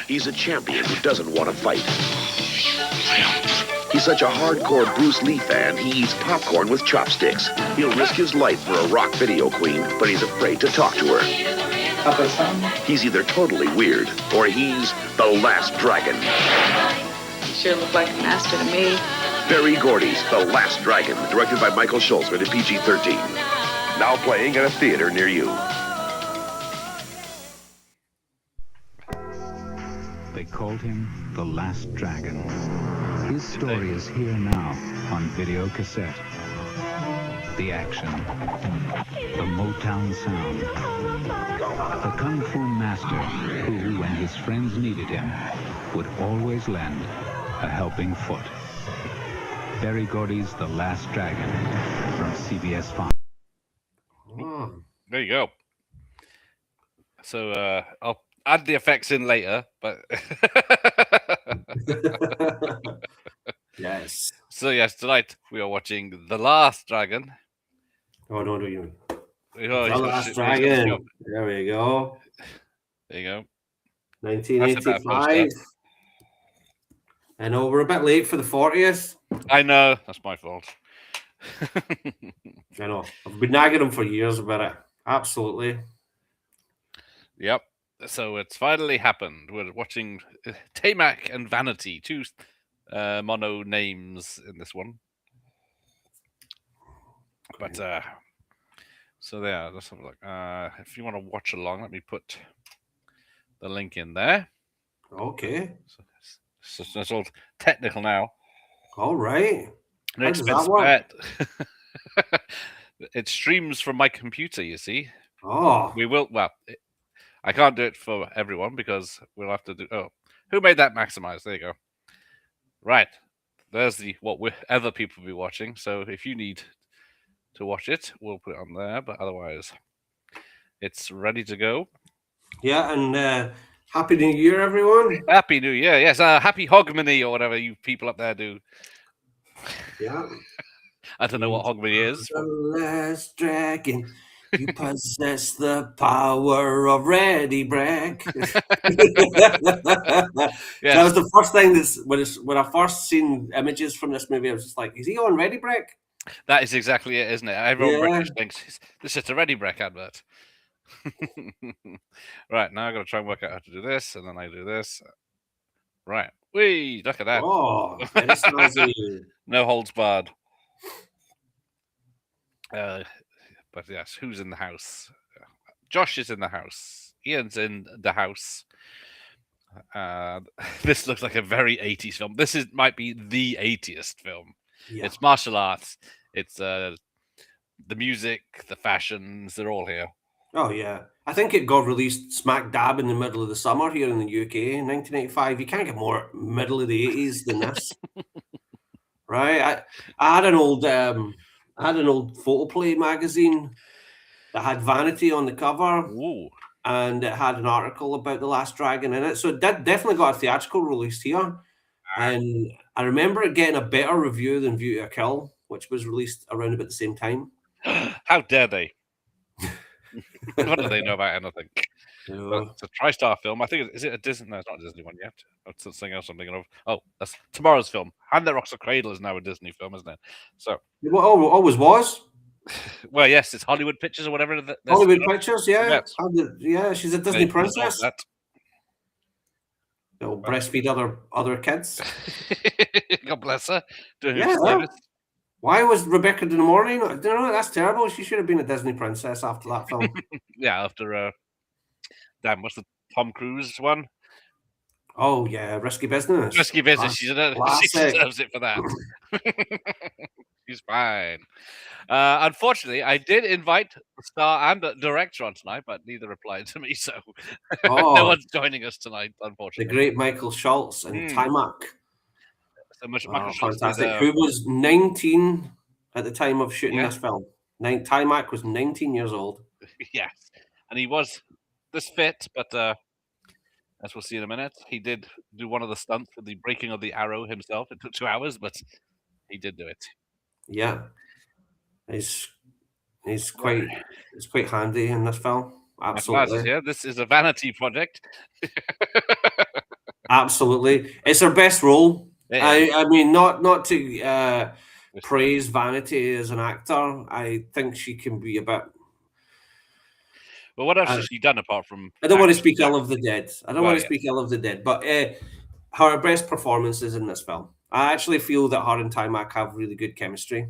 He's a champion who doesn't want to fight. He's such a hardcore Bruce Lee fan, he eats popcorn with chopsticks. He'll risk his life for a rock video queen, but he's afraid to talk to her. He's either totally weird, or he's the last dragon. You sure look like a master to me. Berry Gordy's The Last Dragon, directed by Michael Schultz, rated PG-13. Now playing at a theater near you. They called him The Last Dragon. His story is here now on video cassette. The action, the Motown sound, the Kung Fu master who, when his friends needed him, would always lend a helping foot. Berry Gordy's The Last Dragon from CBS 5. There you go. So I'll add the effects in later, but Yes. So yes, tonight we are watching The Last Dragon. Oh no, don't you? The Last Dragon. There we go. There you go. 1985. I know we're a bit late for the 40th. I know, that's my fault. I know. I've been nagging them for years about it. Absolutely. Yep. So it's finally happened. We're watching Tamac and Vanity, two mono names in this one. But so there, let's have a look. If you want to watch along, let me put the link in there. Okay. So it's all technical now. All right. No expense bet. It streams from my computer, you see. Oh. We will. Well, I can't do it for everyone because we'll have to do. Oh, who made that maximize? There you go. Right. There's what other people will be watching. So if you need to watch it, we'll put it on there. But otherwise, it's ready to go. Yeah, and Happy New Year, everyone. Happy New Year. Yes, Happy Hogmanay or whatever you people up there do. Yeah. I don't know what Hogmanay is. The last dragon. You possess the power of Ready Break. Yes. That was the first thing when I first seen images from this movie, I was just like, is he on Ready Break? That is exactly it, isn't it? Everyone British thinks this is a Ready Break advert. Right, now I've got to try and work out how to do this, and then I do this. Right. Whee! Look at that. Oh, very snazzy. No holds barred. But yes, who's in the house? Josh is in the house. Ian's in the house. This looks like a very 80s film. This might be the 80th film. Yeah. It's martial arts. It's the music, the fashions, they're all here. Oh, yeah. I think it got released smack dab in the middle of the summer here in the UK in 1985. You can't get more middle of the 80s than this. Right? I had an old photoplay magazine that had Vanity on the cover. Ooh. And it had an article about The Last Dragon in it. So it definitely got a theatrical release here. And I remember it getting a better review than View to a Kill, which was released around about the same time. How dare they? What do they know about anything? It's a TriStar film. I think is it a Disney? No, it's not a Disney one yet. It's something else I'm thinking of. Oh, that's tomorrow's film. And That Rocks a Cradle is now a Disney film, isn't it? So, always was. Well, yes, it's Hollywood Pictures or whatever. Hollywood Pictures, yeah. Yeah, she's a Disney princess. They'll breastfeed other kids. God bless her. Why was Rebecca De Mornay? No, that's terrible. She should have been a Disney princess after that film. Yeah, after what's the Tom Cruise one? Oh yeah, Risky Business. Risky Business. She deserves it for that. She's fine. Unfortunately, I did invite the star and the director on tonight, but neither replied to me, so no one's joining us tonight, unfortunately. The great Michael Schultz and Tamac. So Michael Schultz fantastic. Who was 19 at the time of shooting this film. Tamac was 19 years old. Yes. And he was this fit, but as we'll see in a minute, he did do one of the stunts with the breaking of the arrow himself. It took 2 hours, but he did do it. Yeah. He's quite handy in this film. Absolutely. Yeah, this is a vanity project. Absolutely, it's her best role. It is. I mean, not to praise Vanity as an actor. I think she can be a bit. Well, what else has she done apart from? I don't want to Action speak Jack? ill of the dead. I don't Well, want to yeah. speak ill of the dead, but her best performance is in this film. I actually feel that her and Timac have really good chemistry.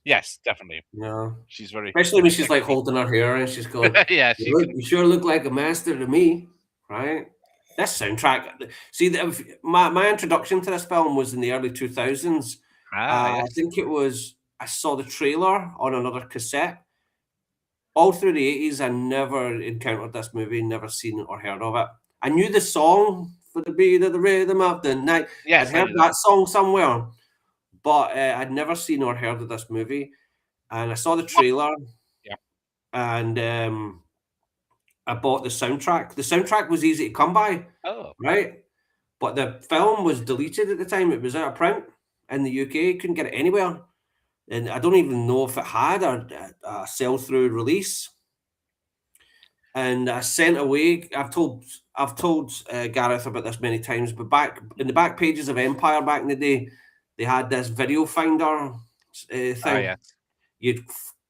Yes, definitely. Yeah, She's very, especially when very she's like sexy. holding her hair and she's going, Yeah, you sure look like a master to me, right? This soundtrack. See, my introduction to this film was in the early 2000s. I yes. think it was, I saw the trailer on another cassette. All through the 80s, I never encountered this movie, never seen or heard of it. I knew the song for the beat of the rhythm of the night. Yes, I'd I heard knew that song somewhere, but I'd never seen or heard of this movie. And I saw the trailer, Yeah. and I bought the soundtrack. The soundtrack was easy to come by, Oh, right? But the film was deleted at the time. It was out of print in the UK. Couldn't get it anywhere. And I don't even know if it had a sell-through release. And I sent away. I've told Gareth about this many times, but back in the back pages of Empire back in the day, they had this video finder thing. yes. You'd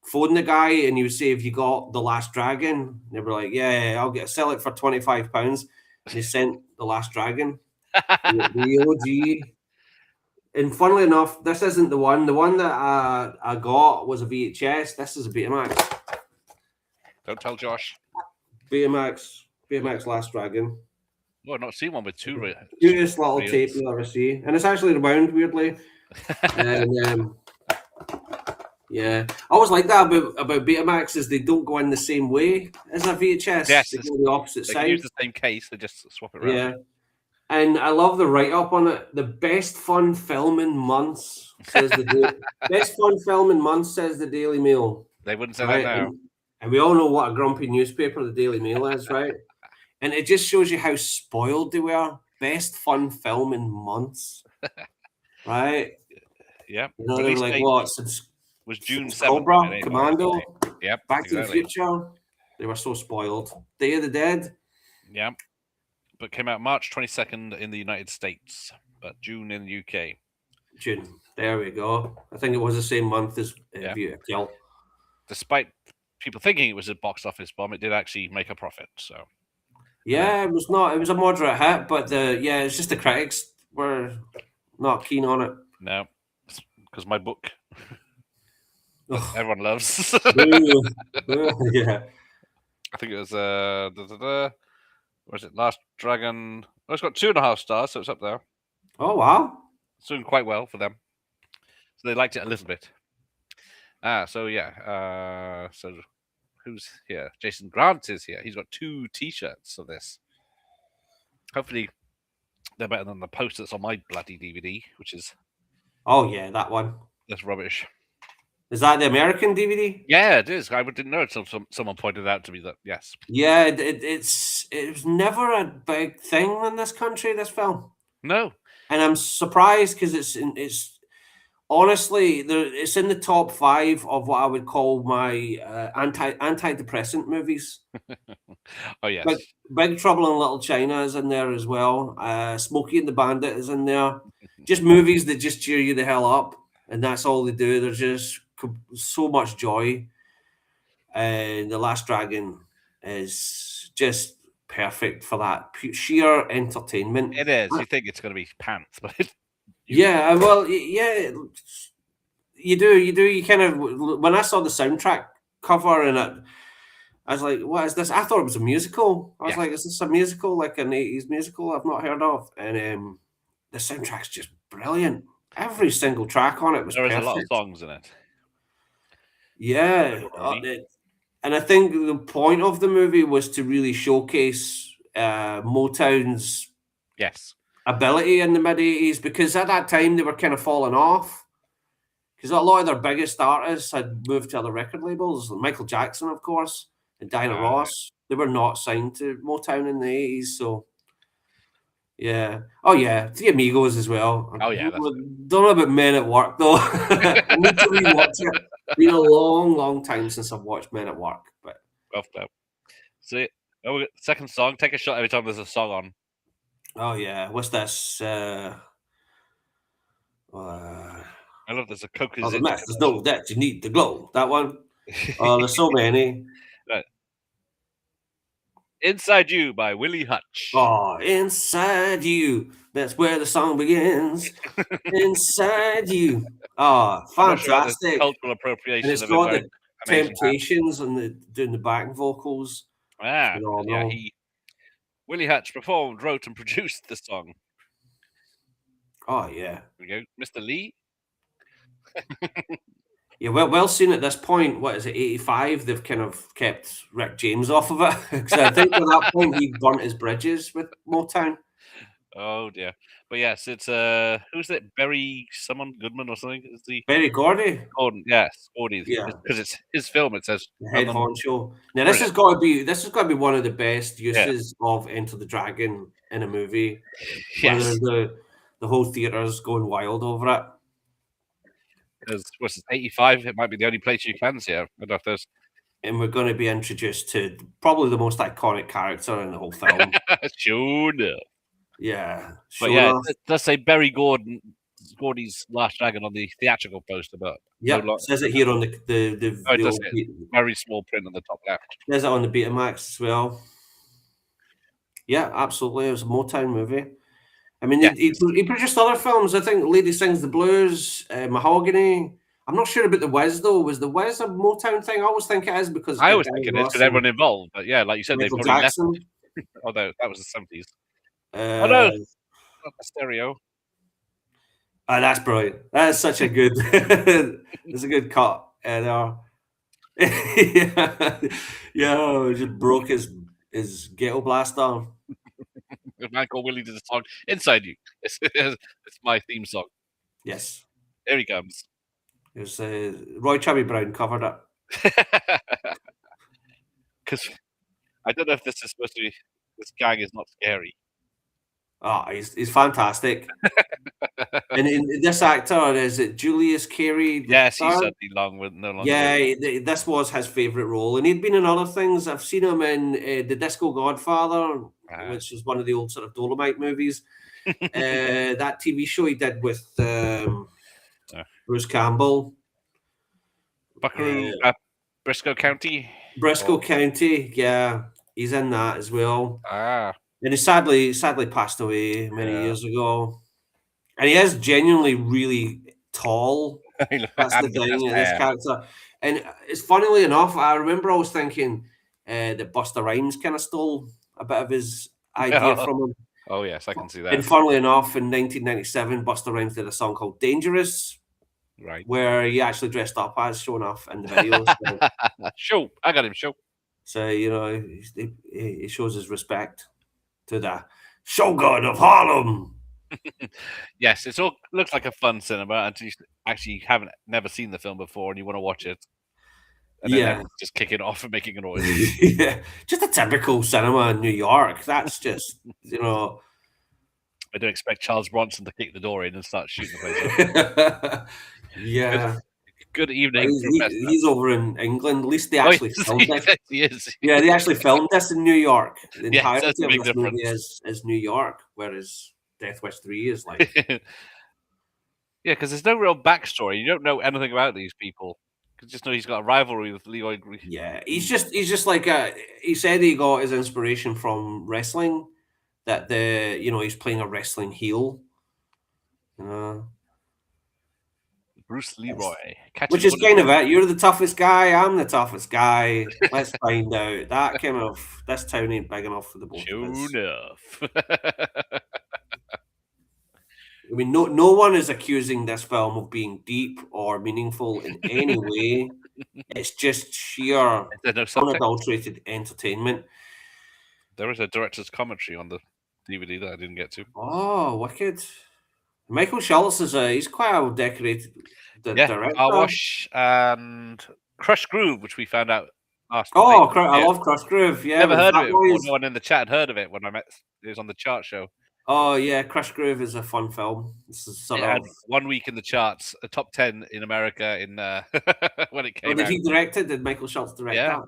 phone the guy and you would say, "Have you got The Last Dragon?" And they were like, "Yeah, I'll sell it for £25." They sent The Last Dragon, the OG. And funnily enough, this isn't the one. The one that I got was a VHS. This is a Betamax. Don't tell Josh. Betamax Last Dragon. Oh, I've not seen one with two. Cutest little tape you'll ever see, and it's actually wound weirdly. And yeah, I always like that about Betamax is they don't go in the same way as a VHS. Yes, they go the opposite they side. can use the same case. They just swap it around. Yeah, and I love the write up on it. The best fun film in months says best fun film in months says the Daily Mail. They wouldn't say that now. And we all know what a grumpy newspaper the Daily Mail is, right? And it just shows you how spoiled they were. Best fun film in months, right? Yeah. You know, they were like, what? Was June 7th. Cobra, Commando, yep, Back to the Future. They were so spoiled. Day of the Dead. Yeah. But came out March 22nd in the United States, but June in the UK. June. There we go. I think it was the same month as View to Kill. Despite people thinking it was a box office bomb, it did actually make a profit. So yeah, it was not. It was a moderate hit, but it's just the critics were not keen on it. No, because my book everyone loves. Yeah, I think it was was it Last Dragon? Oh, it's got 2.5 stars, so it's up there. Oh wow, it's doing quite well for them. So they liked it a little bit. So who's here? Jason Grant is here. He's got 2 T-shirts of this. Hopefully, they're better than the poster that's on my bloody DVD, which is. Oh yeah, that one. That's rubbish. Is that the American DVD? Yeah, it is. I didn't know it until someone pointed out to me that yes. Yeah, it was never a big thing in this country. This film. No. And I'm surprised because it's honestly it's in the top 5 of what I would call my antidepressant movies. Oh yes. Big Trouble in Little China is in there as well. Smokey and the Bandit is in there. Just movies that just cheer you the hell up, and that's all they do. There's just so much joy. And The Last Dragon is just perfect for that sheer entertainment. It is. You think it's going to be pants, but yeah, well, yeah, you do. You kind of when I saw the soundtrack cover and it, I was like, "What is this?" I thought it was a musical. I was like, "Is this a musical, like an 80s musical I've not heard of?" And the soundtrack's just brilliant. Every single track on it was perfect. There is a lot of songs in it. Yeah, and I think the point of the movie was to really showcase Motown's ability in the mid-80s, because at that time they were kind of falling off. Because a lot of their biggest artists had moved to other record labels. Michael Jackson, of course, and Diana Ross. They were not signed to Motown in the 80s, so yeah. Oh yeah, The Amigos as well. Oh yeah. Don't know about Men at Work though. I need to rewatch it. It's been a long time since I've watched Men at Work. But so Oh, second song. Take a shot every time there's a song on. Oh yeah, what's this? I love there's a Coke Oh, is the it. myth. There's no that you need the glow. That one. Oh, there's so many. Right. Inside You by Willie Hutch. Oh, inside you. That's where the song begins. Inside you. Oh, I'm not sure about the fantastic. cultural And appropriation it's of him got wearing the amazing hats. Temptations and doing the back vocals. Yeah, Phenomenal. Willie Hutch performed, wrote, and produced the song. Oh yeah. Here we go, Mr. Lee. Yeah, well seen at this point. What is it, 85? They've kind of kept Rick James off of it. Because I think at that point he burnt his bridges with Motown. Oh dear, but yes, it's who's it? Berry someone Goodman or something? Is the Berry Gordy, Gordon? Yes, Gordy. Yeah. Because it's his film. It says the head someone- honcho. Now this has got to be one of the best uses of Enter the Dragon in a movie. Where yes, the whole theater's going wild over it. because what's it, 85? It might be the only place you can see it. I don't know if there's And we're going to be introduced to probably the most iconic character in the whole film. sure enough. Yeah. But sure yeah, enough. it does say Berry Gordy's Last Dragon on the theatrical poster, but Yeah, no it says it here on the Oh, it the does old, say it. Very small print on the top left. there's it on the Betamax as well. Yeah, absolutely. It was a Motown movie. I mean, Yeah. he produced other films. I think Lady Sings the Blues, Mahogany. I'm not sure about The Wiz, though. Was The Wiz a Motown thing? I always think it is because I always think it is because everyone involved. But yeah, like you said, they Michael probably Jackson. left. Although that was the 70s. Oh, no, not the stereo. that's brilliant. That's such a good. It's a good cut. And yeah, just broke his ghetto blaster. Michael Willie did the song Inside You. It's my theme song. Yes, Here he comes. it was Roy Chubby Brown covered it. Because I don't know if this is supposed to be. This gang is not scary. Oh, he's fantastic. and this actor, is it Julius Carey? Yes, he's third? certainly no longer. Yeah, this was his favourite role, and he'd been in other things. I've seen him in The Disco Godfather, which is one of the old sort of Dolomite movies. That TV show he did with Bruce Campbell. Buckaroo, Briscoe County. Briscoe County, yeah, he's in that as well. And he sadly passed away many years ago. And he is genuinely really tall. That's the thing in this character. And it's funnily enough, I remember always thinking that Busta Rhymes kind of stole a bit of his idea from him. Oh yes, I can see that. And funnily enough, in 1997, Busta Rhymes did a song called Dangerous. Right. Where he actually dressed up as shown off in the video. Show. I got him, show. So, you know, he shows his respect to the Shogun of Harlem. Yes, it all looks like a fun cinema until you actually never seen the film before and you want to watch it. And then just kick it off and making a noise. Yeah, just a typical cinema in New York. That's just, you know. I don't expect Charles Bronson to kick the door in and start shooting the place up. Yeah. Good evening, he's over in England. At least they actually filmed it. He is. Yeah, they actually filmed this in New York. The Yeah, entirety that's a of big this difference. movie is New York, whereas Death Wish 3 is like... Yeah, because there's no real backstory. You don't know anything about these people. You just know he's got a rivalry with Leroy Green. Yeah, he's just like he said he got his inspiration from wrestling. That he's playing a wrestling heel. Bruce Leroy. Which is kind of it. You're the toughest guy. I'm the toughest guy. Let's find out. That kind of, this town ain't big enough for the both of us. Sure enough. I mean, no one is accusing this film of being deep or meaningful in any way. It's just sheer, unadulterated entertainment. There is a director's commentary on the DVD that I didn't get to. Oh, wicked. Michael Schultz he's quite a decorated director. Wash and Crush Groove, which we found out last week. I love Crush Groove. Yeah, never heard of it before. No one in the chat had heard of it when I met. It was on the chart show. Oh yeah, Crush Groove is a fun film. This is it had 1 week in the charts, a top 10 in America in when it came out. Did he direct it? Did Michael Schultz direct that?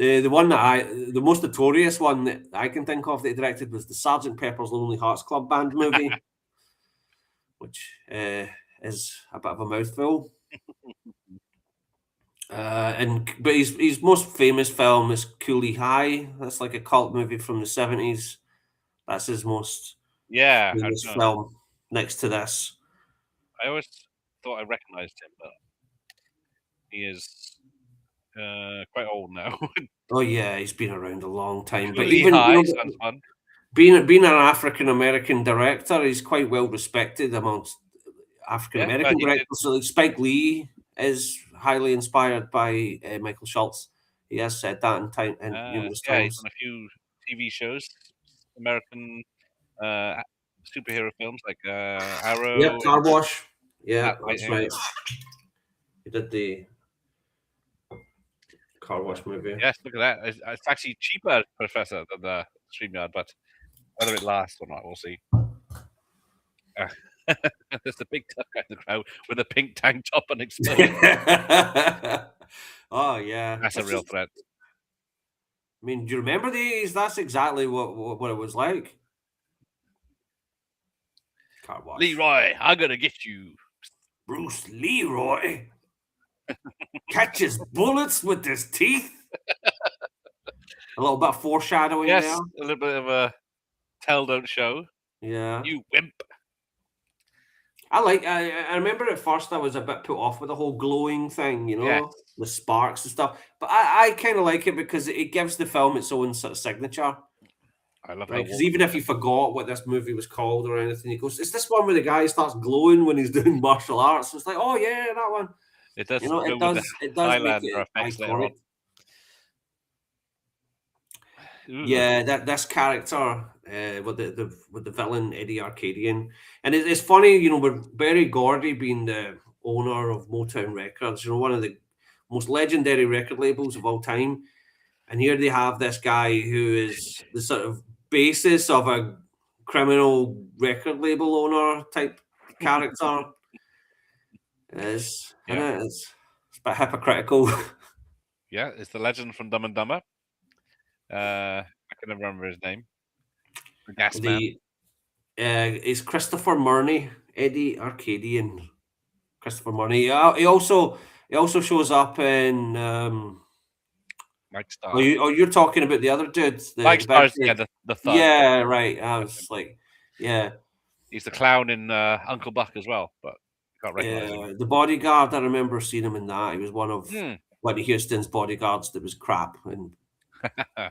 The most notorious one that I can think of that he directed was the Sergeant Pepper's Lonely Hearts Club Band movie, which is a bit of a mouthful. But his most famous film is Cooley High. That's like a cult movie from the 70s. That's his most Yeah, famous film next to this. I always thought I recognized him, but he is quite old now. Oh yeah, he's been around a long time. But Cooley even High sounds fun. being an African American director, he's quite well respected amongst African American directors. So like Spike Lee is highly inspired by Michael Schultz. He has said that in numerous times. He's done a few TV shows, American superhero films like Arrow. Yeah, Car Wash. Yeah, that's right. He did the Car Wash movie. Yes, look at that. It's actually cheaper, Professor, than the StreamYard, but whether it lasts or not, we'll see. There's a big duck out in the crowd with a pink tank top and exploding. Oh yeah, that's a real threat. I mean, do you remember these? That's exactly what it was like. Car Wash. Leroy, I'm gonna get you. Bruce Leroy catches bullets with his teeth. A little bit of foreshadowing there. A little bit of a tell don't show. Yeah. You wimp. I remember at first I was a bit put off with the whole glowing thing, the sparks and stuff. But I kind of like it because it gives the film its own sort of signature. I love it. Because even if you forgot what this movie was called or anything, he goes, "Is this one where the guy starts glowing when he's doing martial arts?" So it's like, oh yeah, that one. It does. It does make it iconic. Yeah, this character with the villain Eddie Arcadian, and it's funny, with Berry Gordy being the owner of Motown Records, one of the most legendary record labels of all time, and here they have this guy who is the sort of basis of a criminal record label owner type character. It's a bit hypocritical. Yeah, it's the legend from Dumb and Dumber. I can never remember his name. The gas man. It's Christopher Murney, Eddie Arcadian. Christopher Murney. He also shows up in. Mike Starr. You're talking about the other dude. Mike Starr's the thug. Yeah, right. I was like, yeah. He's the clown in Uncle Buck as well, but can't recognize him. The Bodyguard. I remember seeing him in that. He was one of Whitney Houston's bodyguards that was crap, and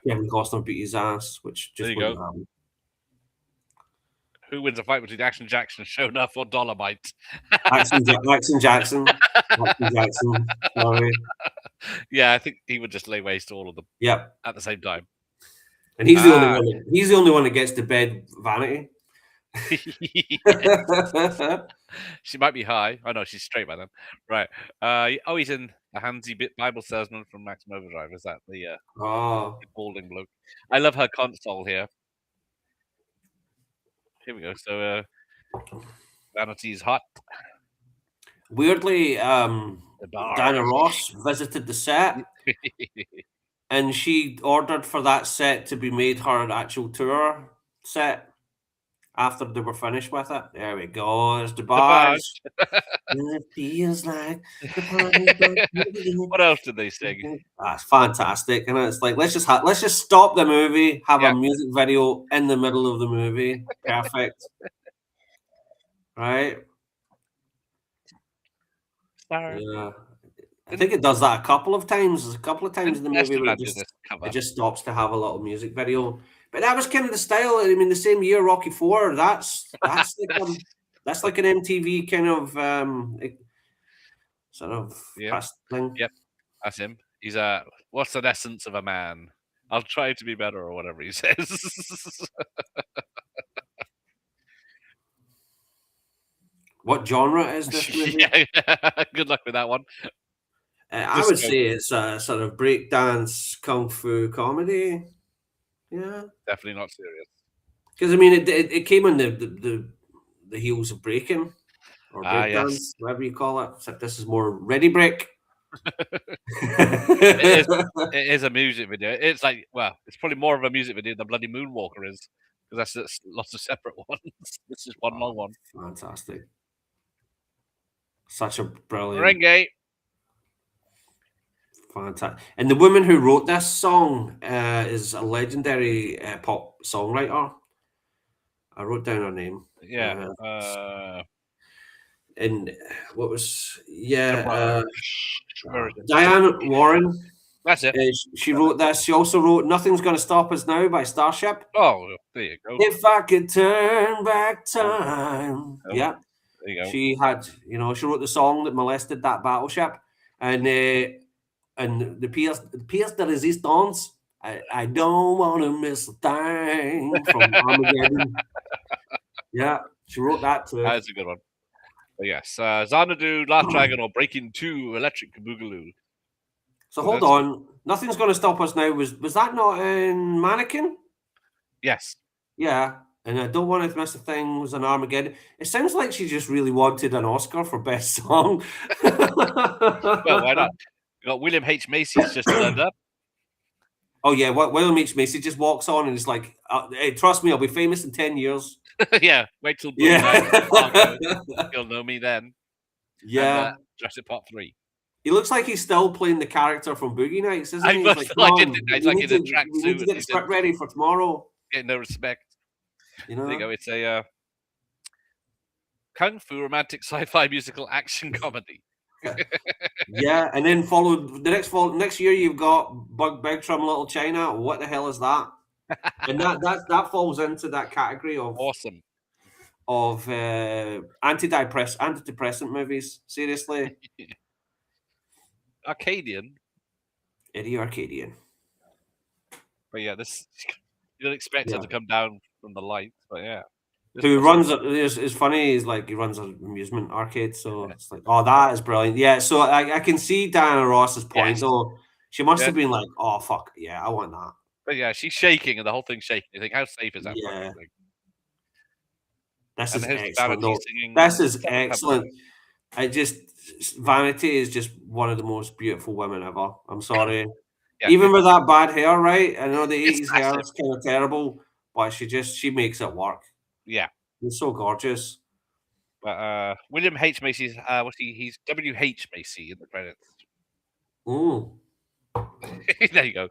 Kevin Costner beat his ass, which just wouldn't happen. Who wins a fight between Action Jackson, Shonuff, or Dolomite? Action Jackson. Sorry. Yeah, I think he would just lay waste to all of them. Yep. At the same time. And he's the only one. He's the only one that gets to bed vanity. She might be high. Oh no, she's straight by then. Right. He's in a handsy bit Bible salesman from Maximum Overdrive. Is that the balding bloke? I love her console here. Here we go. So Vanity's hot. Weirdly, Diana Ross visited the set, and she ordered for that set to be made her actual tour set after they were finished with it. There we go. There's the bars. It feels like what else did they sing? That's fantastic, and it's like let's just stop the movie, have a music video in the middle of the movie. Perfect, right? Yeah, I think it does that a couple of times. There's a couple of times in the movie where it just stops to have a little music video. But that was kind of the style. I mean, the same year Rocky IV. That's like an MTV kind of sort of thing. Yep, that's him. He's what's the essence of a man? I'll try to be better, or whatever he says. What genre is this movie? Good luck with that one. I would say it's a sort of breakdance kung fu comedy. Yeah, definitely not serious. Because I mean, it came on the heels of breaking or breakdance, whatever you call it. So this is more ready break. It is a music video. It's like, well, it's probably more of a music video than bloody Moonwalker is, because that's lots of separate ones. This is one long one. Fantastic. Such a brilliant. Merengue. Fantastic. And the woman who wrote this song is a legendary pop songwriter. I wrote down her name. Yeah. And what was Where is it? Diane Warren. That's it. She wrote this. She also wrote "Nothing's Gonna Stop Us Now" by Starship. Oh, there you go. If I could turn back time. Oh, Yeah. there you go. She had, she wrote the song that molested that battleship. And the Pièce de Résistance. I don't want to miss a thing from Armageddon. Yeah, she wrote that too. That's a good one. But yes, Xanadu, Last Dragon, or Breaking 2, Electric Boogaloo. So hold on. Nothing's Gonna Stop Us Now. Was that not in Mannequin? Yes. Yeah. And I Don't Want to Miss a Thing was an Armageddon. It sounds like she just really wanted an Oscar for Best Song. Well, why not? You got William H. Macy's just turned up. Oh, yeah. William H. Macy just walks on and is like, hey, trust me, I'll be famous in 10 years. Yeah. Wait till you'll know me then. Yeah. And, Jurassic Park 3. He looks like he's still playing the character from Boogie Nights, isn't he? He's like in a tracksuit. We need to get the script ready for tomorrow. Getting no respect. You know? There you go. It's a kung fu romantic sci-fi musical action comedy. Yeah, and then followed the next year you've got Big Trouble in Little China. What the hell is that? And that falls into that category of awesome of antidepressant movies. Seriously. Arcadian. Eddie Arcadian. But yeah, this you don't expect it to come down from the lights, but yeah. Who runs it is funny. He's like he runs an amusement arcade, so it's like, oh, that is brilliant. Yeah, so I can see Diana Ross's point though. She must have been like, oh fuck, yeah, I want that. But yeah, she's shaking and the whole thing's shaking. You think, how safe is that? Yeah. Thing? This is excellent. No, this is excellent. Vanity is just one of the most beautiful women ever. I'm sorry. Yeah, even with that bad hair, right? I know the 80s hair is kind of terrible, but she makes it work. Yeah. It's so gorgeous. But William H. Macy's he's W.H. Macy in the credits. Ooh. There you go.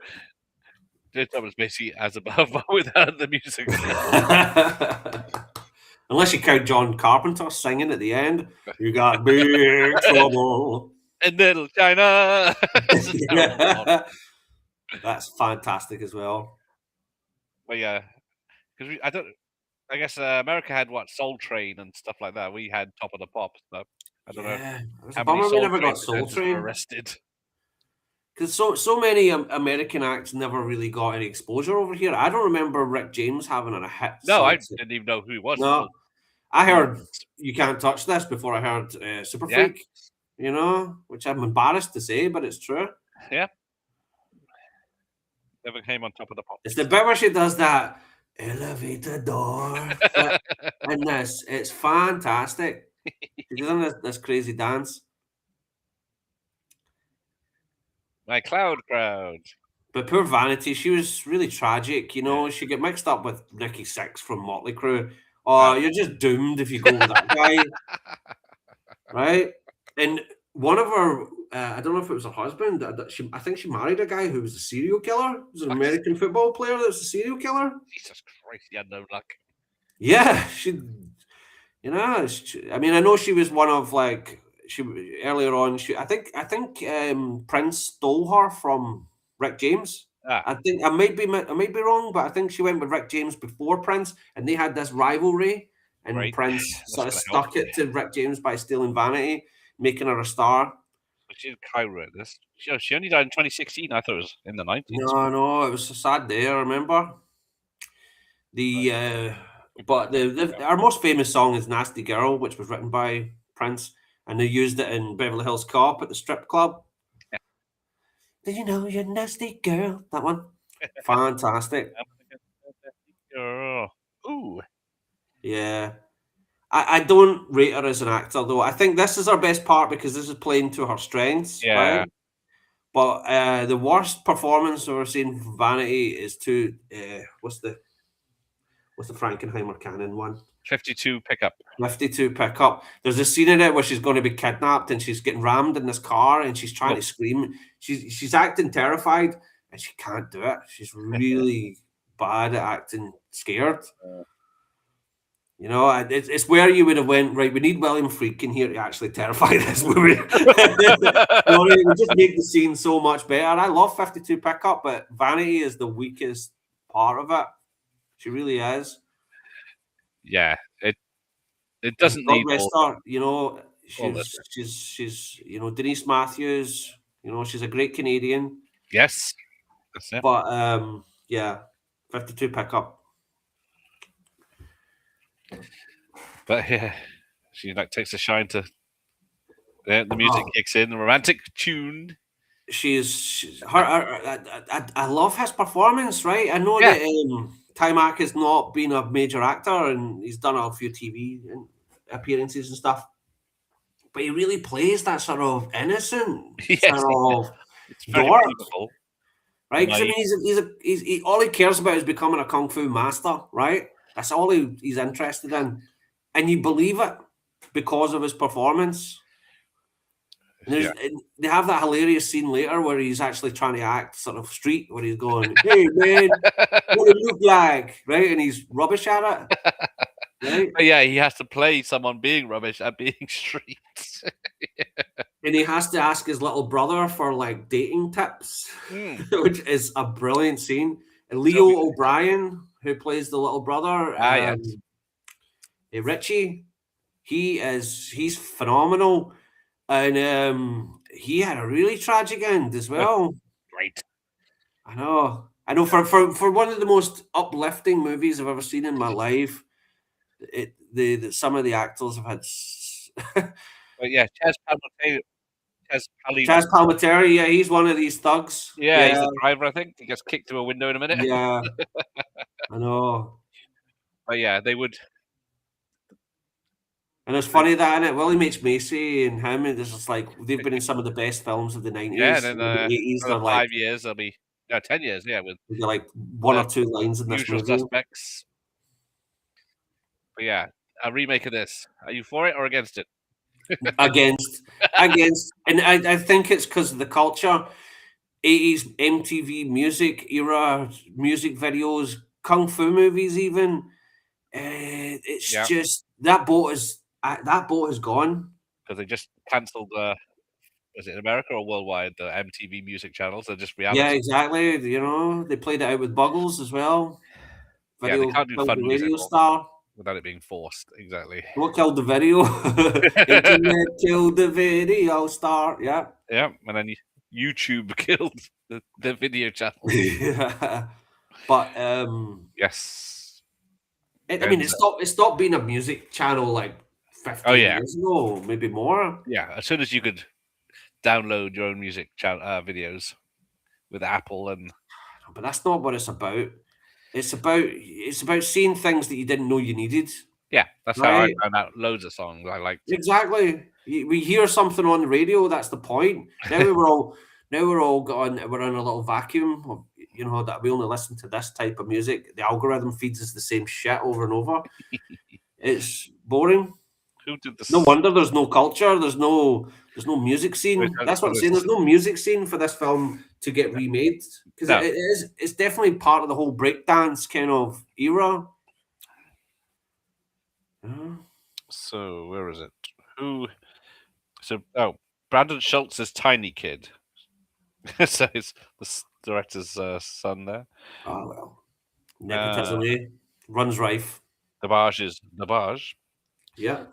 Thomas Macy as above, but without the music. Unless you count John Carpenter singing at the end. You got big trouble. In Little China. That's fantastic as well. But yeah. Because I guess America had Soul Train and stuff like that. We had Top of the Pops. So I don't know how many we never got Soul Train arrested. Because so many American acts never really got any exposure over here. I don't remember Rick James having a hit. No, I didn't even know who he was. No, I heard You Can't Touch This before I heard Super Freak. You know, which I'm embarrassed to say, but it's true. Yeah. Never came on Top of the Pops. It's the bit where she does that elevator door. And it's fantastic. She's doing this crazy dance. My Cloud Crowd. But poor Vanity, she was really tragic. You know, she got mixed up with Nikki Sixx from Motley Crue. Oh, you're just doomed if you go with that guy. Right? And one of her, I don't know if it was her husband, I think she married a guy who was a serial killer. He was an American football player that was a serial killer. Jesus Christ, he had no luck. Yeah, I mean, I know she was one of earlier on. I think Prince stole her from Rick James. I think I might be wrong, but I think she went with Rick James before Prince, and they had this rivalry. And Prince sort of stuck it to Rick James by stealing Vanity, making her a star. She did Cairo at this. She only died in 2016. I thought it was in the 90s. No, it was a sad day. I remember but our most famous song is "Nasty Girl," which was written by Prince, and they used it in Beverly Hills Cop at the strip club. Yeah. Did you know you're a nasty girl? That one, fantastic. Ooh, yeah. I don't rate her as an actor though. I think this is her best part because this is playing to her strengths, Yeah. right? But the worst performance I've ever seen from Vanity is to what's the Frankenheimer Cannon one? 52 pickup. 52 pickup. There's a scene in it where she's going to be kidnapped and she's getting rammed in this car and she's trying Oh. to scream. She's acting terrified and she can't do it. She's really bad at acting scared. You know, it's where you would have went, right, we need William Friedkin here to actually terrify this movie. It would just make the scene so much better. I love 52 pickup, but Vanity is the weakest part of it. She really is. Yeah, it doesn't God need rest all, her, you know, all this. she's Denise Matthews, she's a great Canadian. Yes, that's it. But yeah, 52 pickup. But yeah, she like takes a shine to. Yeah, the music kicks in, the romantic tune. She's her. I love his performance. Right, I know Yeah. that Timac has not been a major actor and he's done a few TV appearances and stuff, but he really plays that sort of innocent, Yes, sort of it's very dork. believable. Right, because I mean, he's all he cares about is becoming a kung fu master. Right, that's all he's interested in, and you believe it because of his performance. And they have that hilarious scene later where he's actually trying to act sort of street, where he's going, "Hey man, what it look like?" Right, and he's rubbish at it. Right, But yeah, he has to play someone being rubbish at being street. and he has to ask his little brother for like dating tips, which is a brilliant scene. And Leo O'Brien, who plays the little brother, yes. Richie, he's phenomenal, and he had a really tragic end as well. Great. I know for one of the most uplifting movies I've ever seen in my life. Some of the actors have had. But yeah, Chaz Palminteri, yeah, he's one of these thugs. Yeah, he's the driver, I think. He gets kicked through a window in a minute. Yeah, I know. But yeah, they would. And it's funny that in it, William H. Macy and him, and it's just like they've been in some of the best films of the 90s. Yeah, and then the 80s, they're 5 like years, they'll be 10 years. Yeah, with they're like one or two lines in this Usual movie. Suspects. But yeah, a remake of this. Are you for it or against it? against, and I think it's because of the culture. 80s MTV music era, music videos, kung fu movies, even. It's just that boat is gone because they just cancelled. Was it in America or worldwide? The MTV music channels. They're just reality. Yeah, exactly. They played it out with Buggles as well. Video, they can't do fun music star without it being forced. Exactly. What killed the video? Internet killed the video star. Yeah. Yeah, and then YouTube killed the video channel. Yeah. But yes. I mean, it stopped being a music channel like 15 years ago, maybe more. Yeah, as soon as you could download your own music videos with Apple and. But that's not what it's about. It's about seeing things that you didn't know you needed. Yeah, that's how I found out loads of songs I liked. Exactly. We hear something on the radio. That's the point. Now we're all we're in a little vacuum of, that we only listen to this type of music. The algorithm feeds us the same shit over and over. It's boring. Who did this? No wonder there's no culture. There's no music scene. That's what I'm saying. There's no music scene for this film to get remade because it's definitely part of the whole breakdance kind of era. So where is it? Brandon Schultz is Tiny Kid. So it's the director's son there. Oh well, nepotism runs rife. Nabaj is Nabaj. Yeah.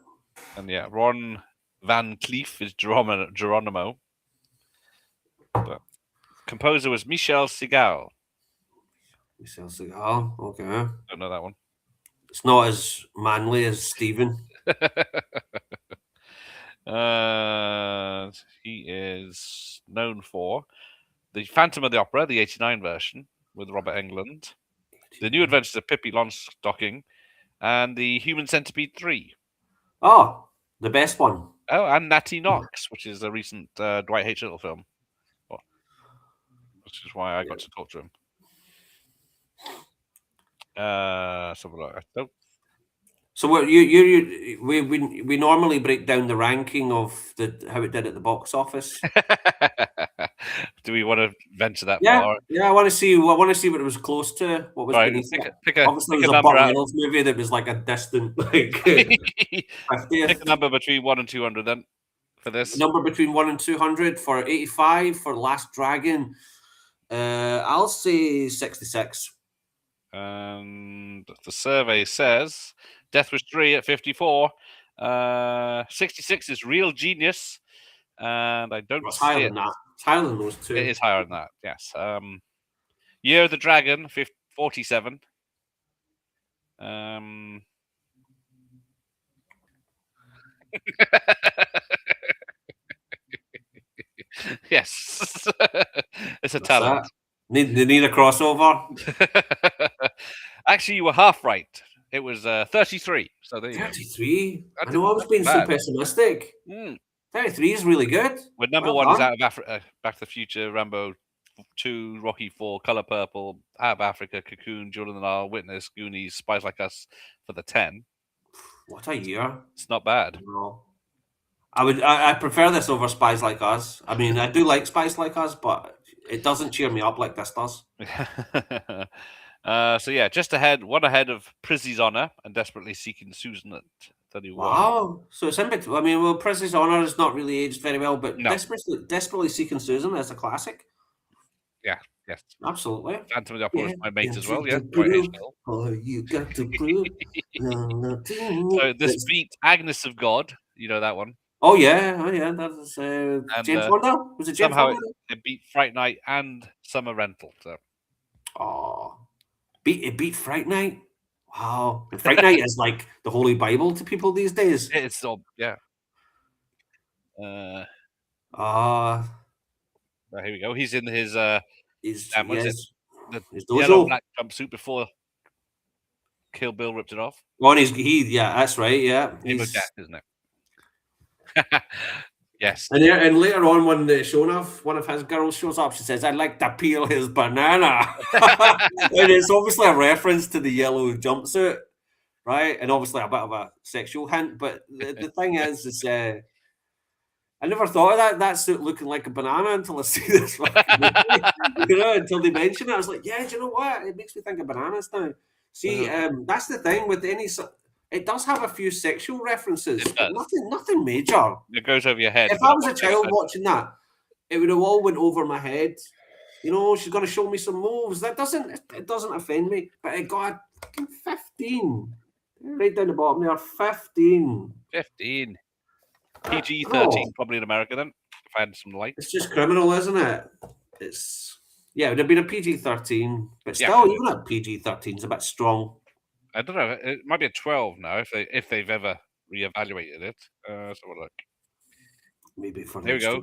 And yeah, Ron Van Cleef is Geronimo. The composer was Michel Segal. Michel Segal, okay. Don't know that one. It's not as manly as Steven. He is known for the Phantom of the Opera, the 89 version with Robert Englund, The New Adventures of Pippi Longstocking, and the Human Centipede 3. Oh, the best one. Oh, and Natty Knox, which is a recent Dwight H. Little film. Well, which is why I got to talk to him. Something like that. So what we normally break down the ranking of how it did at the box office. Do we want to venture that Yeah, far? yeah. I want to see what it was close to. What was Right, beneath it? pick Obviously, a there was a number Burt out. Reynolds movie that was like a distant like Pick 50th. a number between 1 and 200 then for this. Number between 1 and 200 for 85 for Last Dragon. I'll say 66. And the survey says Death Wish 3 at 54. 66 is Real Genius. And I don't It's see higher it. than that. It's higher than those two. It is higher than that, yes. Year of the Dragon, 47. Yes. It's a talent. They need a crossover. Actually, you were half right. It was 33. So there you go. 33? I That know I was isn't being so bad. pessimistic. Mm. 33 is really good. When number Well one is done. out of Back to the Future, Rambo 2, Rocky 4, Color Purple, Out of Africa, Cocoon, Jordan and Isle, Witness, Goonies, Spies Like Us for the 10. What a year. It's not bad. No. I prefer this over Spies Like Us. I mean, I do like Spies Like Us, but it doesn't cheer me up like this does. So yeah, just one ahead of Prizzy's Honor and Desperately Seeking Susan at 31. Wow. So it's in between. I mean, well, Prizzy's Honor is not really aged very well, but No. Desperately Seeking Susan is a classic. Yeah, yes. Absolutely. Phantom of the Opera was my mate as well, yeah. Dwight H. Little. Oh, you got to prove. So this beat Agnes of God. You know that one. Oh yeah. That's James Wonder. Was it James somehow Wonder? it beat Fright Night and Summer Rental. So. Oh, it beat Fright Night. Wow, and Fright Night is like the Holy Bible to people these days. It's so yeah. Here we go. He's in his his the his yellow dojo. black jumpsuit before Kill Bill ripped it off. Oh, and that's right. Yeah, Name of Death, isn't it? Yes. And later on, when one of his girls shows up, she says, "I'd like to peel his banana," and it's obviously a reference to the yellow jumpsuit, right? And obviously a bit of a sexual hint. But the thing is I never thought of that suit looking like a banana until I see this fucking movie. Until they mention it, I was like, yeah, do you know what? It makes me think of bananas now. See, that's the thing with it does have a few sexual references, but nothing major. It goes over your head. If I was a child watching that, it would have all went over my head. You know, she's going to show me some moves. It doesn't offend me, but it got a fucking 15. Right down the bottom there, 15. 15. PG-13, probably in America then. If I had some light. It's just criminal, isn't it? It would have been a PG-13, but still, even a PG-13 is a bit strong. I don't know. It might be a 12 now if they've ever reevaluated it. Let's have a look. Maybe for there we go.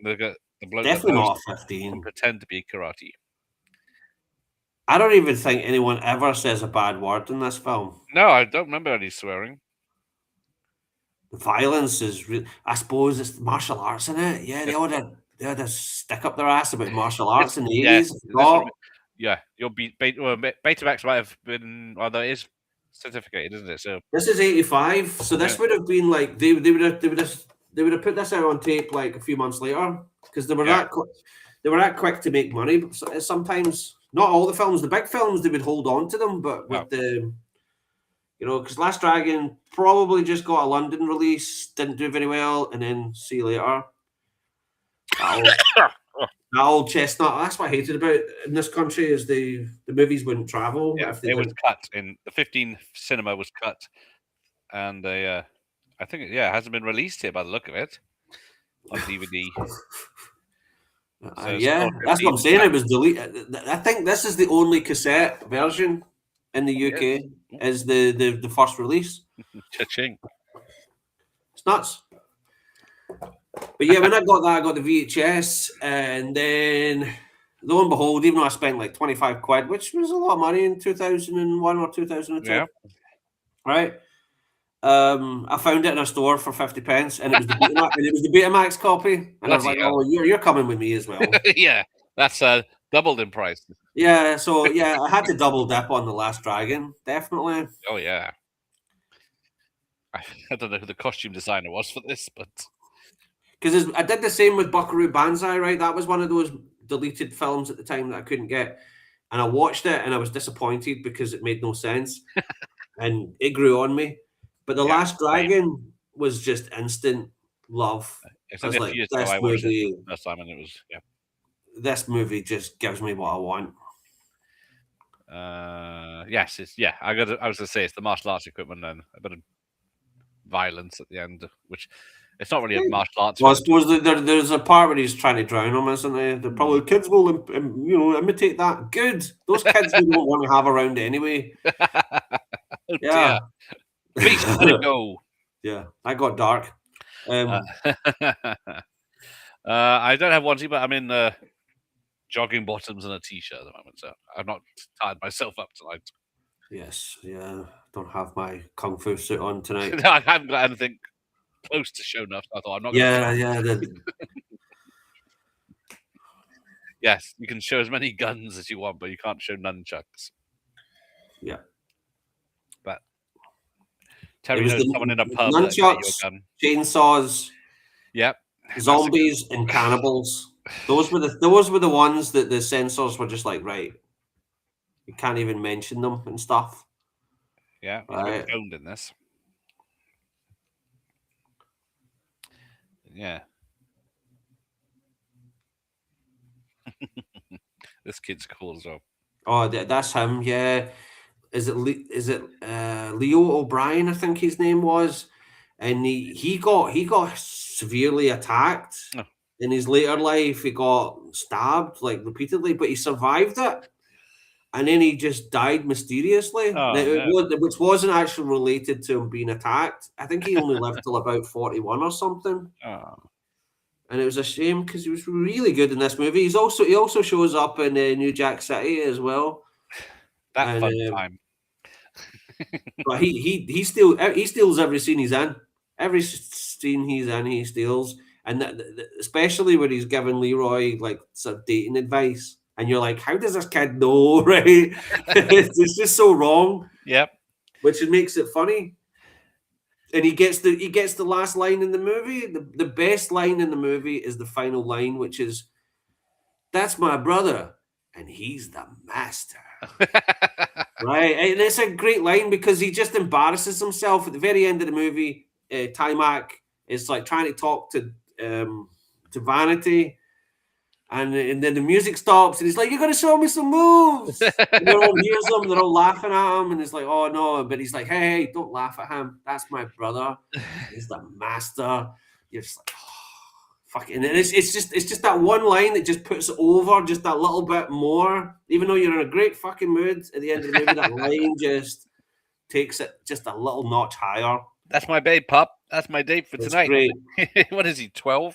They've got the bloke definitely not a 15. Pretend to be karate. I don't even think anyone ever says a bad word in this film. No, I don't remember any swearing. The violence is real. I suppose it's martial arts in it. Yeah, they had a stick up their ass about martial arts in the 80s. Yeah, your Betamax might have been, although it is certificated, isn't it? So this is 85. So this would have been like they would have put this out on tape like a few months later because they were that quick to make money. But sometimes not all the films, the big films, they would hold on to them, but with because Last Dragon probably just got a London release, didn't do very well, and then see you later. That old chestnut. That's what I hated about in this country is the movies wouldn't travel. Yeah, it was cut in the 15 cinema was cut, and I think it hasn't been released here by the look of it on DVD. That's what I'm saying. It was deleted. I think this is the only cassette version in the UK. Is the first release. Cha-ching. It's nuts. But yeah, when I got that, I got the VHS, and then lo and behold, even though I spent like 25 quid, which was a lot of money in 2001 or 2002, right? I found it in a store for 50 pence, and it was the Betamax copy, and I was Bloody like, hell. "Oh, you're coming with me as well." Yeah, that's doubled in price. Yeah, so yeah, I had to double dip on The Last Dragon, definitely. Oh yeah. I don't know who the costume designer was for this, but Because I did the same with Buckaroo Banzai, right? That was one of those deleted films at the time that I couldn't get, and I watched it and I was disappointed because it made no sense, and it grew on me. But The yeah, Last same. Dragon was just instant love. It's I was only a like, few years ago this I watched it movie, for the first time, and it was this movie just gives me what I want. yes, it's I was gonna say it's the martial arts equipment and a bit of violence at the end, which it's not really a martial arts Well, I film. suppose there's a part where he's trying to drown him, isn't there? The probably kids will, imitate that. Good. Those kids we don't want to have around anyway. Oh Yeah. dear. Beast, let it go. Yeah, that got dark. I don't have onesie, but I'm in jogging bottoms and a t-shirt at the moment, so I've not tied myself up tonight. Yes, yeah. Don't have my kung fu suit on tonight. No, I haven't got anything close to show enough. I thought I'm not going to. Yeah. Yes, you can show as many guns as you want, but you can't show nunchucks. Yeah. But Terry It was knows the someone in a pub that can get you nunchucks, a gun. chainsaws, Yep. zombies, and cannibals. Those were the ones that the censors were just like, right, you can't even mention them and stuff. Yeah, he's Right. been filmed in this. Yeah. This kid's cool as well. Oh, that's him. Yeah. Is it Leo O'Brien? I think his name was, and he got severely attacked Oh. in his later life. He got stabbed like repeatedly, but he survived it, and then he just died mysteriously. Oh, Which wasn't actually related to him being attacked. I think he only lived till about 41 or something. Oh. And it was a shame because he was really good in this movie. He also shows up in New Jack City as well. That fun time. But he steals every scene he's in. Every scene he's in, he steals, and especially when he's giving Leroy like sort of dating advice, and you're like, how does this kid know? Right? It's just so wrong. Yep. Which makes it funny. And he gets the last line in the movie. The best line in the movie is the final line, which is, "That's my brother, and he's the master." Right, and it's a great line because he just embarrasses himself at the very end of the movie. Timac is like trying to talk to Vanity, and then the music stops, and he's like, "You're gonna show me some moves." And everyone hears him, they're all laughing at him, and it's like, "Oh no!" But he's like, "Hey, don't laugh at him. That's my brother. He's the master." You're just like, fucking, and it's just that one line that just puts it over just that little bit more. Even though you're in a great fucking mood at the end of the movie, that line just takes it just a little notch higher. That's my babe, pup. That's my date for tonight. Great. What is he, 12?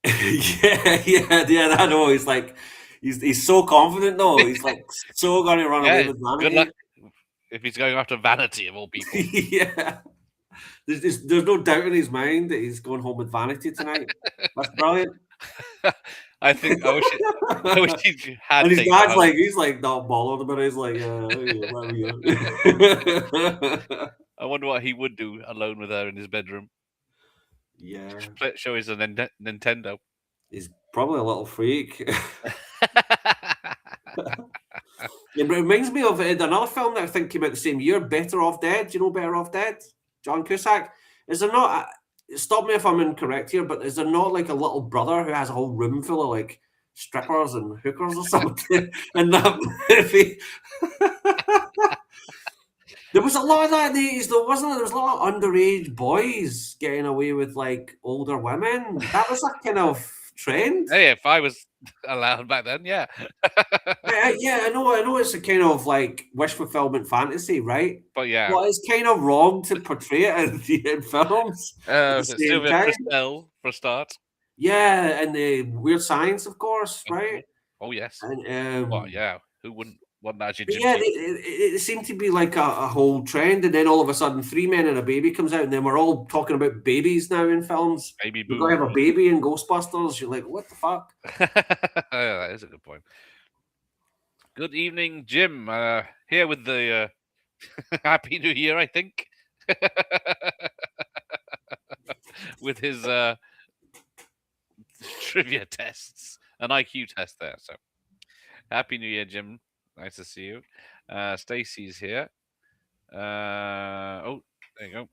yeah. I know. He's like, he's so confident though. He's like so gonna run away with Vanity. Good luck if he's going after Vanity of all people. Yeah. There's no doubt in his mind that he's going home with Vanity tonight. That's brilliant. I wish he had. And his dad's like, he's like not bothered about it. He's like, I wonder what he would do alone with her in his bedroom. Yeah. Show his Nintendo. He's probably a little freak. It reminds me of another film that I think came out the same year, Better Off Dead. Do you know Better Off Dead? John Cusack. Is there not? Stop me if I'm incorrect here, but is there not like a little brother who has a whole room full of like strippers and hookers or something in that movie? There was a lot of that in the 80s, though, wasn't there? There was a lot of underage boys getting away with like older women. That was a kind of trend. Hey, if I was allowed back then, yeah. Yeah, I know it's a kind of like wish fulfillment fantasy, right? But yeah. Well, it's kind of wrong to portray it in films. Sylvia Kristel for a start. Yeah, and the Weird Science, of course, right? Oh yes. And well, yeah. Who wouldn't wasn't actually But Jim yeah, Stewart. it seemed to be like a whole trend, and then all of a sudden, Three Men and a Baby comes out, and then we're all talking about babies now in films. Baby We've got to have a boomers. baby in Ghostbusters. You're like, what the fuck? Yeah, that is a good point. Good evening, Jim. Here with the Happy New Year, I think. With his trivia tests, an IQ test there. So, Happy New Year, Jim. Nice to see you. Stacy's here. Oh, there you go.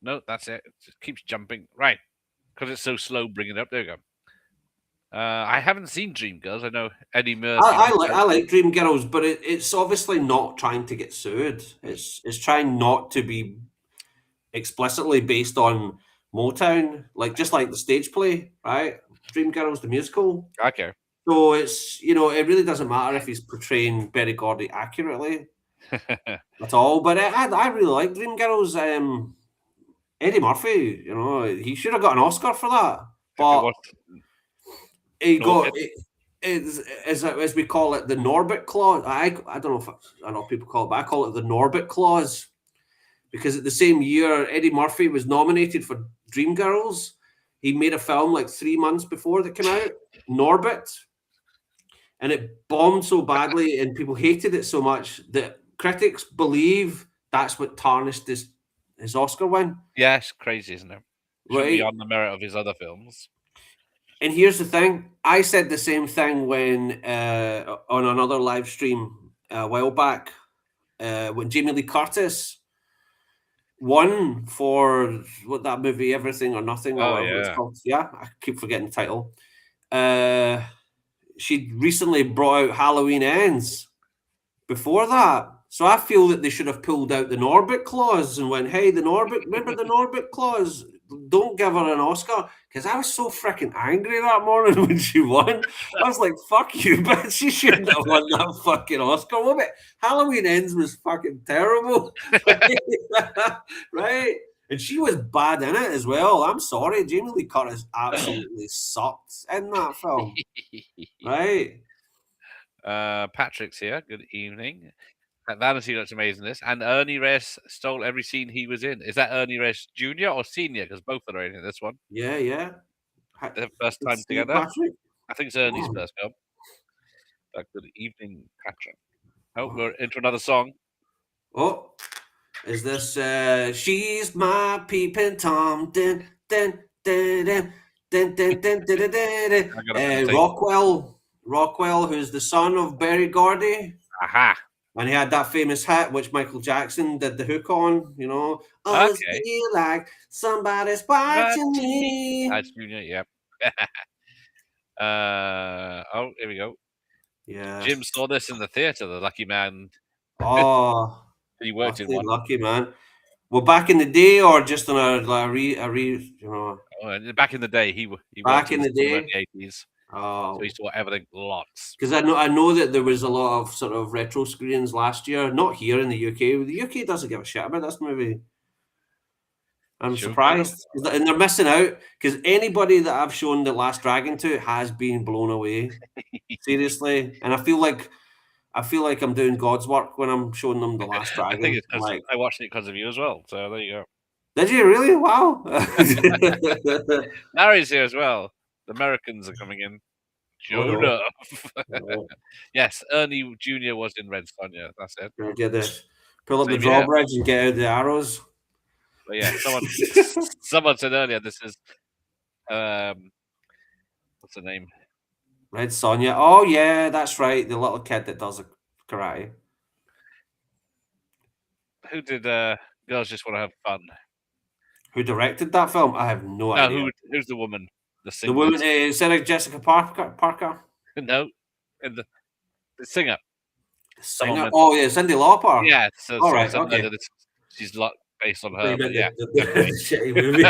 No, that's it. It just keeps jumping. Right, because it's so slow bringing it up. There you go. I haven't seen Dreamgirls. I know Eddie Murphy. I like Dreamgirls, but it's obviously not trying to get sued. It's trying not to be explicitly based on Motown, just like the stage play, right? Dreamgirls, the musical. Okay. So it's it really doesn't matter if he's portraying Berry Gordy accurately at all. But I really like Dreamgirls. Eddie Murphy, he should have got an Oscar for that, but he got it, as we call it, the Norbit clause. I don't know if I know people call it, but I call it the Norbit clause, because at the same year Eddie Murphy was nominated for Dreamgirls. He made a film like 3 months before that came out, Norbit, and it bombed so badly and people hated it so much that critics believe that's what tarnished his Oscar win. Yeah, it's crazy, isn't it? Should Right. be on the merit of his other films. And here's the thing. I said the same thing when on another live stream a while back when Jamie Lee Curtis won for that movie, Everything or Nothing, or Oh, whatever it's yeah. called. Yeah, I keep forgetting the title. She recently brought out Halloween Ends before that. So I feel that they should have pulled out the Norbit clause and went, hey, remember the Norbit clause? Don't give her an Oscar. Because I was so freaking angry that morning when she won. I was like, fuck you, but she shouldn't have won that fucking Oscar. Halloween Ends was fucking terrible. Right? And she was bad in it as well. I'm sorry. Jamie Lee Curtis absolutely sucked in that film. Right? Patrick's here. Good evening. Vanity looks amazing. This and Ernie Reyes stole every scene he was in. Is that Ernie Reyes Jr. or Senior? Because both are in this one. Yeah. Their first time together. Patrick? I think it's Ernie's first film. Good evening, Patrick. Oh, we're into another song. Oh, is this She's My Peeping Tom? Din, din, din, din, din, din, din, din, din, din. Rockwell, who's the son of Berry Gordy. Aha. And he had that famous hit, which Michael Jackson did the hook on, I feel like somebody's watching me. That's Junior, yeah. Oh, here we go. Yeah. Jim saw this in the theater, the lucky man. Oh, he worked in one. Lucky man. Well, back in the day, or just on back in the day, he back in the day, in the 80s. Oh, so he saw everything lots. Because I know that there was a lot of sort of retro screenings last year. Not here in the UK. The UK doesn't give a shit about this movie. I'm surprised, and they're missing out because anybody that I've shown The Last Dragon to has been blown away. Seriously, and I feel like I'm doing God's work when I'm showing them The Last Dragon. I think it's because I watched it because of you as well. So there you go. Did you really? Wow. Larry's here as well. The Americans are coming in. Jonah. Yes, Ernie Jr. was in Red Sonja. That's it. Get this. Pull up the drawbridge and get out the arrows. But yeah, someone said earlier this is what's the name? Red Sonja. Oh yeah, that's right. The little kid that does karate. Who did Girls Just Want to Have Fun? Who directed that film? I have no idea. Who's the woman? The singer. The woman, Sarah Jessica Parker. No, the singer. Singer. Oh yeah, Cyndi Lauper. Yeah. So all right. Okay. She's a lot based on her. But yeah. Shitty movie.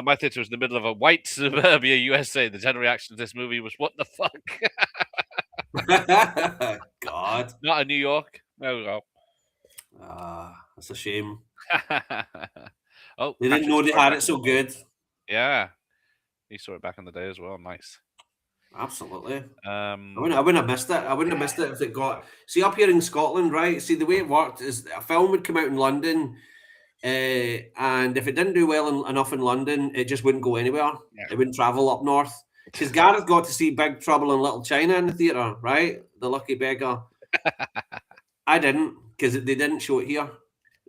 My theater was in the middle of a white suburbia, USA. The general reaction to this movie was, "What the fuck?" God. Not in New York. No. That's a shame. Oh, they didn't know they had it so good. Yeah, he saw it back in the day as well. Nice. Absolutely. I Um, wouldn't have missed it. I wouldn't have missed it if it got. See, up here in Scotland, right? See, the way it worked is a film would come out in London, and if it didn't do well enough in London, it just wouldn't go anywhere. Yeah. It wouldn't travel up north. Because Gareth got to see Big Trouble in Little China in the theatre, right? The lucky beggar. I didn't, because they didn't show it here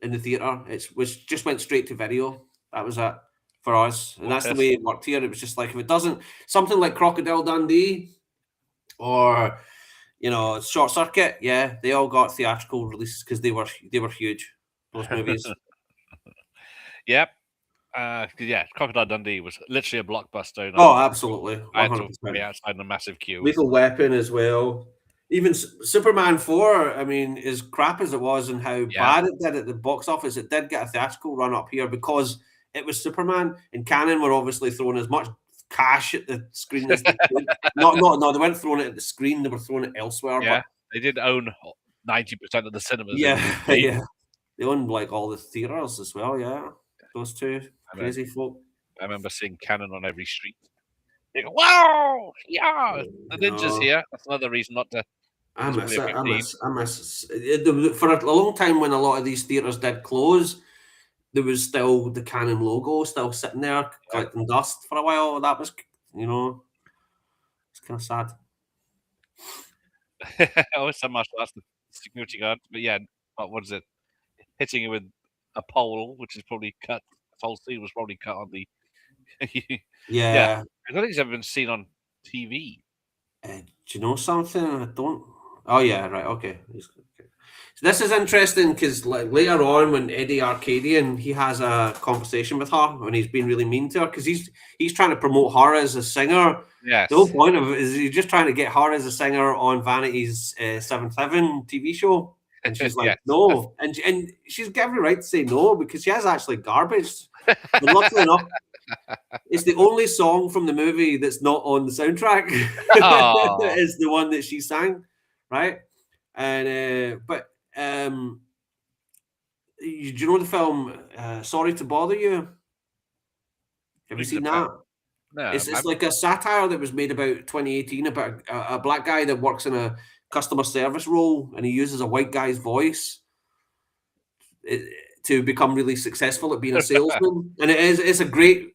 in the theatre. It was just went straight to video. That was it for us, and that's the way it worked here. It was just like if it doesn't, something like Crocodile Dundee or Short Circuit, yeah, they all got theatrical releases because they were huge. Those movies. Yep. 'Cause, yeah, Crocodile Dundee was literally a blockbuster. And Oh, absolutely, I had 100%. to be outside in a massive queue. Lethal Weapon as well. Even Superman 4, I mean, as crap as it was and how bad it did at the box office, it did get a theatrical run up here because it was Superman, and Canon were obviously throwing as much cash at the screen as they could. No, they weren't throwing it at the screen, they were throwing it elsewhere. Yeah, But they did own 90% of the cinemas. yeah, yeah. They owned like all the theaters as well, yeah. Those two crazy folk. I remember seeing Cannon on every street. You go, wow! Yeah! The ninjas here. That's another reason not to. I miss it. For a long time when a lot of these theatres did close, there was still the Canon logo still sitting there collecting dust for a while. That was, it's kind of sad. I always said martial arts, the security guard, but yeah, what is it? Hitting it with a pole, which is probably cut. The whole scene was probably cut on the. Yeah. I don't think it's ever been seen on TV. Do you know something? I don't. Oh yeah, right. Okay. So this is interesting because like later on when Eddie Arcadian he has a conversation with her when he's been really mean to her because he's trying to promote her as a singer. Yes. The whole point of it is he's just trying to get her as a singer on Vanity's 7th Heaven TV show. And she's like, no. And she's got every right to say no because she has actually garbage. But luckily enough, it's the only song from the movie that's not on the soundtrack. Is the one that she sang, right? And do you know the film Sorry to Bother You? Have you seen that? No. It's like a satire that was made about 2018 about a black guy that works in a customer service role and he uses a white guy's voice to become really successful at being a salesman. And it's a great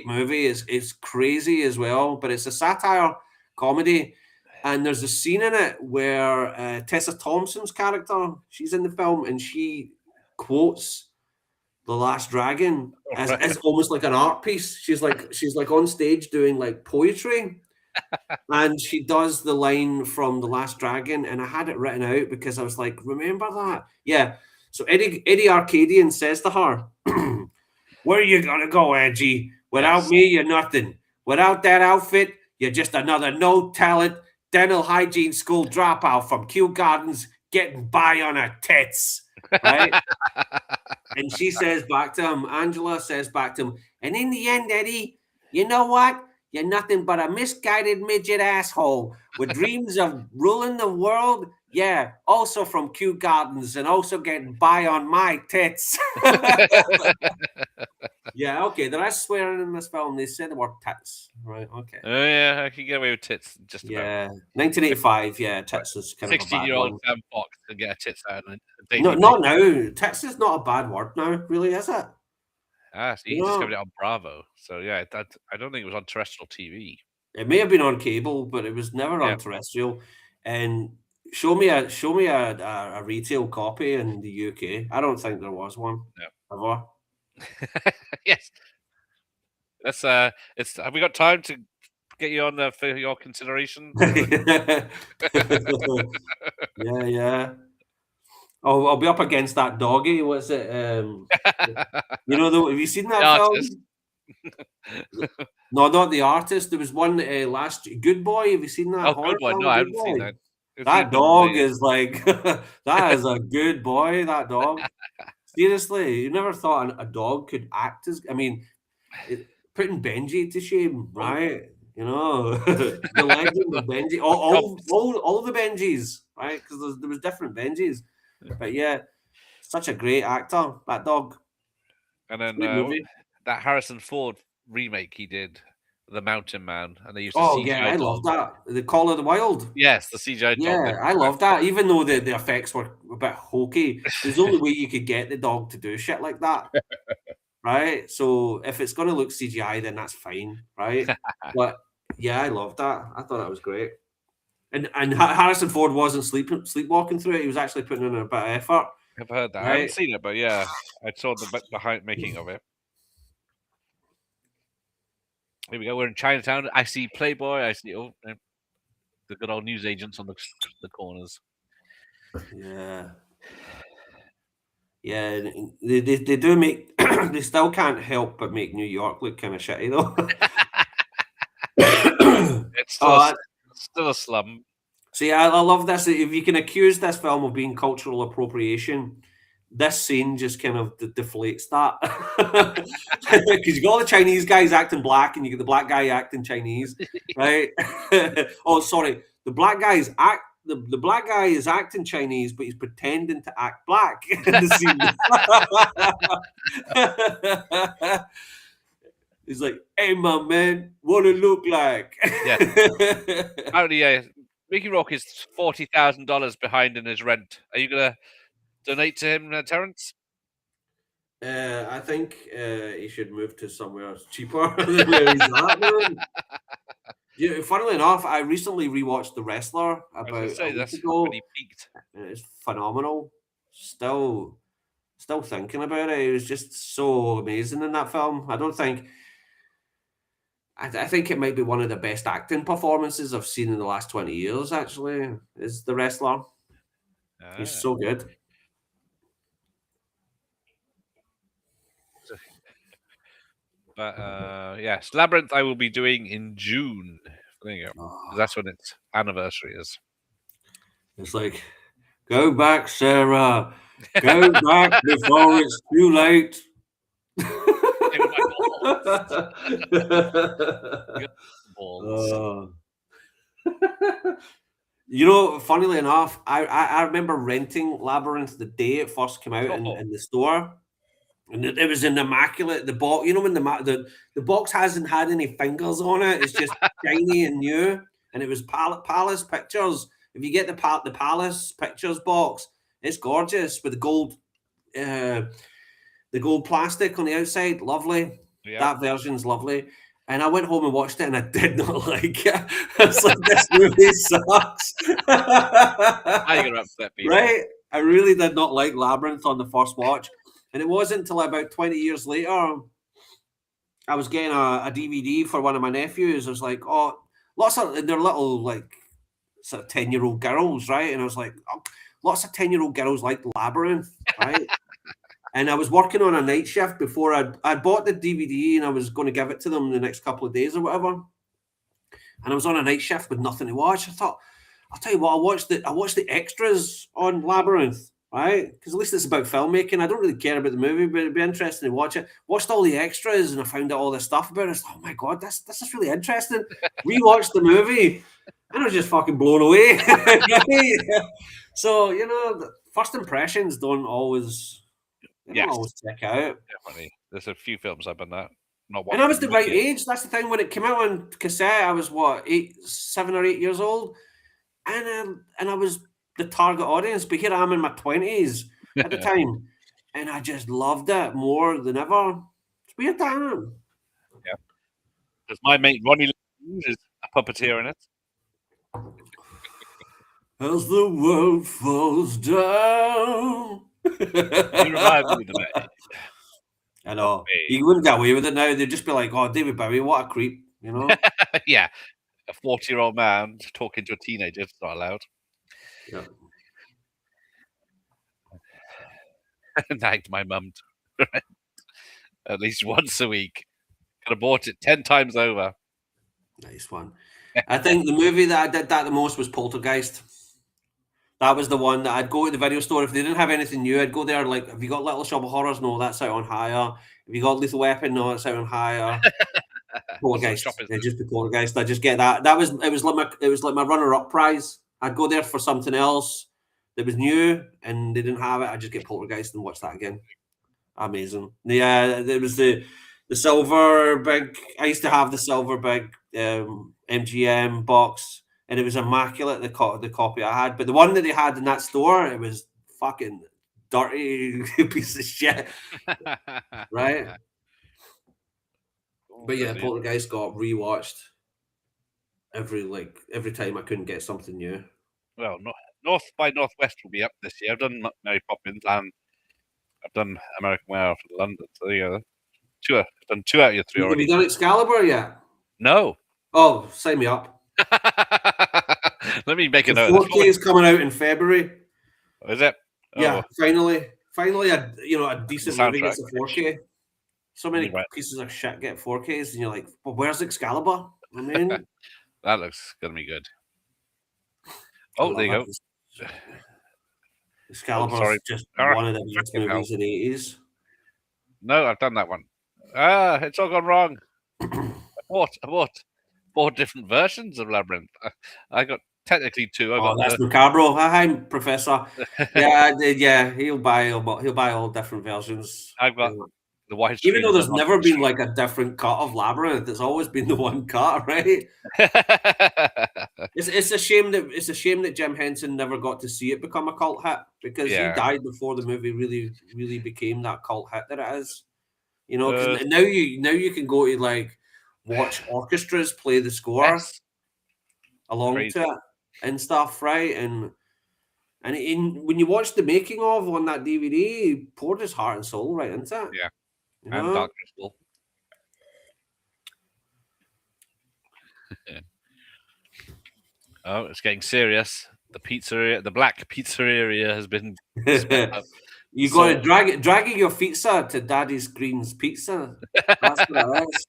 movie. It's crazy as well, but it's a satire comedy. And there's a scene in it where Tessa Thompson's character, she's in the film and she quotes The Last Dragon as almost like an art piece. She's like on stage doing like poetry. And she does the line from The Last Dragon, and I had it written out because I was like, remember that? Yeah. So Eddie Arcadian says to her, where are you gonna go, Angie? Without me, you're nothing. Without that outfit, you're just another no-talent dental hygiene school dropout from Kew Gardens getting by on her tits. Right? And she says back to him, Angela says back to him, and in the end, Eddie, you know what? You're nothing but a misguided midget asshole with dreams of ruling the world. Yeah, also from Kew Gardens and also getting by on my tits. Yeah, okay. There is swearing in this film. They said the word tits. Right, okay. Oh, yeah, I can get away with tits just about. Yeah, 1985, yeah, tits is kind of a bad 16-year-old Sam Fox can get a tits out. No, not now. Tits is not a bad word now, really, is it? So he discovered it on Bravo. So, yeah, I don't think it was on terrestrial TV. It may have been on cable, but it was never on terrestrial. And show me a retail copy in the UK. I don't think there was one. No. Ever. Yes. That's have we got time to get you on for your consideration? Yeah. Oh, I'll be up against that doggy. What's it? You know, have you seen that film? No, not The Artist. There was one last Good Boy. Have you seen that? Oh, Good Boy. No, I haven't seen that. That dog is like that is a good boy. That dog. Seriously, you never thought a dog could act as. I mean, putting Benji to shame, right? You know, the legend of Benji. All the Benjis, right? Because there was different Benjis. But yeah, such a great actor, that dog. And then that Harrison Ford remake he did the Mountain Man, and they used to Oh CGI yeah, I dog. love that. The Call of the Wild. Yes, the CGI dog. Yeah, I love that. Even though the effects were a bit hokey, there's the only way you could get the dog to do shit like that, right? So if it's going to look CGI, then that's fine, right? But yeah, I loved that. I thought that was great. And Harrison Ford wasn't sleepwalking through it. He was actually putting in a bit of effort. I've heard that. I Right. haven't seen it, but yeah, I saw the behind making of it. Here we go. We're in Chinatown. I see Playboy. I see the good old news agents on the corners. Yeah. Yeah, they do make they still can't help but make New York look kind of shitty though. It's still a slum. See, I love this. If you can accuse this film of being cultural appropriation, this scene just kind of deflates that. Because you got all the Chinese guys acting black and you get the black guy acting Chinese, right? Oh, sorry. The black guy is acting Chinese, but he's pretending to act black in the scene. He's like, "Hey, my man, what it look like?" Yeah. Apparently, Mickey Rourke is $40,000 behind in his rent. Are you gonna donate to him, Terrence? I think he should move to somewhere cheaper than where he's at. Man. Yeah, funnily enough, I recently rewatched The Wrestler about a week ago. When he peaked. It's phenomenal. Still thinking about it. It was just so amazing in that film. I think it might be one of the best acting performances I've seen in the last 20 years, actually, is The Wrestler. He's so good. But yes, Labyrinth I will be doing in June. There you go. Oh. That's when its anniversary is. It's like, go back, Sarah. Go back before it's too late. You know, funnily enough, I remember renting Labyrinth the day it first came out in the store. And it was an immaculate. The box, you know, when the box hasn't had any fingers on it, it's just shiny and new. And it was Palace Pictures. If you get the Palace Pictures box, it's gorgeous with the gold plastic on the outside. Lovely. Yeah. That version's lovely. And I went home and watched it, and I did not like it. I was like, this movie sucks. I'm gonna upset people. Right? I really did not like Labyrinth on the first watch. And it wasn't until about 20 years later, I was getting a DVD for one of my nephews. I was like, oh, they're little, like, sort of 10-year-old girls, right? And I was like, oh, lots of 10-year-old girls like Labyrinth, right? And I was working on a night shift before I bought the DVD and I was going to give it to them the next couple of days or whatever. And I was on a night shift with nothing to watch. I thought, I'll tell you what, I watched the extras on Labyrinth. Right? Because at least it's about filmmaking. I don't really care about the movie, but it'd be interesting to watch it. Watched all the extras and I found out all this stuff about it. I was like, oh my God, this is really interesting. Rewatched the movie and I was just fucking blown away. So, you know, the first impressions don't always check out. Definitely. There's a few films I've been that. And I was the right age. That's the thing. When it came out on cassette, I was 7 or 8 years old. And I was the target audience, but here I am in my 20s at the time, and I just loved it more than ever. It's weird, damn. Yeah, because my mate Ronnie is a puppeteer in it. As the world falls down. You remind me of that. I know. You wouldn't get away with it now. They'd just be like, "Oh, David Bowie, what a creep," you know? Yeah, a 40-year-old man talking to a teenager. It's not allowed. Yeah. Nagged my mum at least once a week. Could have bought it 10 times over. Nice one. I think the movie that I did that the most was Poltergeist. That was the one that I'd go to the video store. If they didn't have anything new, I'd go there. Like, have you got Little Shop of Horrors? No, that's out on hire. Have you got Lethal Weapon? No, it's out on hire. Poltergeist. Just the Poltergeist. I just get that. It was like my runner-up prize. I'd go there for something else that was new and they didn't have it. I'd just get Poltergeist and watch that again. Amazing. Yeah, there was the The silver big. I used to have the silver big MGM box, and it was immaculate. The copy I had, but the one that they had in that store, it was fucking dirty piece of shit, right? Oh, But yeah, brilliant. Poltergeist got rewatched every time I couldn't get something new. Well, North by Northwest will be up this year. I've done Mary Poppins and I've done American Werewolf in London. So there you go. I've done 2 out of your 3 Have already. you done Excalibur yet? No. Oh, sign me up. Let me make a The note. 4K is coming out in February. Is it? Yeah, Oh, finally, a decent movie gets a 4K. So many Right. pieces of shit get 4Ks, and you're like, well, where's Excalibur? I mean, that looks gonna be good. I Oh, love there you it. go. Excalibur's sorry. just Ah, one of the best fucking hell. movies in the 80s. No, I've done that one. It's all gone wrong. I bought 4 different versions of Labyrinth. I got technically 2. I Oh, got that's Macabro. Hi, Professor. Yeah, he'll buy all different versions. I've got the widescreen. Even though there's never been like a different cut of Labyrinth, it's always been the one cut, right? It's a shame that Jim Henson never got to see it become a cult hit, because he Yeah. died before the movie really became that cult hit that it is. You know, because Uh, now you can go to like watch orchestras play the score yes. along Crazy. to it and stuff, right? And when you watch the making of on that DVD, he poured his heart and soul right into it. Yeah. You And know? Dark Crystal. Oh, it's getting serious. The black pizzeria has been swept up. You So- got to dragging your pizza to Daddy's Green's Pizza. That's what it is.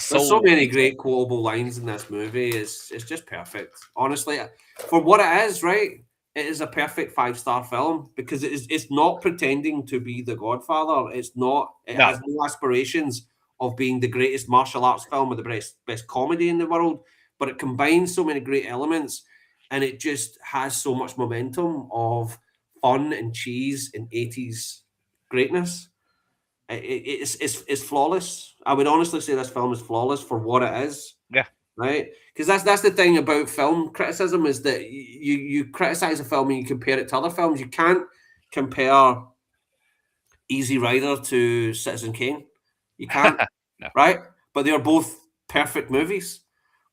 There's so many great quotable lines in this movie. It's just perfect. Honestly, for what it is, right? It is a perfect 5-star film, because it's not pretending to be The Godfather. It's not. It No. has no aspirations of being the greatest martial arts film or the best comedy in the world. But it combines so many great elements, and it just has so much momentum of fun and cheese and 80s greatness. It's flawless. I would honestly say this film is flawless for what it is. Yeah. Right? Because that's the thing about film criticism, is that you criticize a film and you compare it to other films. You can't compare Easy Rider to Citizen Kane. You can't. No. Right? But they are both perfect movies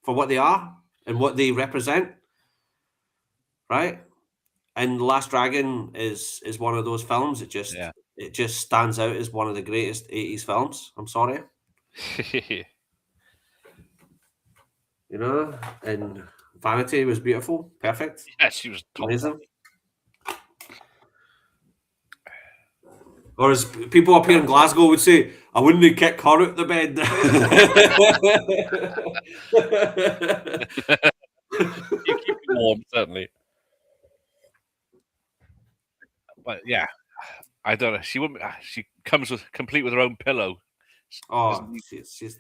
for what they are and what they represent. Right? And The Last Dragon is one of those films. It just stands out as one of the greatest 80s films. I'm sorry. You know, and Vanity was beautiful, perfect, yeah, she was top. amazing. Or as people up here in Glasgow would say, I wouldn't kick her out the bed. You keep it warm, certainly. But yeah, I don't know. She wouldn't. She comes complete with her own pillow. Oh, she's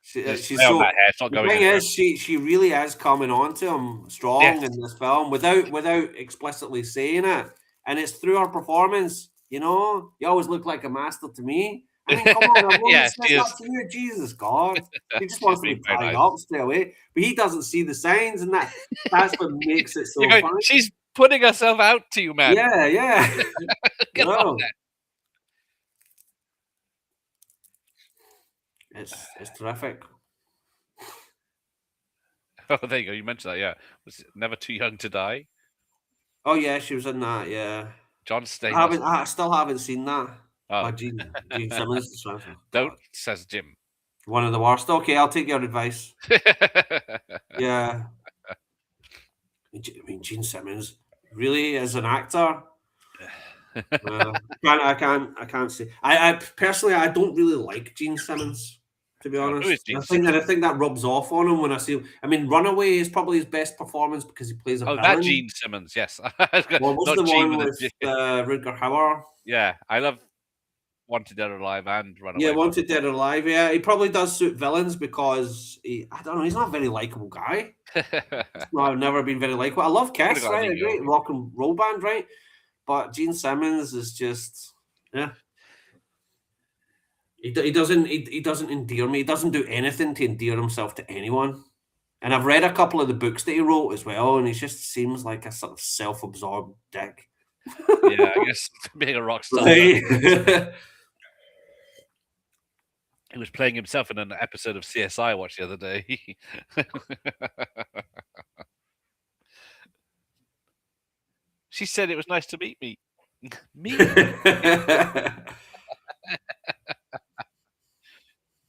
She's so. that hair. It's not The going thing anywhere. is, she really is coming on to him strong Yes. in this film without explicitly saying it, and it's through her performance. You know, you always look like a master to me. I mean, come on, I Yeah, want she to is. up to you, Jesus God. He just wants to be being very tied nice. up straight away, but he doesn't see the signs, and that's what makes it so You're going, funny. she's putting herself out to you, man. Yeah. Get No. on there. It's terrific. Oh, there you go. You mentioned that. Yeah, was it Never Too Young to Die? Oh yeah, she was in that. Yeah, John I Stamos. still haven't seen that. Oh. Gene Simmons. Don't, says Jim. One of the worst. Okay, I'll take your advice. Yeah. I mean, Gene Simmons really is an actor. I can't say. I personally, I don't really like Gene Simmons, to be honest. who is Gene I think that rubs off on him when I see him. I mean, Runaway is probably his best performance because he plays a Oh, villain. that Gene Simmons, yes. What was Not the Gene one with a with G. Rutger Hauer? Yeah, I love Wanted Dead or Alive and Runaway. Yeah, Wanted Dead or Alive. Yeah, he probably does suit villains because I don't know. He's not a very likable guy. No, I've never been very likable. I love Kiss, got right? an A great rock and roll band, right? But Gene Simmons is just, yeah. He doesn't endear me. He doesn't do anything to endear himself to anyone. And I've read a couple of the books that he wrote as well, and he just seems like a sort of self-absorbed dick. Yeah, I guess being a rock star. Right? He was playing himself in an episode of CSI I watched the other day. She said it was nice to meet me. Me?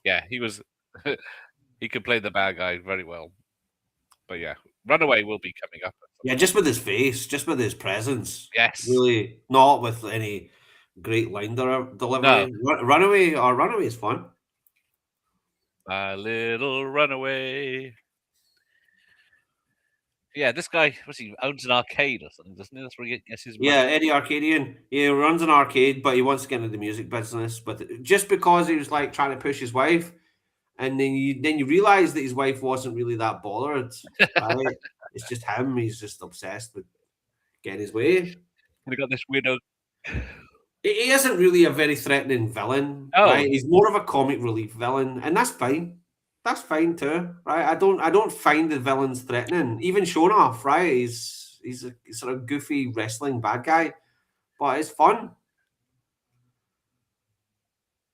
Yeah, he was. He could play the bad guy very well. But yeah, Runaway will be coming up. Yeah, just with his face, just with his presence. Yes. Really, not with any great line delivery. Runaway is fun. My little runaway. Yeah, this guy, he owns an arcade or something, doesn't he? That's where he gets his money. Yeah, Eddie Arcadian. He runs an arcade, but he wants to get into the music business. But just because he was like trying to push his wife, and then you realize that his wife wasn't really that bothered. Right? It's just him. He's just obsessed with getting his way. And we got this weirdo. He isn't really a very threatening villain. Oh. Right? He's more of a comic relief villain, and that's fine. That's fine too, right? I don't find the villains threatening. Even Shonoff, right? He's a sort of goofy wrestling bad guy, but it's fun.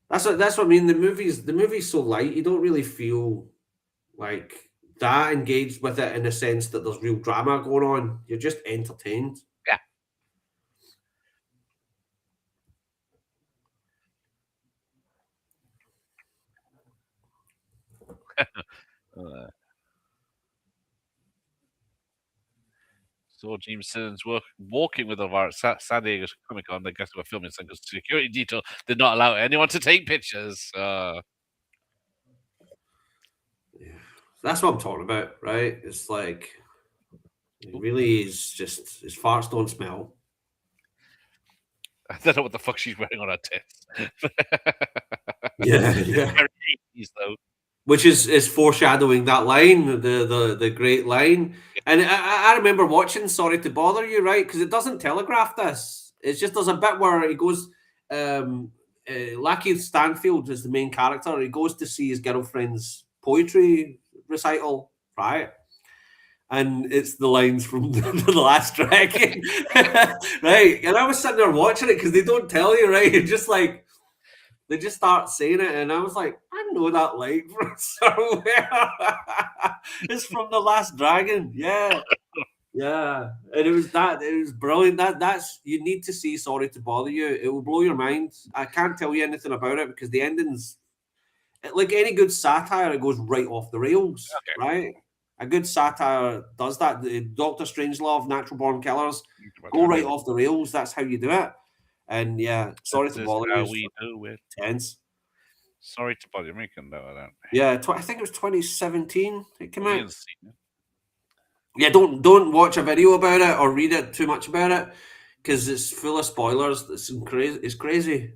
That's what I mean. The movie's so light, you don't really feel like that engaged with it in the sense that there's real drama going on. You're just entertained. Yeah. Saw James Simmons walking with our San Diego Comic Con. They guess they were filming something because security detail did not allow anyone to take pictures. Yeah. That's what I'm talking about, right? It's like it really is just his farts don't smell. I don't know what the fuck she's wearing on her tits. Yeah. Very 80s, though. Which is foreshadowing that line, the great line. And I remember watching Sorry to Bother You, right? Because it doesn't telegraph this. It's just there's a bit where he goes, Lackey Stanfield is the main character. He goes to see his girlfriend's poetry recital, right? And it's the lines from The Last Dragon, right? And I was sitting there watching it because they don't tell you, right? It's just like, they just start saying it, and I was like, I know that line from somewhere. It's from The Last Dragon. Yeah. And it was brilliant. That's you need to see Sorry to Bother You. It will blow your mind. I can't tell you anything about it because the ending's like any good satire, it goes right off the rails. Okay. Right? A good satire does that. The Doctor Strangelove, Natural Born Killers, go right off the rails. That's how you do it. And yeah, Sorry to Bother You. We do it. Tense. Sorry to Bother You. I can know that. Yeah, I think it was 2017 it came out. Yeah, don't watch a video about it or read it too much about it because it's full of spoilers. It's crazy.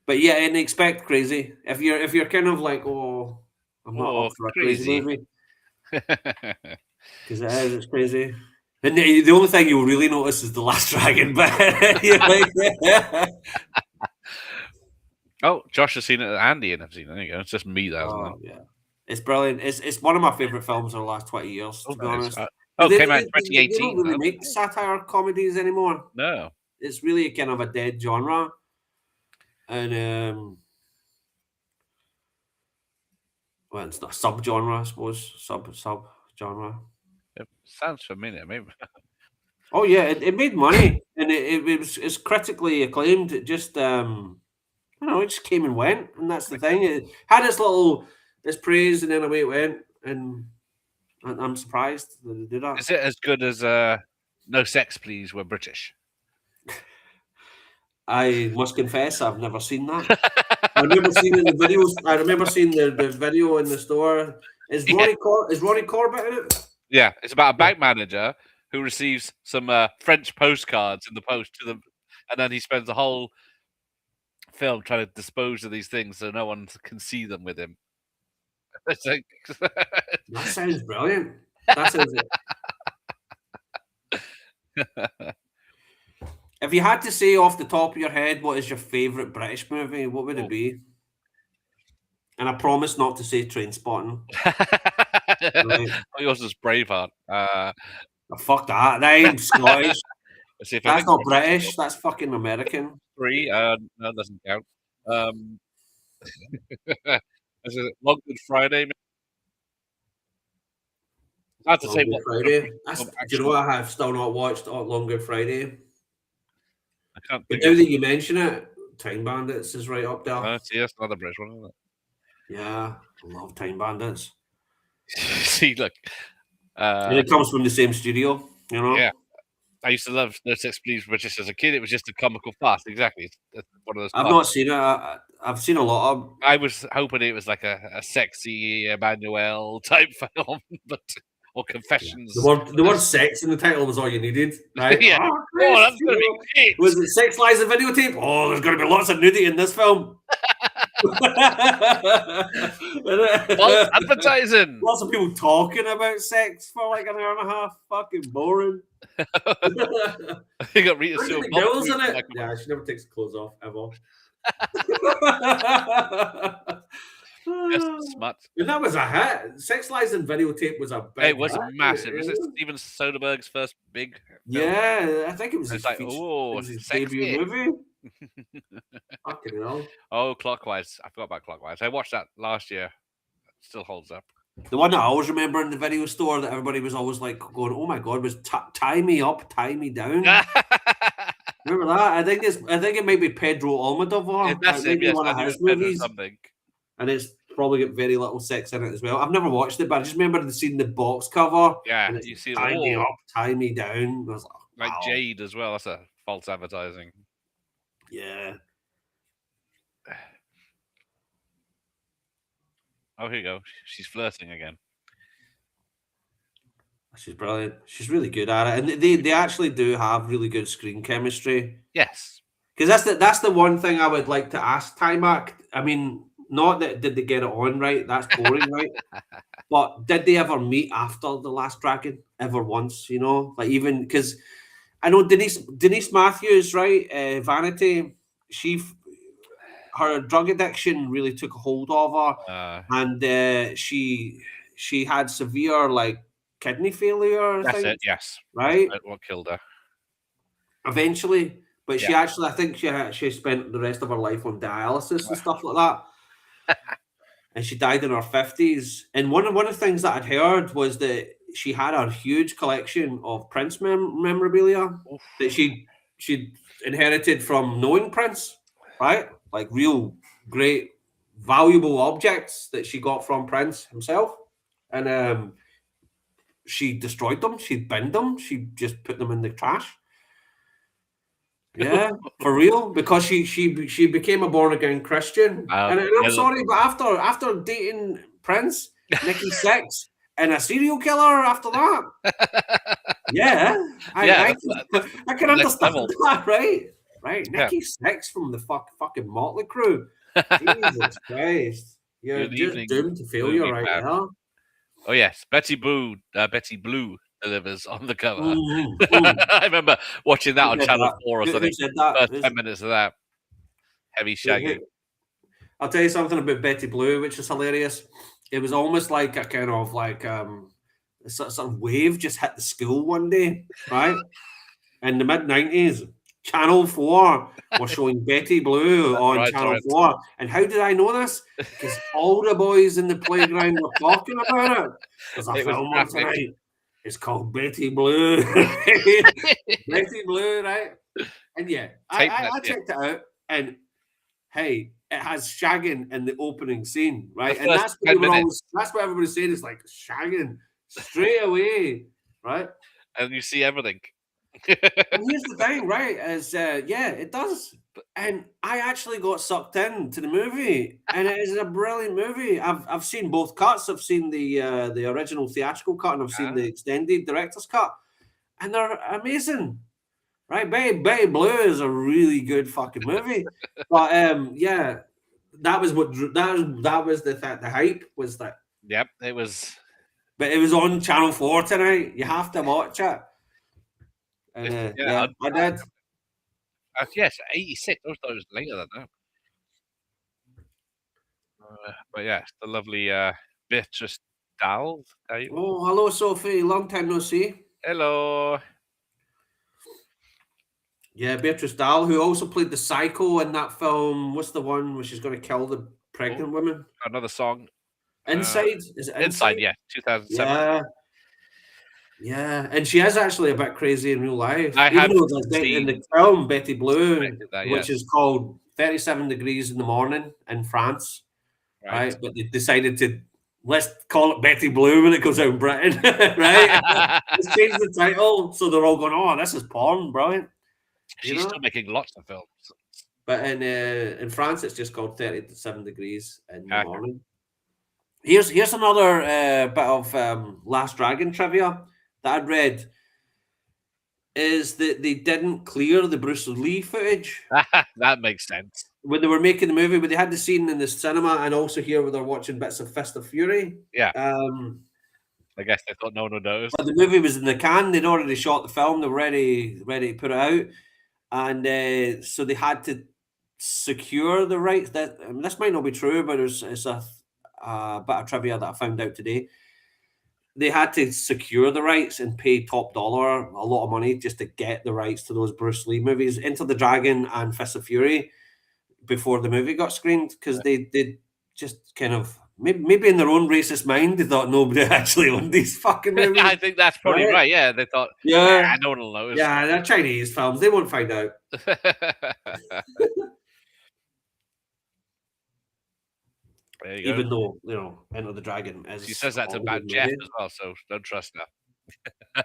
But yeah, and expect crazy. If you're kind of like, oh, I'm not up for a crazy movie. Because it's crazy. And the only thing you'll really notice is The Last Dragon. But oh, Josh has seen it. Andy and I've seen it. There you go. It's just me that. Oh, yeah. It's brilliant. It's one of my favorite films in the last 20 years, to be honest. It came out in 2018. They don't really make satire comedies anymore. No. It's really kind of a dead genre. And well, it's not a sub-genre, I suppose. Sub-genre. It sounds familiar, maybe. Oh yeah, it made money, and it's critically acclaimed. It just it just came and went, and that's the thing. It had this praise, and then away it went, and I'm surprised that they did that. Is it as good as No Sex Please We're British? I must confess, I've never seen that. I've never seen it in the videos. I remember seeing the video in the store. Is Ronnie Corbett in it? Yeah, it's about a bank manager who receives some French postcards in the post to them, and then he spends the whole film trying to dispose of these things so no one can see them with him. It's like... That sounds brilliant. That sounds it. If you had to say off the top of your head, what is your favourite British movie, what would it be? And I promise not to say train spotting. Right. Oh, yours is Braveheart. Oh, fuck that. That ain't Scottish. Let's see if That's not anything British. That's fucking American. 3. No, it doesn't count. Is it Long Good Friday? It's hard to Long say Good what Friday. film Do you action. know what? I have still not watched Long Good Friday. I can't But think now of. that you mention it, Time Bandits is right up there. See, that's another British one, isn't Yeah, I love Time Bandits. it? See, look. And it comes from the same studio, you know? Yeah. I used to love No Sex Please British as a kid. It was just a comical farce. Exactly. It's one of those. I've not seen it. I've seen a lot of. I was hoping it was like a sexy Emmanuel type film, but or Confessions. The word sex in the title was all you needed, right? Yeah. Oh, Oh, that's gonna be great. Was it Sex Lies and Videotape? Oh, there's going to be lots of nudity in this film. False advertising. Lots of people talking about sex for like an hour and a half. Fucking boring. They got Rita Look at Silva the girls in it. like- Yeah, she never takes clothes off ever. Just smut. And that was a hit. Sex Lies and Videotape was a big It was hit. massive. Was it Steven Soderbergh's first big film? Yeah, I think it was It's his, like, feature, oh, it was his sexy. debut movie. Fucking hell. Oh, Clockwise. I forgot about Clockwise. I watched that last year. Still holds up. The one that I always remember in the video store that everybody was always like going, "Oh my god!" was tie me up, tie me down. Remember that? I think it might be Pedro Almodovar. That's Maybe yes, one of I knew his it was better than movies, something. and it's probably got very little sex in it as well. I've never watched it, but I just remember seeing the box cover. Yeah, and it's you see tie me all up, tie me down. I was like, wow. Jade as well. That's a false advertising. Yeah. Oh, here you go. She's flirting again. She's brilliant. She's really good at it, and they actually do have really good screen chemistry. Yes. Because that's the one thing I would like to ask Timac. I mean, not that did they get it on right? That's boring, right? But did they ever meet after The Last Dragon ever once? You know, like even because I know Denise Matthews, right? Vanity. Her drug addiction really took a hold of her, and she had severe like kidney failure. That's it. Yes. Right. That's what killed her. Eventually. But she actually, I think she spent the rest of her life on dialysis and stuff like that. And she died in her 50s. And one of the things that I'd heard was that she had a huge collection of Prince memorabilia that she inherited from knowing Prince, right? Like real great, valuable objects that she got from Prince himself. And she destroyed them. She binned them. She just put them in the trash. Yeah, for real, because she became a born again Christian, and I'm sorry, but after dating Prince, Nikki Sixx, and a serial killer after that, I can understand that, right? Nikki Sixx from the fucking Motley Crue, Jesus Christ, you're just doomed to failure right now. Oh yes, Betty Blue delivers on the cover. I remember watching that on Channel 4 or something. First 10 minutes of that. Heavy shagging. I'll tell you something about Betty Blue, which is hilarious. It was almost like a kind of like some wave just hit the school one day, right? In the mid-90s, Channel 4 was showing Betty Blue on Channel 4. And how did I know this? Because all the boys in the playground were talking about it. There's a film on tonight. It's called Betty Blue. Betty Blue, right? And yeah, I checked it out. And hey, it has shagging in the opening scene, right? And that's what everybody's saying is like shagging straight away, right? And you see everything. And here's the thing, right? Is it does. And I actually got sucked into the movie, and it is a brilliant movie. I've seen both cuts. I've seen the original theatrical cut, and I've seen the extended director's cut, and they're amazing. Right, Betty Blue is a really good fucking movie. But that was the hype was that. Yep, it was. But it was on Channel 4 tonight. You have to watch it. And, I did. Yes, 86. I thought it was later than that. But yeah, the lovely Beatrice Dahl. Oh, hello, Sophie. Long time no see. Hello. Yeah, Beatrice Dahl, who also played the psycho in that film. What's the one where she's going to kill the pregnant woman? Another song. Inside? Is it Inside, Inside? yeah, 2007. Yeah. Yeah, and she is actually a bit crazy in real life. I Even have though like, in the seen film Betty Blue, suspected that, which yes. is called 37 Degrees in the Morning in France, Right. right? But they decided to let's call it Betty Blue when it goes out in Britain, right? Let's change the title, so they're all going, "Oh, this is porn, brilliant." You She's know, still making lots of films. but in France, it's just called 37 Degrees in the Okay. Morning. Here's another bit of Last Dragon trivia that I'd read. Is that they didn't clear the Bruce Lee footage That makes sense. when they were making the movie, but they had the scene in the cinema and also here where they're watching bits of Fist of Fury. Yeah. Um, I guess they thought no one would notice. but the movie was in the can. They'd already shot the film. They were ready to put it out, and so they had to secure the rights. That this might not be true, but it's a bit of trivia that I found out today. They had to secure the rights and pay top dollar a lot of money just to get the rights to those Bruce Lee movies, Enter the Dragon and Fist of Fury, before the movie got screened, because they just kind of maybe in their own racist mind they thought nobody actually owned these fucking movies. I think that's probably right. Yeah, they thought, Yeah, no one will notice. yeah, they're Chinese films. They won't find out. There you go. Even though Enter the Dragon is. She says that to a Bad good Jeff movie. as well, so don't trust her.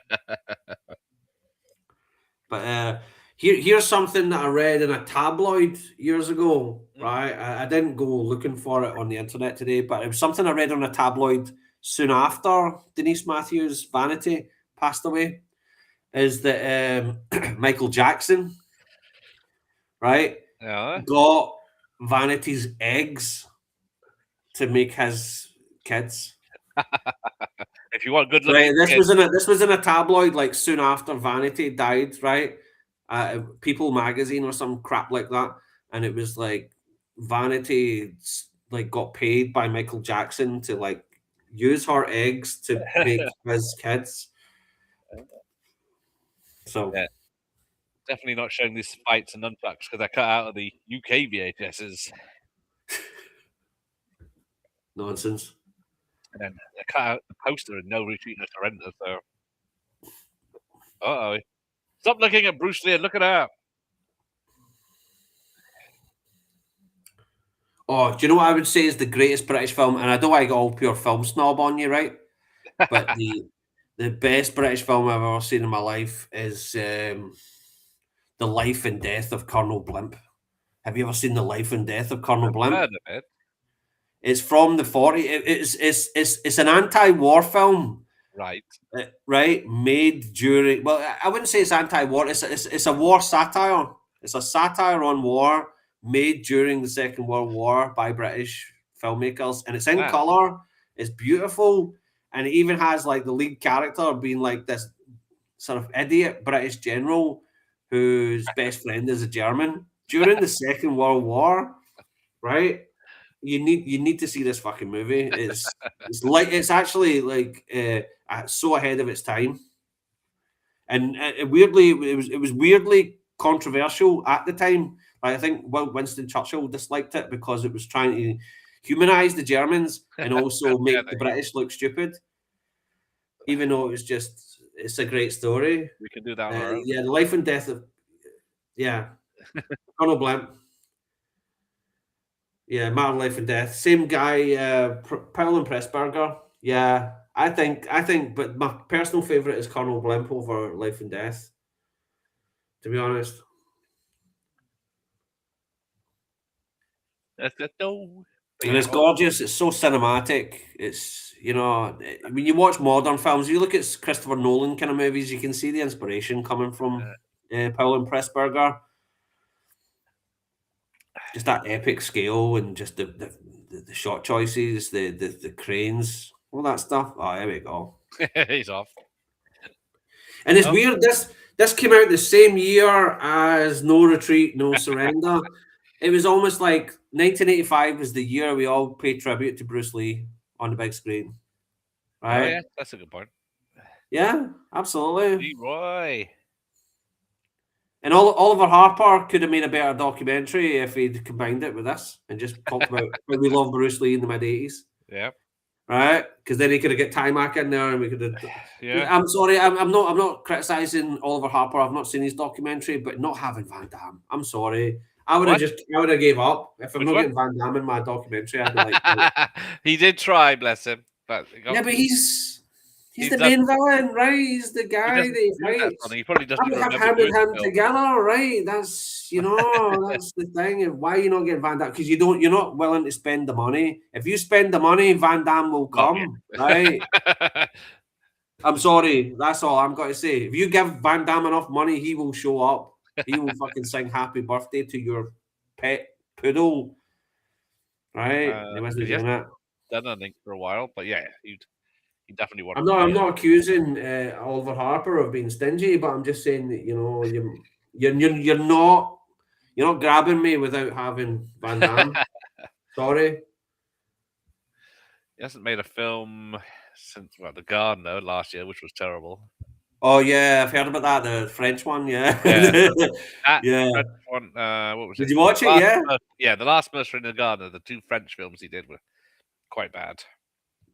But here's something that I read in a tabloid years ago, right? I didn't go looking for it on the internet today, but it was something I read on a tabloid soon after Denise Matthews' Vanity passed away, is that Michael Jackson, right, Yeah. got Vanity's eggs to make his kids. If you want good looking Right, kids, this was in a tabloid like soon after Vanity died, right? People magazine or some crap like that, and it was like Vanity like got paid by Michael Jackson to like use her eggs to make his kids. So Yeah. Definitely not showing these fights and nunchucks because they're cut out of the UK VHSs. nonsense. And then they cut out the poster and no retreat, no surrender. So, uh-oh. Stop looking at Bruce Lee and look at her. Oh, do you know what I would say is the greatest British film? And I don't want to get all pure film snob on you, right? But the best British film I've ever seen in my life is The Life and Death of Colonel Blimp. Have you ever seen The Life and Death of Colonel Blimp? Heard of it. It's from the 40s. It's an anti-war film, Right. right? Made during. Well, I wouldn't say it's anti-war. It's a war satire. It's a satire on war made during the Second World War by British filmmakers, and it's in Wow. color. It's beautiful, and it even has like the lead character being like this sort of idiot British general whose best friend is a German during the Second World War, right? You need to see this fucking movie. It's actually like so ahead of its time, and weirdly it was weirdly controversial at the time. I think Winston Churchill disliked it because it was trying to humanize the Germans and also make the British look stupid, even though it's a great story. We can do that on our own. Yeah, the life and death of Colonel Blimp. Yeah, Modern Life and Death. Same guy, Powell and Pressburger. Yeah, I think, but my personal favorite is Colonel Blimp over Life and Death. To be honest, and it's gorgeous. It's so cinematic. It's when you watch modern films, you look at Christopher Nolan kind of movies, you can see the inspiration coming from Powell and Pressburger. Just that epic scale and just the shot choices, the cranes, all that stuff. Oh, there we go. He's off. And it's weird. This came out the same year as No Retreat, No Surrender. It was almost like 1985 was the year we all paid tribute to Bruce Lee on the big screen. Oh Right? yeah, that's a good point. Yeah, absolutely. Leroy. And Oliver Harper could have made a better documentary if he'd combined it with this and just talked about how we love Bruce Lee in the mid-80s. Yeah. Right? Because then he could have got Timac in there and we could have... Yeah. I'm sorry, I'm not criticising Oliver Harper. I've not seen his documentary, but not having Van Damme. I'm sorry. I would have gave up. If I'm Which not one? getting Van Damme in my documentary, I'd be like... "Right." He did try, bless him. But Yeah, but he's He the does- main villain, right? He's the he guy doesn't that he do that fights. funny. He probably doesn't I would have remember him and doing him the film. together, right? That's that's the thing. Why are you not getting Van Damme? Because you're not willing to spend the money. If you spend the money, Van Damme will Not come, right? I'm sorry. That's all I'm going to say. If you give Van Damme enough money, he will show up. He will fucking sing happy birthday to your pet poodle. Right? He wasn't he doing it. done anything for a while, but yeah, he definitely wanted. I'm not accusing Oliver Harper of being stingy, but I'm just saying that you're not grabbing me without having Van Damme. Sorry. He hasn't made a film since The Gardener last year, which was terrible. Oh yeah, I've heard about that. The French one, yeah. That yeah. French one, what was it? Did you watch it? Yeah. Yeah, The Last Mercer in the Gardener. The two French films he did were quite bad.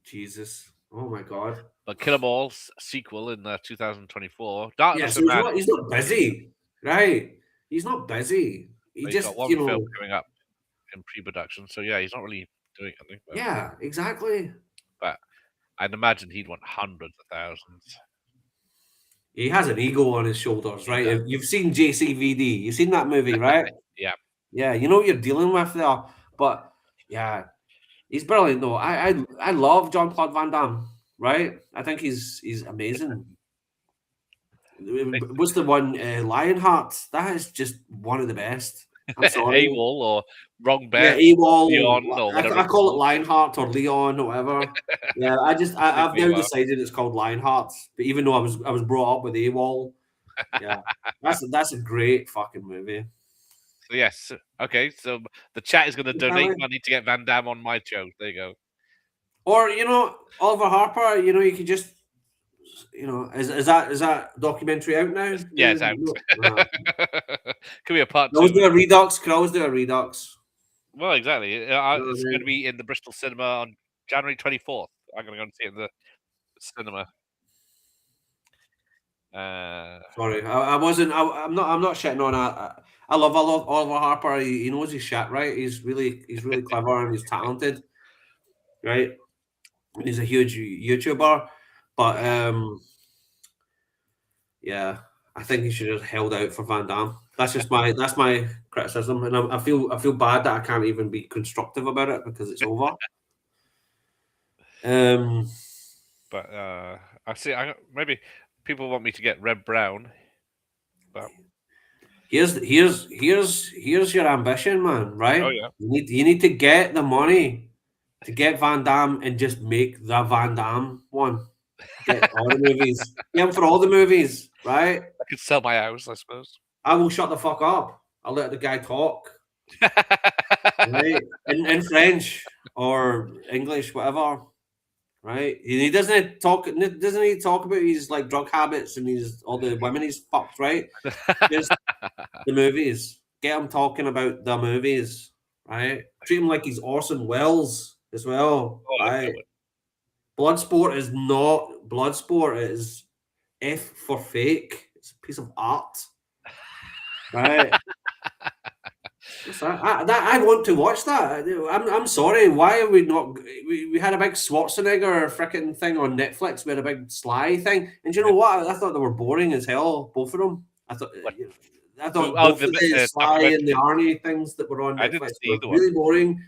Jesus. Oh my God. But Kill 'Em All's sequel in 2024. Yeah, so he's not busy, right? He's not busy. He He's just, got one film coming up in pre-production, so yeah, he's not really doing anything. But, yeah, exactly. But I'd imagine he'd want hundreds of thousands. He has an ego on his shoulders, right? If you've seen JCVD, you've seen that movie, right? Yeah. Yeah, you know what you're dealing with there. But yeah, he's brilliant though. I love Jean-Claude Van Damme, right? I think he's amazing. What's the one? Lionheart. That is just one of the best. I'm sorry. AWOL or Wrong Bet. Yeah, AWOL. Leon or whatever. I call it Lionheart or Leon or whatever. Yeah, I've now decided it's called Lionheart. But even though I was brought up with AWOL, yeah, that's a great fucking movie. So yes, okay. So the chat is going to donate money to get Van Damme on my show. There you go. Or Oliver Harper. You could just. Is that documentary out now? Yeah, it's out. Could be a part two. Could always do a redux. Well, exactly. It's going to be in the Bristol Cinema on January 24th. I'm going to go and see it in the cinema. Sorry, I wasn't. I'm not shitting on. I love Oliver Harper. He knows his shit, right? He's really clever and he's talented, right? And he's a huge YouTuber, but yeah, I think he should have held out for Van Damme. That's my criticism, and I feel bad that I can't even be constructive about it because it's over. But I see. Maybe people want me to get Red Brown. But here's your ambition, man. Right? Oh yeah. You need to get the money to get Van Damme and just make the Van Damme one. Get all the movies. Get him for all the movies, right? I could sell my house, I suppose. I will shut the fuck up. I'll let the guy talk. Right? In French or English, whatever. Right? He doesn't talk about his like drug habits and all the women he's fucked, right? Just the movies. Get him talking about the movies, right? Treat him like he's Orson Welles as well, right? Bloodsport is not Bloodsport. It is F for fake. It's a piece of art, right? I want to watch that. I'm sorry. Why are we not? We had a big Schwarzenegger freaking thing on Netflix. We had a big Sly thing, and you know what? I thought they were boring as hell. Both of them. I thought both the Sly and the Arnie things that were on Netflix were really boring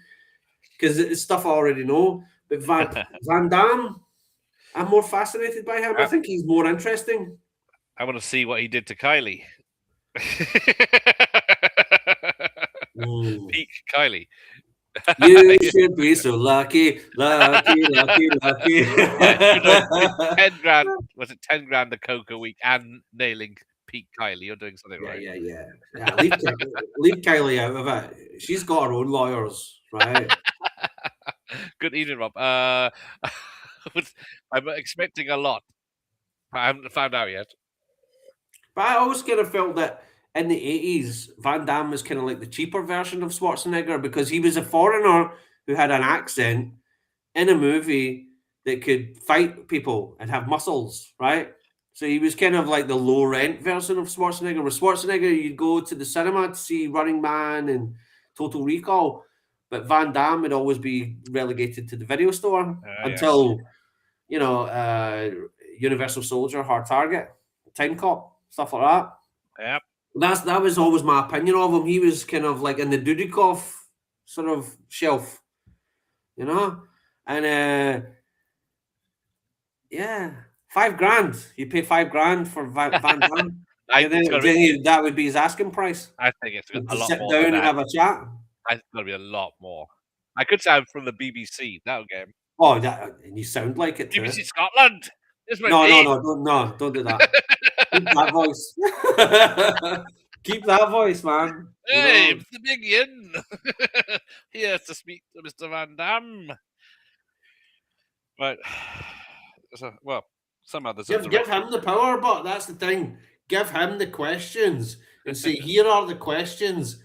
because it's stuff I already know. But Van Damme, I'm more fascinated by him. I think he's more interesting. I want to see what he did to Kylie. Peak Kylie. You should be so lucky. 10 grand. Was it 10 grand a coke a week and nailing Pete Kylie, you're doing something right. Yeah. Leave Kylie out of it. She's got her own lawyers, right? Good evening, Rob. I'm expecting a lot. I haven't found out yet. But I always kind of felt that in the 80s, Van Damme was kind of like the cheaper version of Schwarzenegger because he was a foreigner who had an accent in a movie that could fight people and have muscles, right? So he was kind of like the low rent version of Schwarzenegger. With Schwarzenegger, you'd go to the cinema to see Running Man and Total Recall, but Van Damme would always be relegated to the video store until, Universal Soldier, Hard Target, Time Cop, stuff like that. Yep. That was always my opinion of him. He was kind of like in the Dudikoff sort of shelf, and $5,000. You pay $5,000 for Van Damme. That would be his asking price. I think it's a lot sit more down than and that. have a chat. I think it's going to be a lot more. I could say I'm from the BBC. That'll get him. Oh, and you sound like it too. BBC Scotland. No, don't do that. Keep that voice. Keep that voice, man. Hey, it's the big yin. Here to speak to Mr. Van Damme. Right. Some others. Give him the power, but that's the thing. Give him the questions and say, here are the questions.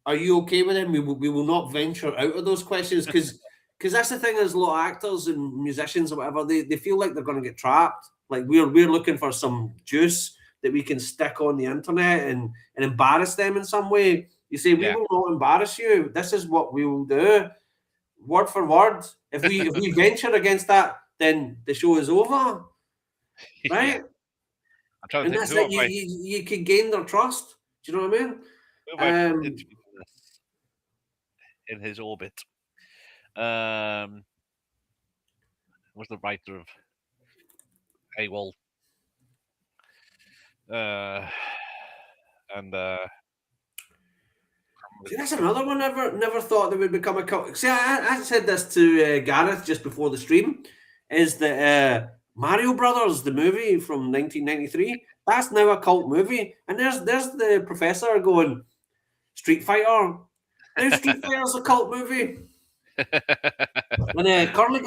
Are you okay with them? We will not venture out of those questions because that's the thing. There's a lot of actors and musicians or whatever. They feel like they're going to get trapped. Like we're looking for some juice that we can stick on the internet and embarrass them in some way. You say, we will not embarrass you. This is what we will do. Word for word. If we venture against that, then the show is over. Right? Yeah. I'm trying to think. You can gain their trust. Do you know what I mean? In his orbit. Was the writer of AWOL. See, that's another one. Never thought they would become a cult. See, I said this to Gareth just before the stream. Is that Mario Brothers, the movie from 1993? That's now a cult movie, and there's the professor going Street Fighter. Now Street Fighter's a cult movie. And Curly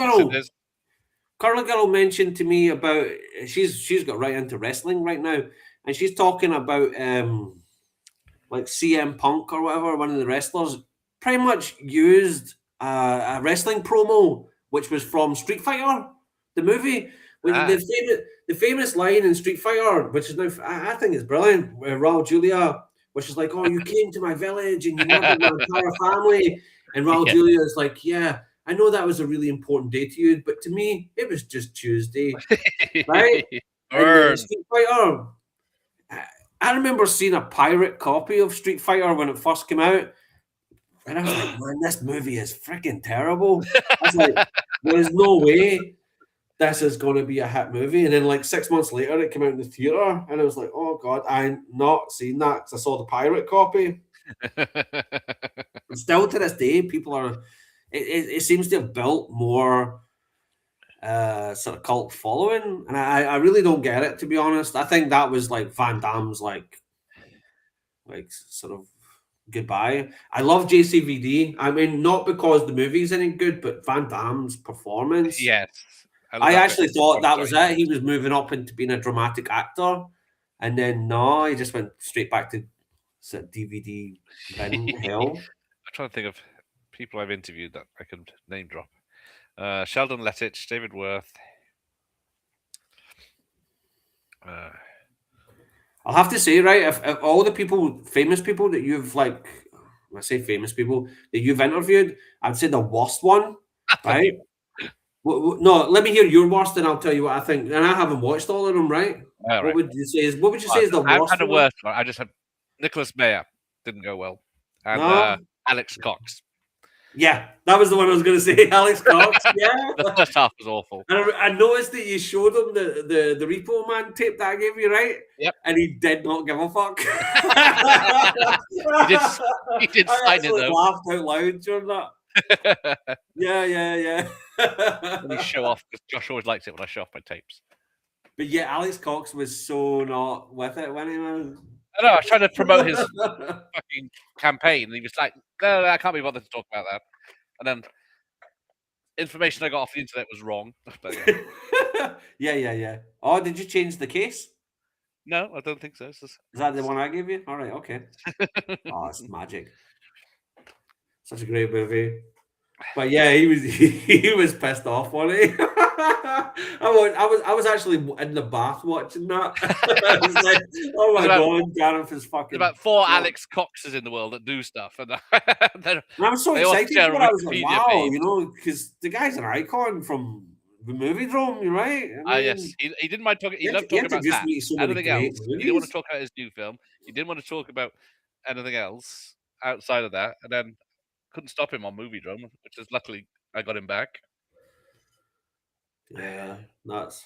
Girl mentioned to me about she's got right into wrestling right now, and she's talking about like CM Punk or whatever, one of the wrestlers, pretty much used a wrestling promo which was from Street Fighter, the movie. The famous line in Street Fighter, which is now I think is brilliant, where Raul Julia, which is like, "Oh, you came to my village and you murdered my entire family," and Raul Julia is like, "Yeah, I know that was a really important day to you, but to me, it was just Tuesday." Right? And Street Fighter, I remember seeing a pirate copy of Street Fighter when it first came out, and I was like, "Man, this movie is freaking terrible." I was like, "There's no way this is going to be a hit movie." And then, like 6 months later, it came out in the theater, and I was like, "Oh God, I'm not seeing that," because I saw the pirate copy. And still to this day, people are. It seems to have built more sort of cult following, and I really don't get it, to be honest. I think that was like Van Damme's like sort of goodbye. I love JCVD. I mean, not because the movie's any good, but Van Damme's performance. Yes. I actually thought that was it. He was moving up into being a dramatic actor, and then no, he just went straight back to sort of DVD bin hell. I'm trying to think of people I've interviewed that I can name drop. Sheldon Lettich, David Worth. I'll have to say, right, if all the famous people that you've like, when I say famous people that you've interviewed, I'd say the worst one, right? No, let me hear your worst, and I'll tell you what I think. And I haven't watched all of them, right? What would you say is the worst? I've had a worst one. I just had Nicholas Meyer. Didn't go well. And Alex Cox. Yeah, that was the one I was going to say. Alex Cox. Yeah, the first half was awful. And I noticed that you showed him the Repo Man tape that I gave you, right? Yep. And he did not give a fuck. he did sign it though. Laughed out loud during that. Yeah. Let me show off, because Josh always likes it when I show off my tapes. But yeah, Alex Cox was so not with it when he was. I know, I was trying to promote his fucking campaign, and he was like, no, I can't be bothered to talk about that. And then information I got off the internet was wrong. But yeah. Yeah. Oh, did you change the case? No, I don't think so. Is that the one I gave you? All right, okay. Oh, it's magic. Such a great movie. But yeah, he was he was pissed off, wasn't he? I was actually in the bath watching that. I was like, oh my god, Gareth is fucking. There's about 4 Alex Coxes in the world that do stuff, and And I was so they all excited share for a it. I was like, Wikipedia wow, page. you know, because the guy's an icon from the movie drum, you're right? I mean, Yes, he didn't mind talking. He he loved talking about introduced that. me to so many Anything great else, he didn't want to movies. talk about his new film. He didn't want to talk about anything else outside of that, and then couldn't stop him on Movie Drum, which is luckily I got him back. Yeah, that's.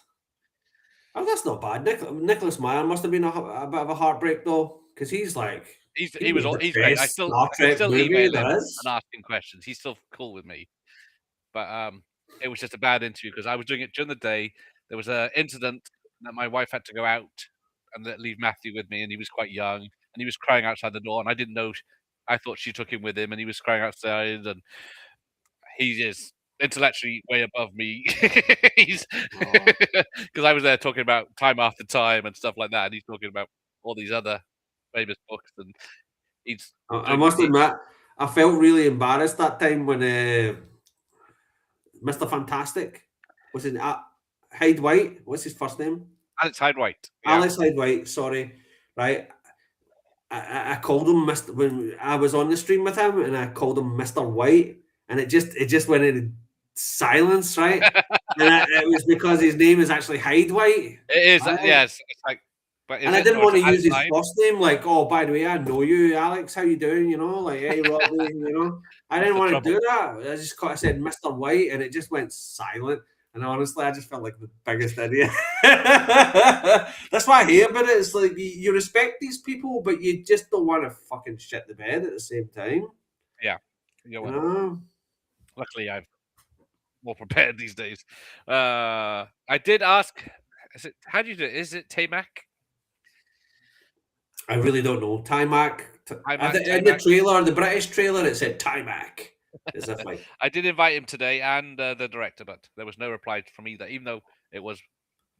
Oh, that's not bad. Nicholas Meyer must have been a bit of a heartbreak though, because he's like He's the great. best Star I can Trek still movie email there him and is. ask him questions. He's still cool with me. But it was just a bad interview because I was doing it during the day. There was an incident that my wife had to go out and leave Matthew with me, and he was quite young, and he was crying outside the door, and I didn't know. I thought she took him with him, and he was crying outside, and he is intellectually way above me. He's because I was there talking about Time After Time and stuff like that, and he's talking about all these other famous books, and he's I doing must the admit, I felt really embarrassed that time when Mr. Fantastic was in Hyde White. What's his first name? Alex Hyde White. Yeah. Alex Hyde White. Sorry, right. I called him Mr. when I was on the stream with him, and I called him Mr. White, and it just went into silence, right? And it was because his name is actually Hyde White. It is, Right? yes. It's like, but And I didn't want to use his first name, like, oh, by the way, I know you, Alex. How you doing? You know, like, hey, Robbie. You know, I didn't want to do that. I said Mr. White, and it just went silent. And honestly, I just felt like the biggest idiot. That's why I hate about it. It's like you respect these people, but you just don't want to fucking shit the bed at the same time. Yeah. You know? Luckily, I'm more prepared these days. I did ask, how do you do it? Is it Tamac? I really don't know. Timac. In the Timac. trailer, the British trailer, it said Timac. As if like I did invite him today and the director, but there was no reply from either, even though it was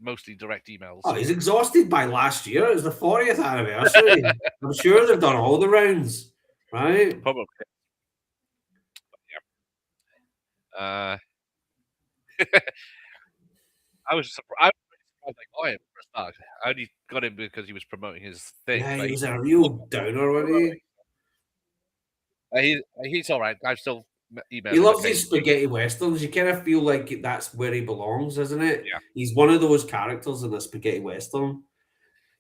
mostly direct emails. Oh, he's exhausted by last year. It was the 40th anniversary. I'm sure they've done all the rounds, right? Probably. Yeah. I was surprised I got him for a start. I only got him because he was promoting his thing. Yeah, he was a real downer, wasn't he? He's all right. I still email he him. loves his spaghetti westerns. You kind of feel like that's where he belongs, isn't it? Yeah. He's one of those characters in a spaghetti western.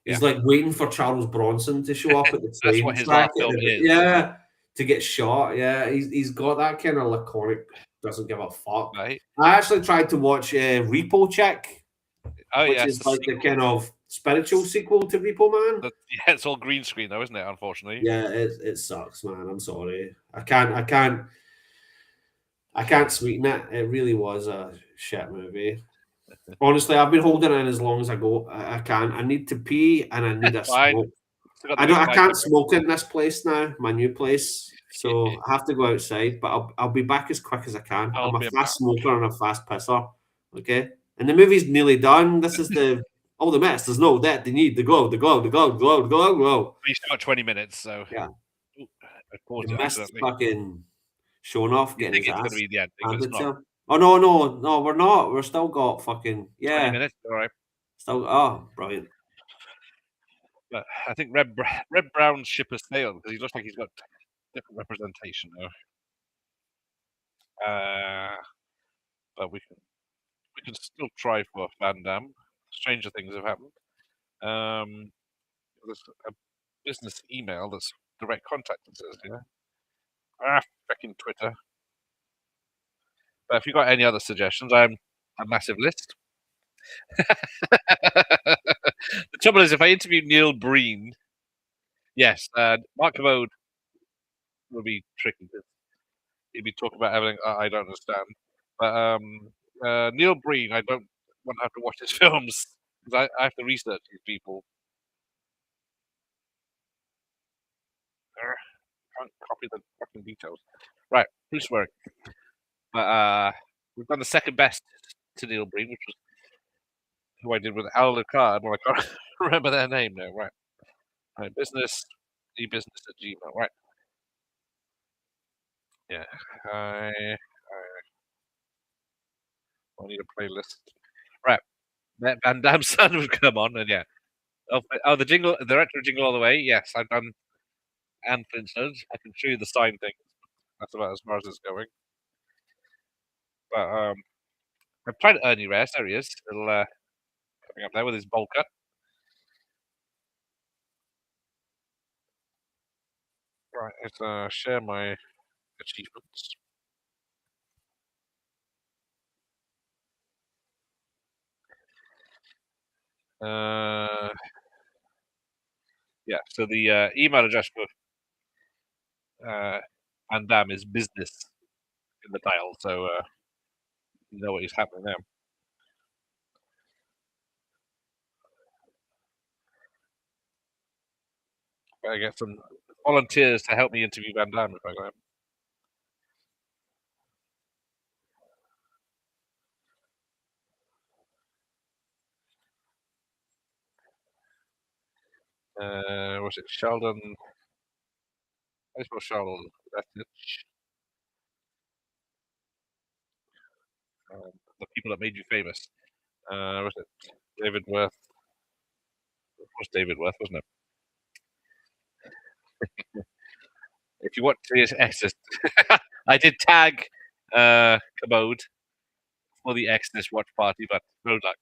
He's like waiting for Charles Bronson to show up at the train That's what his track. last film is. Yeah, to get shot. Yeah, he's got that kind of laconic, doesn't give a fuck. Right. I actually tried to watch Repo Check, which yes, is like the kind of spiritual sequel to Repo Man. Yeah, it's all green screen though, isn't it? Unfortunately. Yeah, it sucks, man. I'm sorry. I can't sweeten it. It really was a shit movie. Honestly, I've been holding it in as long as I can. I need to pee and I need a smoke. I can't smoke in this place now, my new place. So I have to go outside, but I'll be back as quick as I can. I'm a fast smoker and a fast pisser. Okay? And the movie's nearly done. This is all the mess. There's no that. They need the glow. We still got 20 minutes, so yeah. You missed fucking showing off, getting his ass. It's going to be the end. It's not. Oh no, we're not. We're still got fucking 20 minutes. All right. Still brilliant. But I think Red Brown's ship has sailed because he looks like he's got different representation now. But we can still try for Van Damme. Stranger things have happened. There's a business email that's direct contact. It says freaking Twitter. But if you've got any other suggestions, I'm a massive list. The trouble is, if I interview Neil Breen, yes, Mark Commode will be tricky. He'd be talking about everything I don't understand. But Neil Breen, I don't want to have to watch his films 'Cause I have to research these people. Can't copy the fucking details. Right, who's swearing? But we've done the second best to Neil Breen, which was who I did with Alucard. Well, I can't remember their name now. Right, business, e-business at Gmail. Right, yeah. I need a playlist. Right, that Van Damme's son would come on, and yeah. Oh, the jingle, the retro jingle all the way. Yes, I've done and Flintstones. I can show you the sign thing. That's about as far as it's going. But I've tried Ernie Reyes. There he is. Little coming up there with his bowl cut. Right, let's share my achievements. Yeah, so the email address for Van Damme is business in the title, so you know what is happening there. I get some volunteers to help me interview Van Damme if I go. Was it Sheldon? I suppose Sheldon. That's it. The people that made you famous. Was it David Worth? It was David Worth, wasn't it? If you want to see Exorcist, I did tag Commode for the Exodus watch party, but no luck.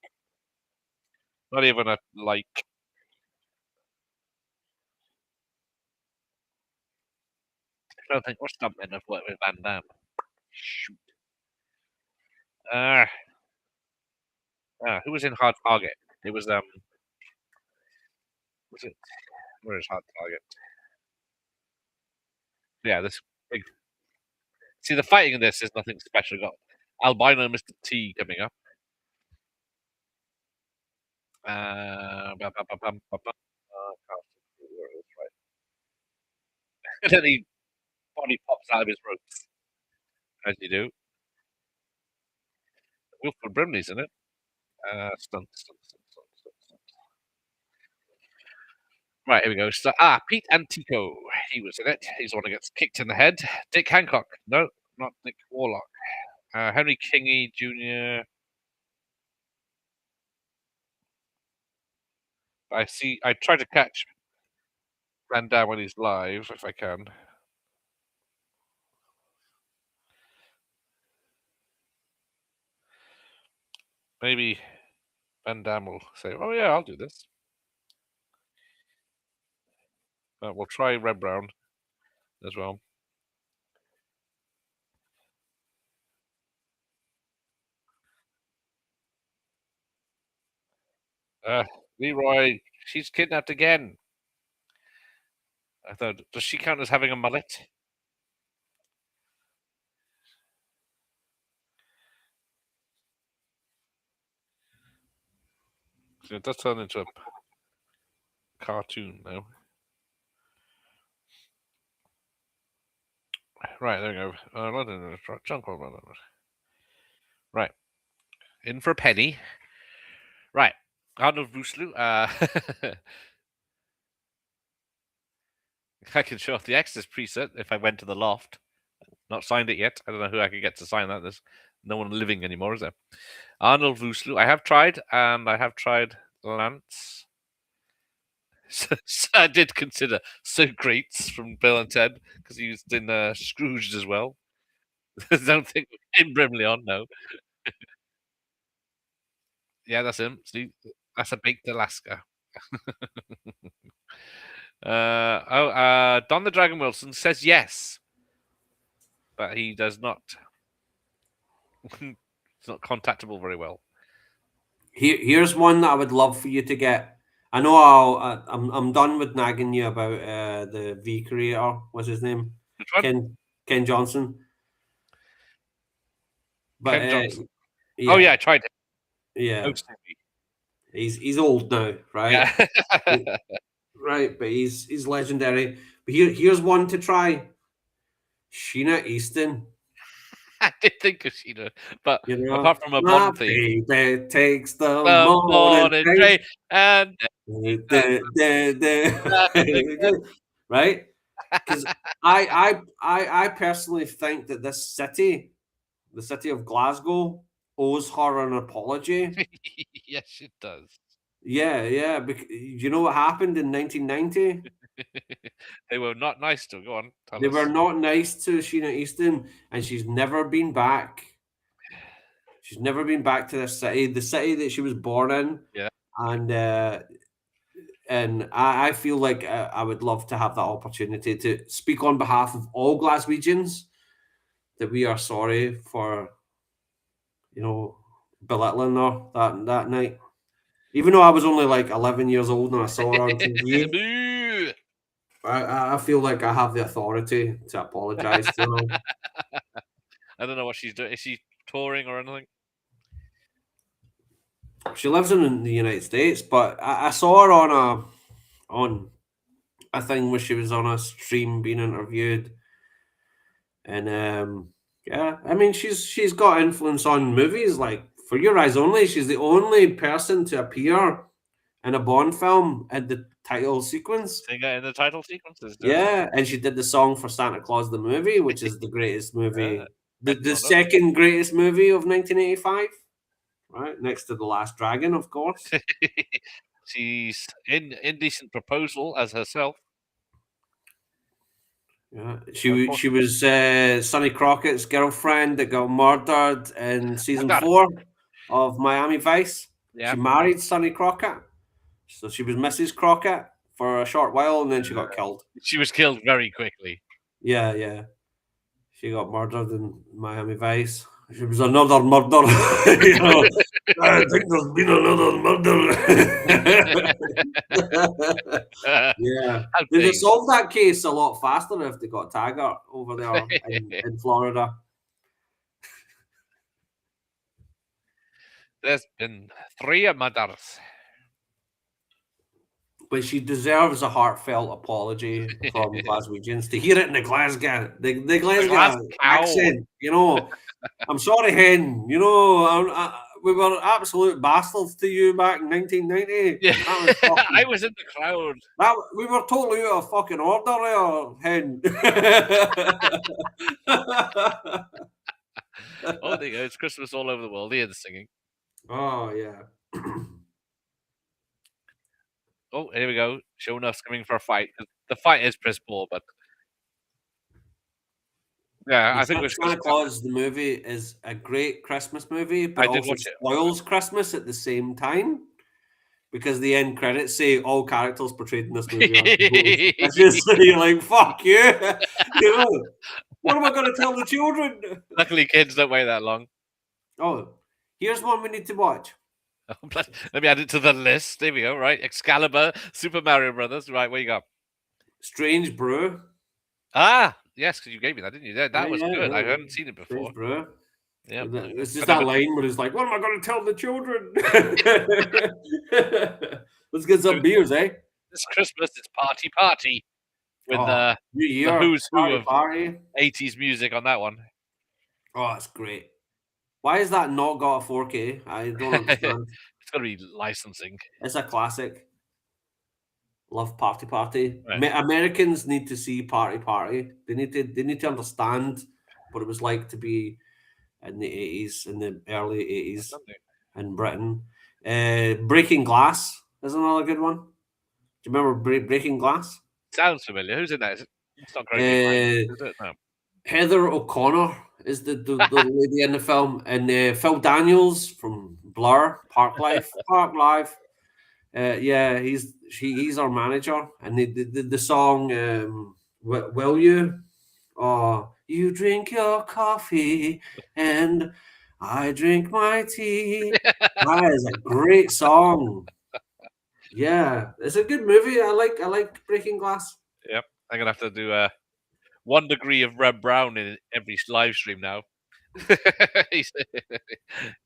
Not even a like. I don't think we're stumping enough work with Van Damme. Shoot. Who was in Hard Target? It was was it? Where is Hard Target? Yeah, this big. See, the fighting in this is nothing special. Got albino Mr. T coming up. And then he body pops out of his ropes, as you do. Wilford Brimley's in it. Stunt. Right, here we go. So, Pete Antico. He was in it. He's the one who gets kicked in the head. Dick Hancock. No, not Nick Warlock. Henry Kingy Jr. I try to catch Van Damme when he's live, if I can. Maybe Van Damme will say, "Oh yeah, I'll do this." We'll try Red Brown as well. Leroy, she's kidnapped again. I thought, does she count as having a mullet? So it does turn into a cartoon now. Right, there we go. Junk. Right. In for a penny. Right. Arnold Vosloo. I can show off the Exodus preset if I went to the loft. Not signed it yet. I don't know who I could get to sign that. There's no one living anymore, is there? Arnold Vosloo. I have tried, and I have tried Lance. So I did consider So Greats from Bill and Ted because he was in Scrooged as well. I don't think him Brimley on, no. Yeah, that's him. See, that's a baked Alaska. Don the Dragon Wilson says yes, but he does not. It's not contactable very well. Here's one that I would love for you to get. I know I'm done with nagging you about the V creator. What's his name? Which one? Ken Johnson. But Ken Johnson. yeah. Oh yeah, I tried it. Yeah. He's old now, right? Yeah. Right, but he's legendary. But here's one to try. Sheena Easton. I did think of Sheena, but You know, apart from a my Bond theme, baby takes the the morning morning train. train and Right? Because I personally think that this city, the city of Glasgow, owes her an apology. yes, it does. Yeah, yeah. You know what happened in 1990? They were not nice to. Go on, tell They were us. not nice to Sheena Easton, and she's never been back. She's never been back to this city, the city that she was born in, Yeah. and I feel like I would love to have that opportunity to speak on behalf of all Glaswegians that we are sorry for, belittling her that night. Even though I was only like 11 years old and I saw her on TV, Boo! I feel like I have the authority to apologize to her. I don't know what she's doing. Is she touring or anything? She lives in the United States, but I saw her on a thing where she was on a stream being interviewed, and yeah, I mean she's got influence on movies like For Your Eyes Only. She's the only person to appear in a Bond film at the title sequence. Singer in the title sequences. Yeah, and she did the song for Santa Claus the movie, which is the greatest movie, I the, did the not know. second greatest movie of 1985, right next to The Last Dragon, of course. She's in Indecent Proposal as herself. Yeah, Of she course. she was Sonny Crockett's girlfriend that got murdered in season Got it. 4 of Miami Vice. Yeah. She married Sonny Crockett, so she was Mrs. Crockett for a short while, and then she got killed. She was killed very quickly. Yeah, yeah. She got murdered in Miami Vice. She was another murder. You know, I think there's been another murder. Yeah. How They'd have dare solved that case a lot faster if they got Taggart over there in Florida. There's been 3 murders. But she deserves a heartfelt apology from Glaswegians. To hear it in the Glasgow Glasgow. accent, I'm sorry, Hen. We were absolute bastards to you back in 1990. Yeah. That was fucking, I was in the crowd. we were totally out of fucking order there, Hen. Oh, there you go. It's Christmas all over the world. Hear the singing. Oh, yeah. Oh, here we go. Showing us coming for a fight. The fight is piss poor, but yeah, I think we're Santa Claus the movie is a great Christmas movie, but I did also watch it. spoils Christmas at the same time because the end credits say all characters portrayed in this movie are ghosts. It's just you're like, fuck you. What am I going to tell the children? Luckily, kids don't wait that long. Oh, here's one we need to watch. Let me add it to the list. There we go. Right, Excalibur, Super Mario Brothers. Right, where you go? Strange Brew. Ah, yes, because you gave me that, didn't you? That Yeah, was yeah, good. yeah. I hadn't seen it before. Strange Brew. Yeah, It's just that line where it's like, what am I going to tell the children? Let's get some beers, eh? This Christmas, it's party with New the Year, who's who of party. 80s music on that one. Oh, it's great. Why has that not got a 4K? I don't understand. It's got to be licensing. It's a classic. Love Party. Right. Americans need to see Party. They need to understand what it was like to be in the 80s, in the early 80s in Britain. Breaking Glass is another good one. Do you remember Breaking Glass? Sounds familiar. Who's in that? It's not great. Is it? No. Heather O'Connor is the lady in the film, and Phil Daniels from Blur, Park Life. Yeah, he's our manager, and the song "Will You?" Oh, you drink your coffee and I drink my tea. That is a great song. Yeah, it's a good movie. I like Breaking Glass. Yep, I'm gonna have to do 1 degree of Red Brown in every live stream now. Of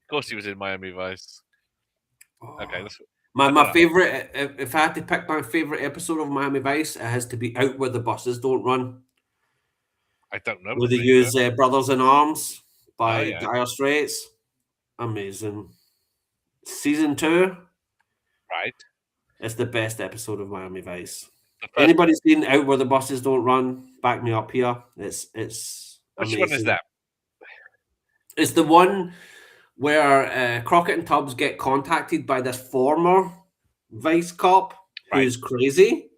course, he was in Miami Vice. Oh, Okay, My favorite, if I had to pick my favorite episode of Miami Vice, it has to be Out Where the Buses Don't Run. I don't know. Where they use Brothers in Arms by yeah. Dire Straits. Amazing. Season 2. Right. It's the best episode of Miami Vice. The first Anybody seen Out Where the Buses Don't Run? Back me up here. It's Which amazing. one is that? It's the one where Crockett and Tubbs get contacted by this former Vice cop who's crazy,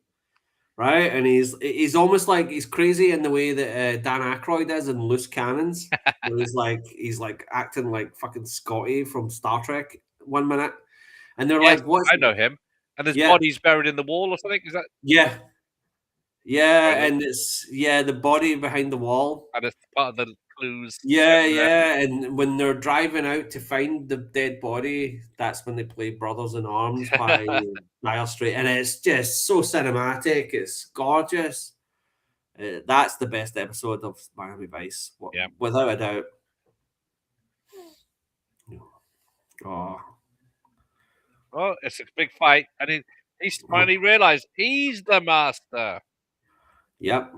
right? And he's almost like he's crazy in the way that Dan Aykroyd is in Loose Cannons, where he's like acting like fucking Scotty from Star Trek 1 minute, and they're like, "What?" I know him, and his body's buried in the wall or something. Is that? Yeah, and it's the body behind the wall, and it's part of the clues. Yeah, and when they're driving out to find the dead body, that's when they play "Brothers in Arms" by Dire Straits, and it's just so cinematic. It's gorgeous. That's the best episode of Miami Vice, without a doubt. Oh, well, it's a big fight, and he's finally realized he's the master. Yep,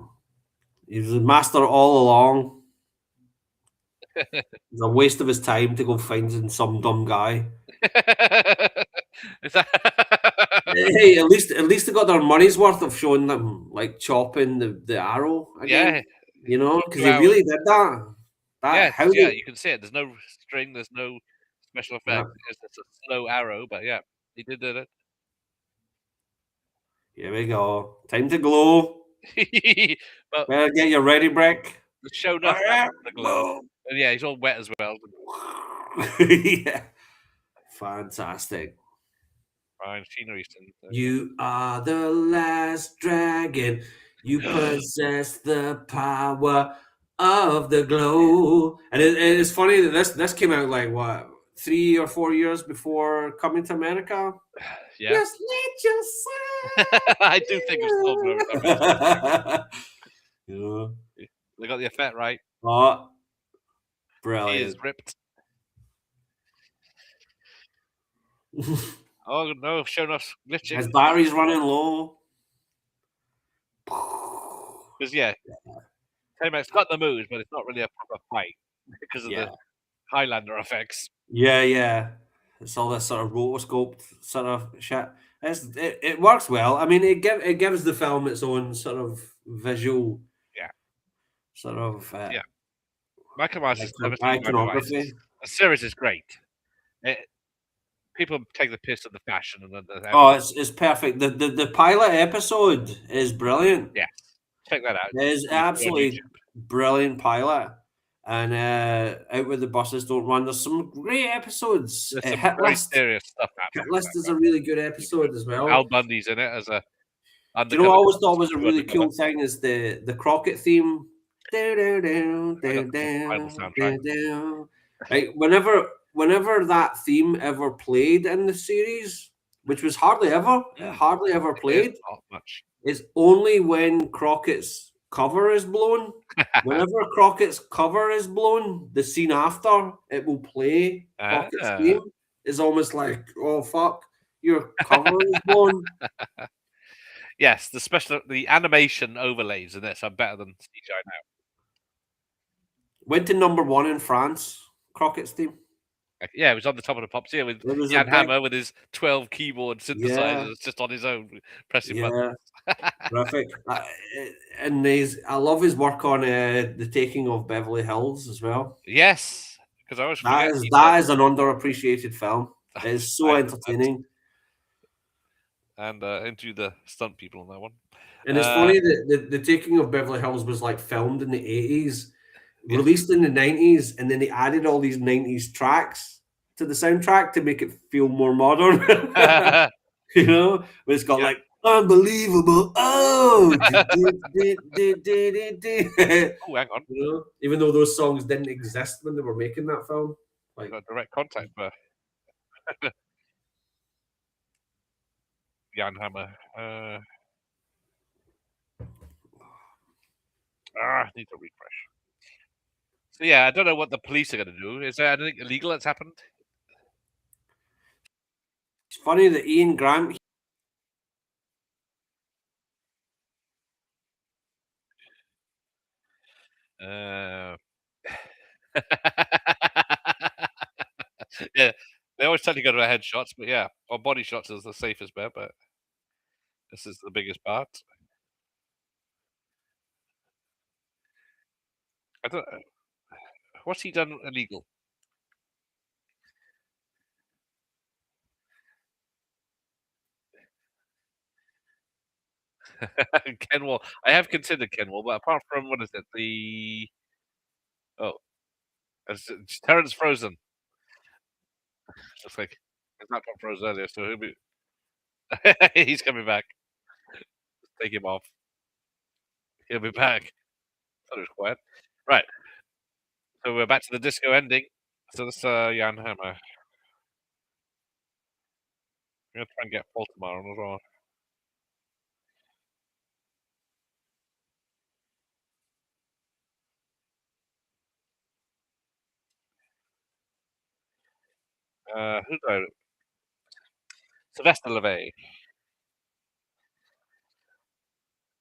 he was the master all along. It's a waste of his time to go finding some dumb guy. Hey, at least they got their money's worth of showing them like chopping the arrow again. You know, because they really did that. You can see it. There's no string. There's no special effect. It's just a slow arrow, but he did it. Here we go. Time to glow. But better get your ready, Brick. The show nothing the glow. And he's all wet as well. Yeah. Fantastic. Fine, Sheena Easton. You are the last dragon. You possess the power of the glow. And it's funny that this came out like what, 3 or 4 years before Coming to America. Yeah. Just let yourself. I do think it's still They got the effect right. Oh, brilliant! He is ripped. Oh no, showing us glitching. His battery's running low. Because T-Max got the moves, but it's not really a proper fight because of the Highlander effects. Yeah. It's all this sort of rotoscoped sort of shit. It works well. I mean, it gives the film its own sort of visual. Sort of. Michael Myers is iconography. The series is great. People take the piss of the fashion and it's perfect. The pilot episode is brilliant. Yeah, check that out. It is absolutely brilliant pilot. And Out Where the Buses Don't Run. There's some great episodes. There's some very serious stuff happening. Hit List is a really good episode as well. Al Bundy's in it as a. Do you know what I always thought was a really cool thing is the Crockett theme. Like whenever that theme ever played in the series, which was hardly ever played. Not much. It's only when Crockett's cover is blown. Whenever Crockett's cover is blown, the scene after it will play Crockett's theme. It's almost like, oh fuck, your cover is blown. Yes, the animation overlays in this are better than CGI now. Went to #1 in France. Crockett's theme. Yeah, it was on the top of the pops here with Jan Hammer with his 12 keyboard synthesizers just on his own, pressing buttons. Terrific. And I love his work on The Taking of Beverly Hills as well. Yes, because I always that is an underappreciated film. It's so entertaining. And into the stunt people on that one. And it's funny that the Taking of Beverly Hills was like filmed in the 80s, released in the 90s, and then they added all these 90s tracks to the soundtrack to make it feel more modern. You know, but it's got like unbelievable. Oh, hang on. You know, even though those songs didn't exist when they were making that film, like got direct contact for Jan Hammer. Need to refresh. So I don't know what the police are going to do. Is there anything illegal that's happened? It's funny that Ian Grant. Yeah, they always tend to go to headshots, but yeah, or body shots is the safest bet, but this is the biggest part. I don't. What's he done illegal? Kenwall. I have considered Kenwall, but apart from what is it? Oh, it's Terrence Frozen. Looks like it's not got frozen earlier, so he'll be. He's coming back. Take him off. He'll be back. Thought it was quiet. Right. So we're back to the disco ending. So this Jan Hammer. I'm gonna try and get Baltimore on as well. Who do I? Sylvester LeVay.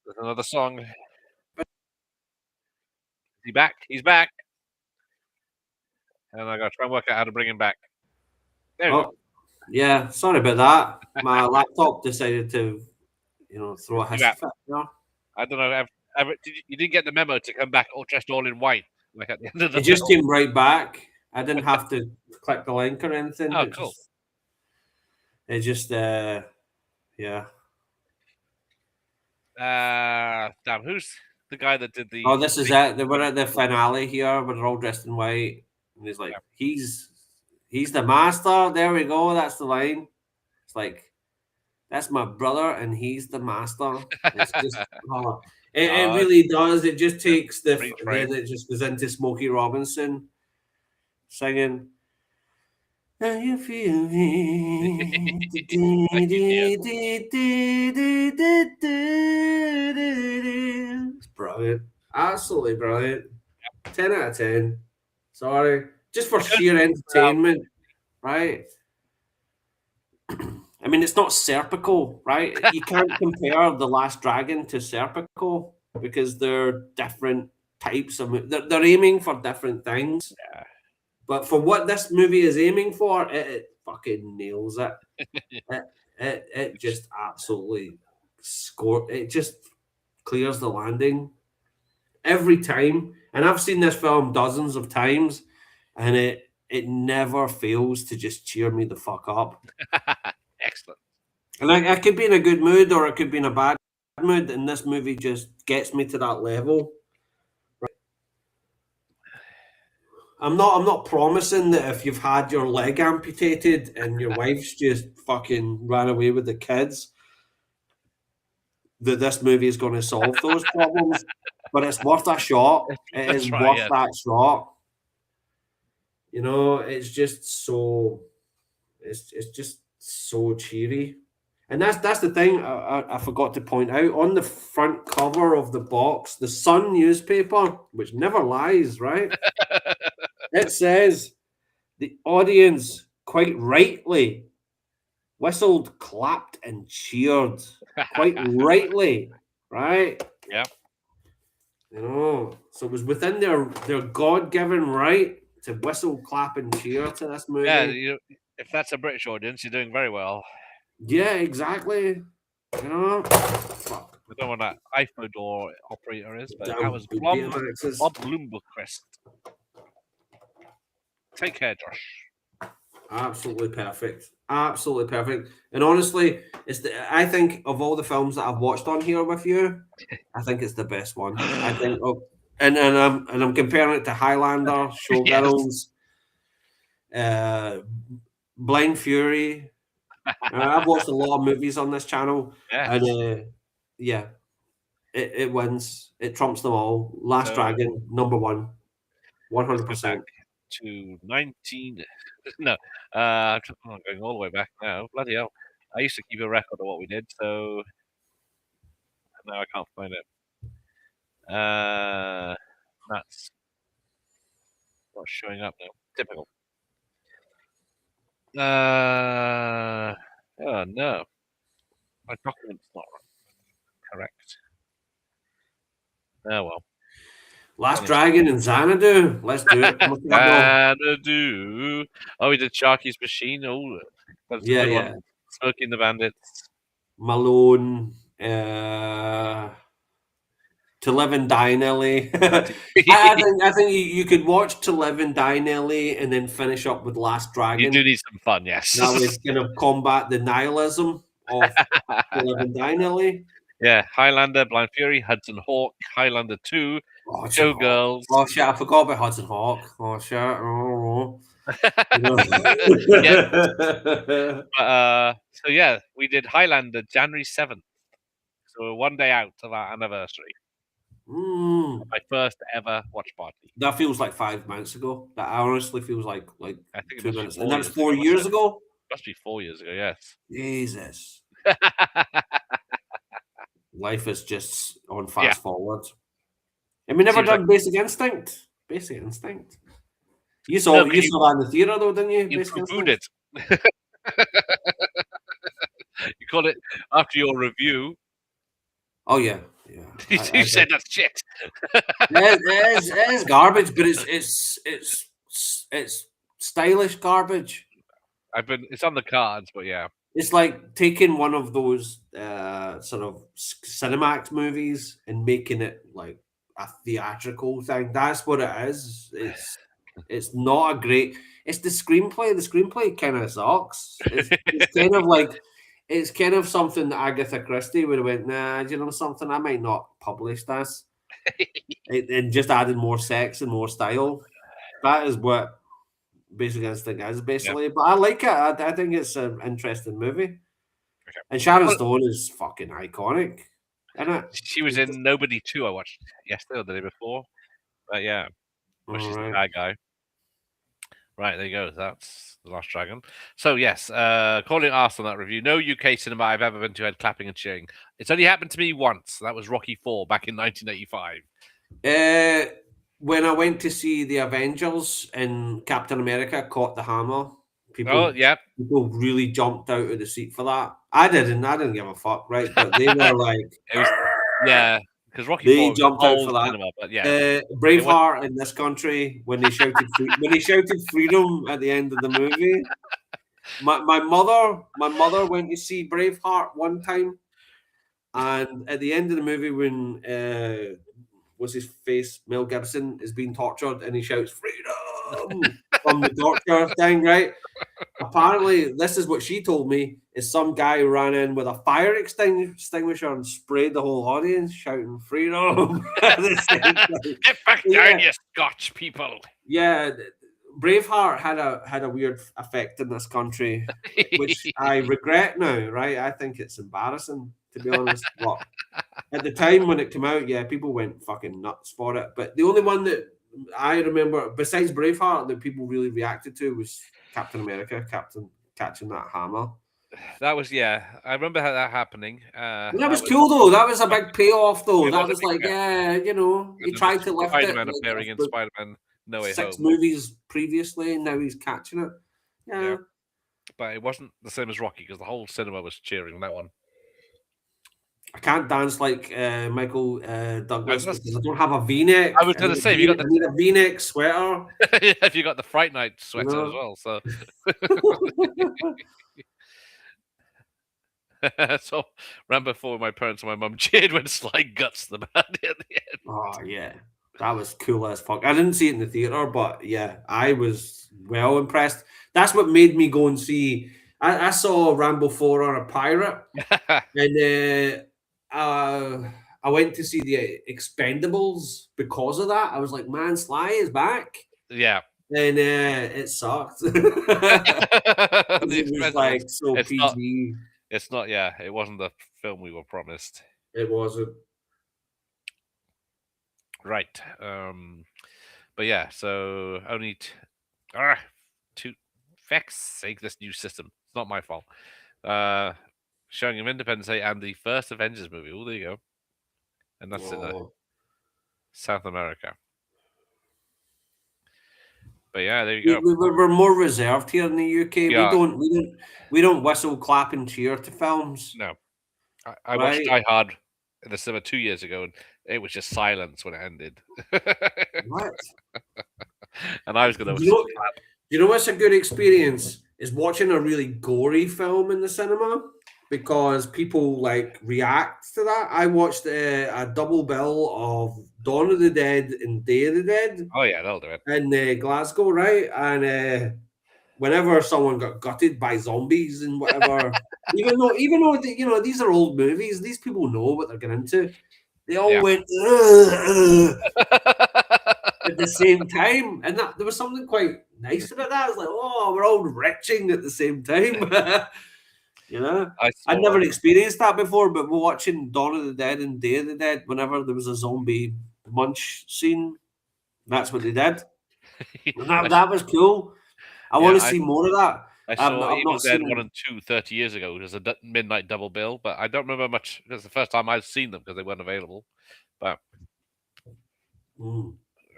There's another song. Is he back? He's back. And I gotta try and work out how to bring him back. There we go. Yeah, sorry about that. My laptop decided to, throw a You hissy back. fit. I don't know. You didn't get the memo to come back all dressed all in white, like at the end of the It just film. came right back. I didn't have to click the link or anything. Oh, cool. Yeah. Damn, who's the guy that did the? Oh, this is it. They were at the finale here, where they're all dressed in white, and he's like, he's the master. There we go. That's the line. It's like, that's my brother, and he's the master. It's just, it really does. It just takes then it just goes into Smokey Robinson singing. How you feel me? It's brilliant. Absolutely brilliant. 10 out of 10. Sorry. Just for sheer entertainment, right? I mean, it's not Serpico, right? You can't compare The Last Dragon to Serpico because they're different types of. They're aiming for different things. Yeah. But for what this movie is aiming for, it fucking nails it. It just absolutely it just clears the landing every time. And I've seen this film dozens of times, and it never fails to just cheer me the fuck up. Excellent. And I could be in a good mood or I could be in a bad mood, and this movie just gets me to that level. I'm not promising that if you've had your leg amputated and your wife's just fucking ran away with the kids, that this movie is going to solve those problems. But it's worth a shot. It is worth that shot. It's just so. It's just so cheery, and that's the thing I forgot to point out on the front cover of the box, the Sun newspaper, which never lies, right? It says the audience quite rightly whistled, clapped, and cheered. Quite rightly, right? Yeah. So it was within their God-given right to whistle, clap, and cheer to this movie. Yeah, if that's a British audience, you're doing very well. Yeah, exactly. Fuck. I don't know what that IFO door operator is, but that was Bob Bloomberg-Crest. Take care, Josh. Absolutely perfect. Absolutely perfect. And honestly, I think of all the films that I've watched on here with you, I think it's the best one. I think and I'm comparing it to Highlander, Showgirls, Blind Fury. I've watched a lot of movies on this channel, and it wins. It trumps them all. Last Dragon, number one, 100%. To 19. No, I'm going all the way back now. Bloody hell! I used to keep a record of what we did, so now I can't find it. That's not showing up now. Typical. Oh no, my document's not correct. Oh well. Last Dragon and Xanadu. Let's do it. Xanadu. Oh, we did Sharky's Machine. Oh, that's a Yeah, good yeah. one. Smoking the Bandits. Malone. To Live and Die in LA. I think you could watch To Live and Die in LA and then finish up with Last Dragon. You do need some fun, yes. That would kind of combat the nihilism of To Live and Die in LA. Yeah, Highlander, Blind Fury, Hudson Hawk, Highlander 2, Showgirls. Oh shit, I forgot about Hudson Hawk. Oh shit. Oh. So yeah, we did Highlander January 7th. So we're 1 day out of our anniversary. My first ever watch party. That feels like 5 minutes ago. That honestly feels like I think 2 minutes. 4 And that's years 4 ago, years ago? Must be 4 years ago, yes. Jesus. Life is just on fast forward. And we never done Basic Instinct. Basic Instinct. You saw that in the theater though, didn't you? You poo-pooed it. You called it after your review. Oh yeah. You said that's shit. It is garbage, but it's stylish garbage. It's on the cards, but yeah. It's like taking one of those sort of Cinemax movies and making it like a theatrical thing. That's what it is. It's not a great. It's the screenplay. The screenplay kind of sucks. It's kind of like it's kind of something that Agatha Christie would have went, nah, do you know something? I might not publish this. And just adding more sex and more style. That is what Basic Instinct is, basically. But I like it. I think it's an interesting movie. Okay. And Sharon Stone is fucking iconic, isn't it? She was in Nobody 2, I watched yesterday or the day before. But yeah. Well, she's the bad guy. Right, there you go. That's The Last Dragon. So, yes, calling us on that review. No UK cinema I've ever been to had clapping and cheering. It's only happened to me once. That was Rocky IV back in 1985. When I went to see the Avengers and Captain America caught the hammer, people really jumped out of the seat for that. I didn't give a fuck, right? But they were like, because Rocky IV jumped out for that. Cinema, but yeah, Braveheart in this country when they shouted freedom at the end of the movie. My mother went to see Braveheart one time, and at the end of the movie when what's his face, Mel Gibson is being tortured and he shouts freedom from the torture thing, right? Apparently, this is what she told me, is some guy ran in with a fire extinguisher and sprayed the whole audience shouting freedom. Get back down, you Scotch people. Yeah, Braveheart had a weird effect in this country, which I regret now, right? I think it's embarrassing, to be honest. But at the time when it came out, yeah, people went fucking nuts for it. But the only one that I remember, besides Braveheart, that people really reacted to was Captain America, catching that hammer. That was, I remember that happening. That was cool, though. That was a big payoff, though. That was like, he tried to lift Spider-Man it. appearing in Spider-Man No Way Home. 6 movies previously, and now he's catching it. Yeah. But it wasn't the same as Rocky, because the whole cinema was cheering that one. I can't dance like Michael Douglas because I don't have a V-neck. I was going to say, I need a V-neck sweater. If you got the Fright Night sweater as well, so. So, Rambo 4, my parents and my mum cheered when Sly guts the man at the end. Oh yeah, that was cool as fuck. I didn't see it in the theater, but yeah, I was well impressed. That's what made me go and see. I saw Rambo 4 on a pirate, and I went to see the Expendables because of that. I was like, man, Sly is back. Yeah. And it sucked. It was like so PG. It's not, it wasn't the film we were promised. It wasn't. Right. But yeah, so only to feck's sake, this new system. It's not my fault. Showing of Independence Day and the first Avengers movie. Oh, there you go. And that's in South America. But yeah, there you go. We're more reserved here in the UK. Yeah. We don't whistle, clap, and cheer to films, No, I watched right? Die Hard in the cinema 2 years ago, and it was just silence when it ended. What? And I was going to. You know, you know what's a good experience is watching a really gory film in the cinema because people like react to that. I watched a double bill of Dawn of the Dead and Day of the Dead Oh yeah, that'll do it. in Glasgow, right? And whenever someone got gutted by zombies and whatever, even though you know these are old movies, these people know what they're getting into. They all Yeah. went "Ugh, ugh," at the same time, and that there was something quite nice about that. It's like, oh, we're all retching at the same time. You know, I'd never experienced that before, but we're watching Dawn of the Dead and Day of the Dead. Whenever there was a zombie munch scene, that's what they did. And that was cool. I want to see more of that. I I've saw Evil not Dead seen 1 and 2 30 years ago. It was a midnight double bill, but I don't remember much. It's the first time I've seen them because they weren't available. But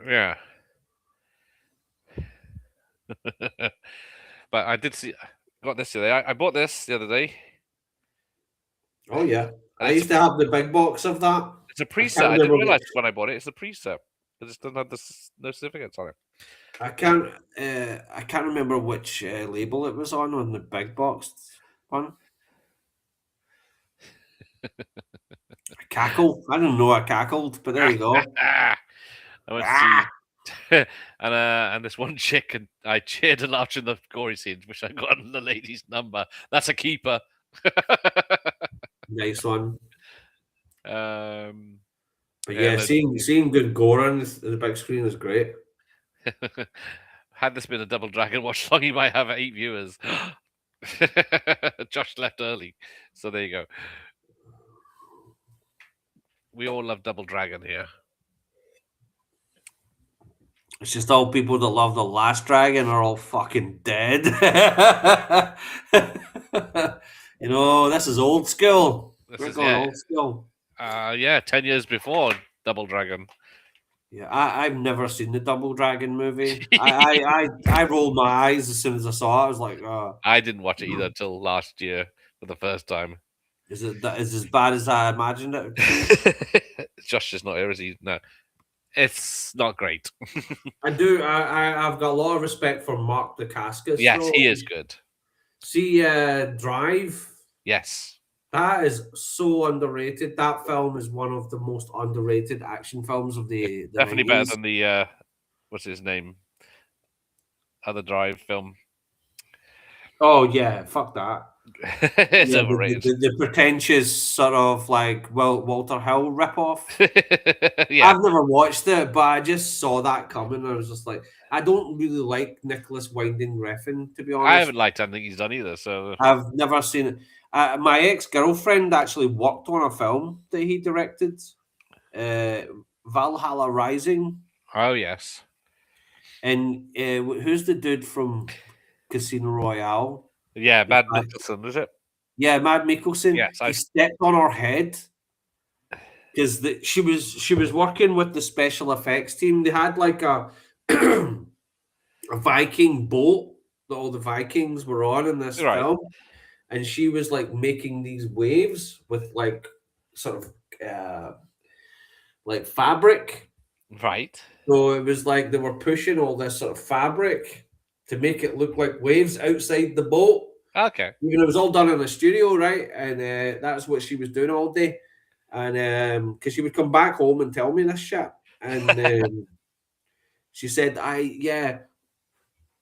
yeah. But I did see. Got this today. I bought this the other day. Oh yeah, And I used to have the big box of that. It's a preset. I didn't realize when I bought it. It's a preset. It just doesn't have no certificates on it. I can't remember which label it was on the big box one. I cackled. I don't know I cackled, but there you go. I went to see, and this one chick, and I cheered and laughed in the gory scenes, which I got the lady's number. That's a keeper. Nice one. But yeah, seeing good gore on the big screen is great. Had this been a Double Dragon watch long, you might have 8 viewers. Josh left early, so there you go. We all love Double Dragon here. It's just all people that love The Last Dragon are all fucking dead. You know, this is old school. We're going old school. Yeah, 10 years before Double Dragon. Yeah, I've never seen the Double Dragon movie. I rolled my eyes as soon as I saw it. I was like, I didn't watch it either until last year for the first time. Is it as bad as I imagined it? Josh is not here, is he? No. It's not great. I've got a lot of respect for Mark Dacascos. Yes, he is good. See Drive? Yes. That is so underrated. That film is one of the most underrated action films of the definitely 90s. Better than the what's his name? Other Drive film. Oh yeah, fuck that. It's overrated. The pretentious sort of like Walter Hill ripoff. Yeah. I've never watched it, but I just saw that coming. I was just like, I don't really like Nicholas Winding Refn, to be honest. I haven't liked anything he's done either. So I've never seen it. My ex-girlfriend actually worked on a film that he directed, Valhalla Rising. Oh yes. And who's the dude from Casino Royale? Yeah, Mad Mikkelsen, is it? Yeah, Mad Mikkelsen. Yes, he stepped on her head because she was working with the special effects team. They had like a a Viking boat that all the Vikings were on in this film, and she was like making these waves with like sort of like fabric. Right. So it was like they were pushing all this sort of fabric to make it look like waves outside the boat. Okay. Even it was all done in a studio, right? And that's what she was doing all day. And because she would come back home and tell me this shit. And she said,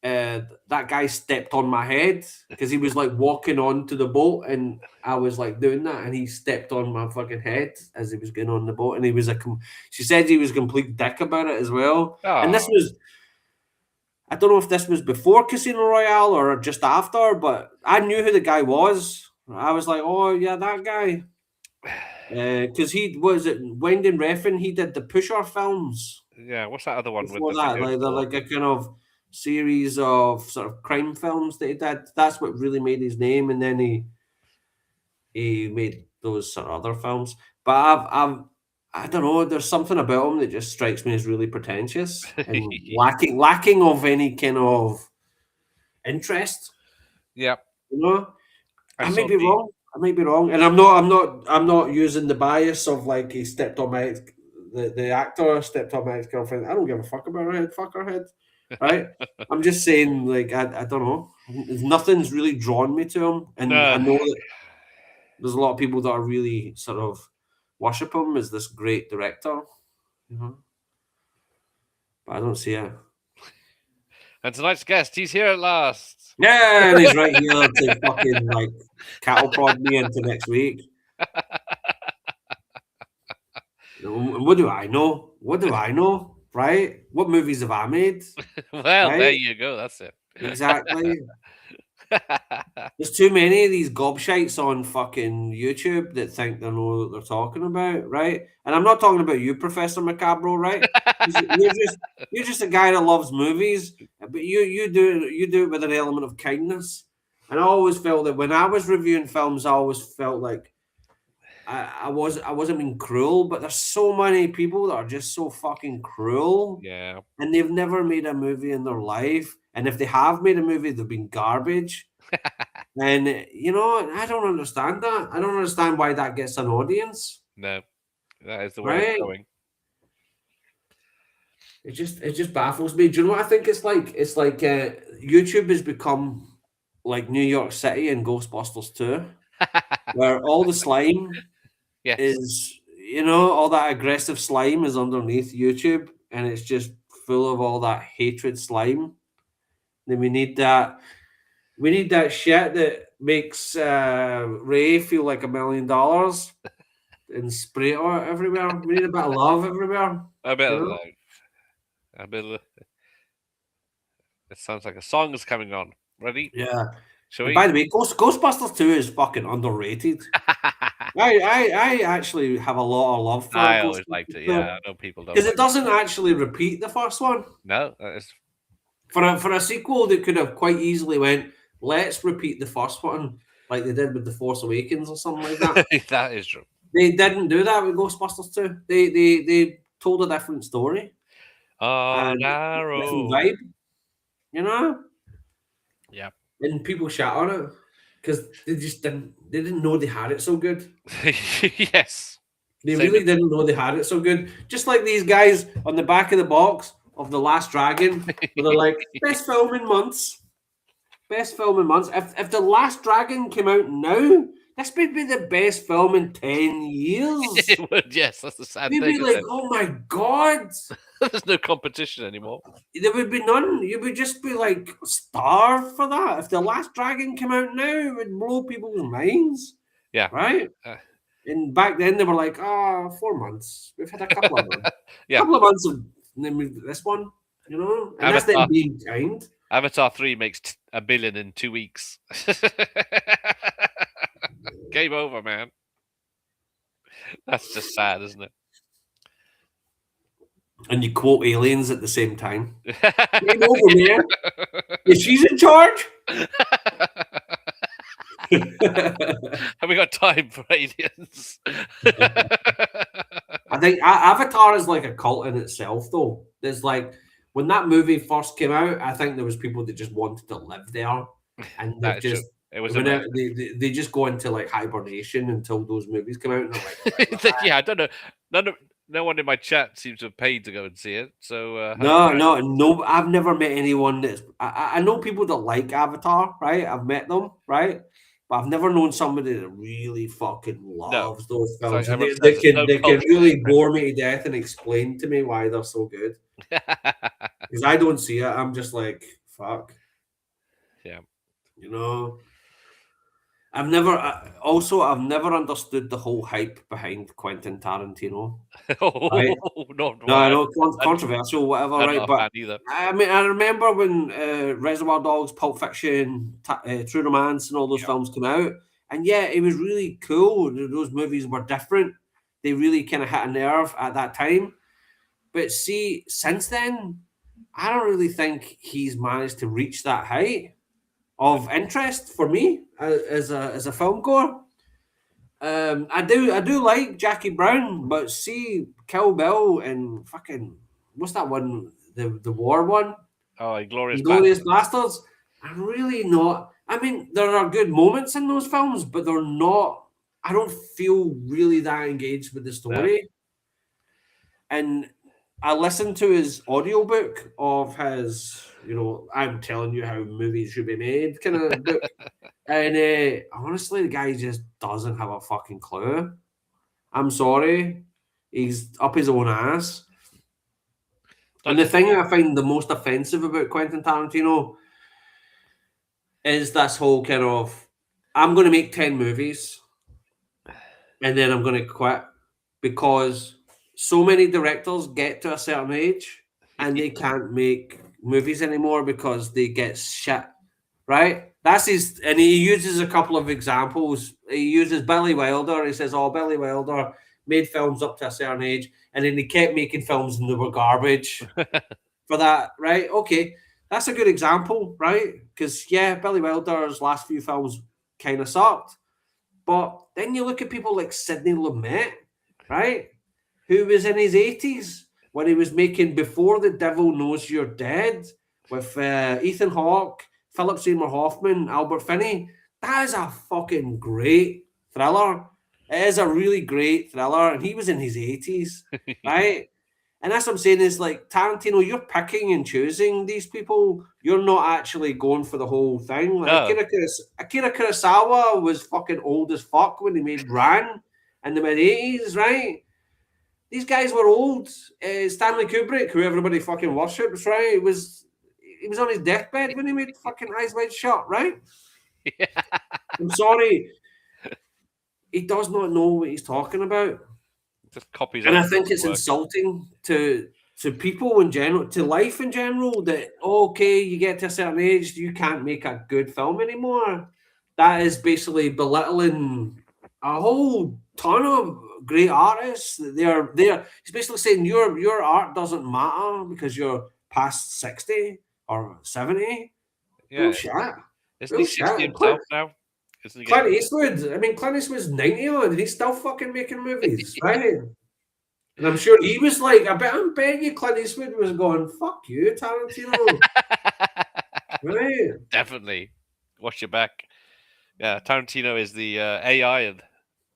that guy stepped on my head because he was like walking onto the boat and I was like doing that and he stepped on my fucking head as he was getting on the boat. And he was she said he was a complete dick about it as well. Oh. And this was, I don't know if this was before Casino Royale or just after, but I knew who the guy was. I was like, oh yeah, that guy. Because he was it Winding Refn, he did the Pusher films. Yeah, what's that other one before with that? Like a kind of series of sort of crime films that he did. That's what really made his name, and then he made those sort of other films. But I don't know. There's something about him that just strikes me as really pretentious and lacking of any kind of interest. Yeah, You know, I I may saw be the. wrong. I may be wrong, and I'm not using the bias of like he stepped on my the actor stepped on my ex girlfriend. I don't give a fuck about her head. Fuck her head, right? I'm just saying, like I don't know. Nothing's really drawn me to him, and I No, know that there's a lot of people that are really sort of worship him as this great director. You know, but I don't see it. and tonight's guest, he's here at last. Yeah, and he's right here to fucking like cattle prod me into next week. What do I know? What do I know? Right? What movies have I made? Well, there Right? you go. That's it. Exactly. There's too many of these gobshites on fucking YouTube that think they know what they're talking about, right? And I'm not talking about you, Professor Macabro, right? 'Cause you're just a guy that loves movies, but you do it with an element of kindness. And I always felt that when I was reviewing films, I always felt like I wasn't being cruel, but there's so many people that are just so fucking cruel, Yeah. and they've never made a movie in their life. And if they have made a movie, they've been garbage. And I don't understand that. I don't understand why that gets an audience, No, that is the way it's right? going. It just baffles me. Do you know what I think it's like? It's like YouTube has become like New York City and Ghostbusters 2, where all the slime Yes. is all that aggressive slime is underneath YouTube, and it's just full of all that hatred slime. Then we need that shit that makes Ray feel like $1 million and spray it out everywhere. We need a bit of love everywhere. I bet. You know? I bet. It sounds like a song is coming on. Ready? Yeah. Shall And we? by the way, Ghostbusters 2 is fucking underrated. I actually have a lot of love for I always liked Ghostbusters it. 2 Yeah, I know people don't because like it doesn't actually repeat the first one. No, that is For a sequel, they could have quite easily went, let's repeat the first one like they did with The Force Awakens or something like that. that is true. They didn't do that with Ghostbusters 2. They told a different story On and our different own. vibe, you know? Yeah. And people shat on it because they didn't know they had it so good. Yes. They Same really didn't know they had it so good. Just like these guys on the back of the box of The Last Dragon, where they're like, best film in months. Best film in months. If The Last Dragon came out now, this would be the best film in 10 years. It would, yes, that's the sad We'd thing. be like, oh my God. There's no competition anymore. There would be none. You would just be like starved for that. If The Last Dragon came out now, it would blow people's minds. Yeah. Right? And back then they were like, 4 months. We've had a couple of months. Yeah. Couple of months of this one, And that's them being kind. Avatar 3 makes $1 billion in 2 weeks. Game over, man. That's just sad, isn't it? And you quote aliens at the same time. Game over, man. Yeah, she's in charge. Have we got time for aliens? I think Avatar is like a cult in itself, though. There's like when that movie first came out, I think there was people that just wanted to live there, and they just it was they just go into like hibernation until those movies come out. And they're like, yeah, I don't know. No one in my chat seems to have paid to go and see it. So no. I've never met anyone that's. I know people that like Avatar, right? I've met them, right? But I've never known somebody that really fucking loves those films. Like they can really bore me to death and explain to me why they're so good. Because I don't see it. I'm just like, fuck. Yeah. I've never understood the whole hype behind Quentin Tarantino. Right? No, I know controversial, whatever, right? But I mean, I remember when Reservoir Dogs, Pulp Fiction, True Romance, and all those films came out, and yeah, it was really cool. Those movies were different. They really kind of hit a nerve at that time. But see, since then, I don't really think he's managed to reach that height of interest for me as a film goer. I do like Jackie Brown, but see Kill Bill and fucking what's that one? The war one, Oh, Inglorious Glorious Bastards. Bastards. I'm really not. I mean, there are good moments in those films, but they're not. I don't feel really that engaged with the story. And I listened to his audiobook of his, I'm telling you how movies should be made kind of book. And honestly, the guy just doesn't have a fucking clue. I'm sorry. He's up his own ass. And the thing I find the most offensive about Quentin Tarantino is this whole kind of, I'm going to make 10 movies and then I'm going to quit, because so many directors get to a certain age and they can't make movies anymore because they get shit, right? That's his, and he uses a couple of examples. He uses Billy Wilder. He says, "Oh, Billy Wilder made films up to a certain age, and then he kept making films and they were garbage." For that, right? Okay, that's a good example, right? Because yeah, Billy Wilder's last few films kind of sucked, but then you look at people like Sidney Lumet, right? Who was in his 80s when he was making Before the Devil Knows You're Dead with Ethan Hawke, Philip Seymour Hoffman, Albert Finney. That is a fucking great thriller. It is a really great thriller, and he was in his 80s, right? And that's what I'm saying is like Tarantino, you're picking and choosing these people. You're not actually going for the whole thing. Like No. Akira Kurosawa was fucking old as fuck when he made Ran in the mid-80s, right? These guys were old. Stanley Kubrick, who everybody fucking worships, right? He was on his deathbed when he made fucking Eyes Wide Shut, right? Yeah. I'm sorry. He does not know what he's talking about. Just copies. And I think it's insulting to people in general, to life in general, that okay, you get to a certain age, you can't make a good film anymore. That is basically belittling a whole ton of great artists. They're He's basically saying your art doesn't matter because you're past 60 or 70. Yeah. Bullshit. Isn't he 60 himself now? Clint Eastwood. I mean, Clint Eastwood's 90 odd and he's still fucking making movies, right? And I'm sure he was like, I'm betting you Clint Eastwood was going, fuck you, Tarantino. Right? Definitely. Watch your back. Yeah, Tarantino is the AI of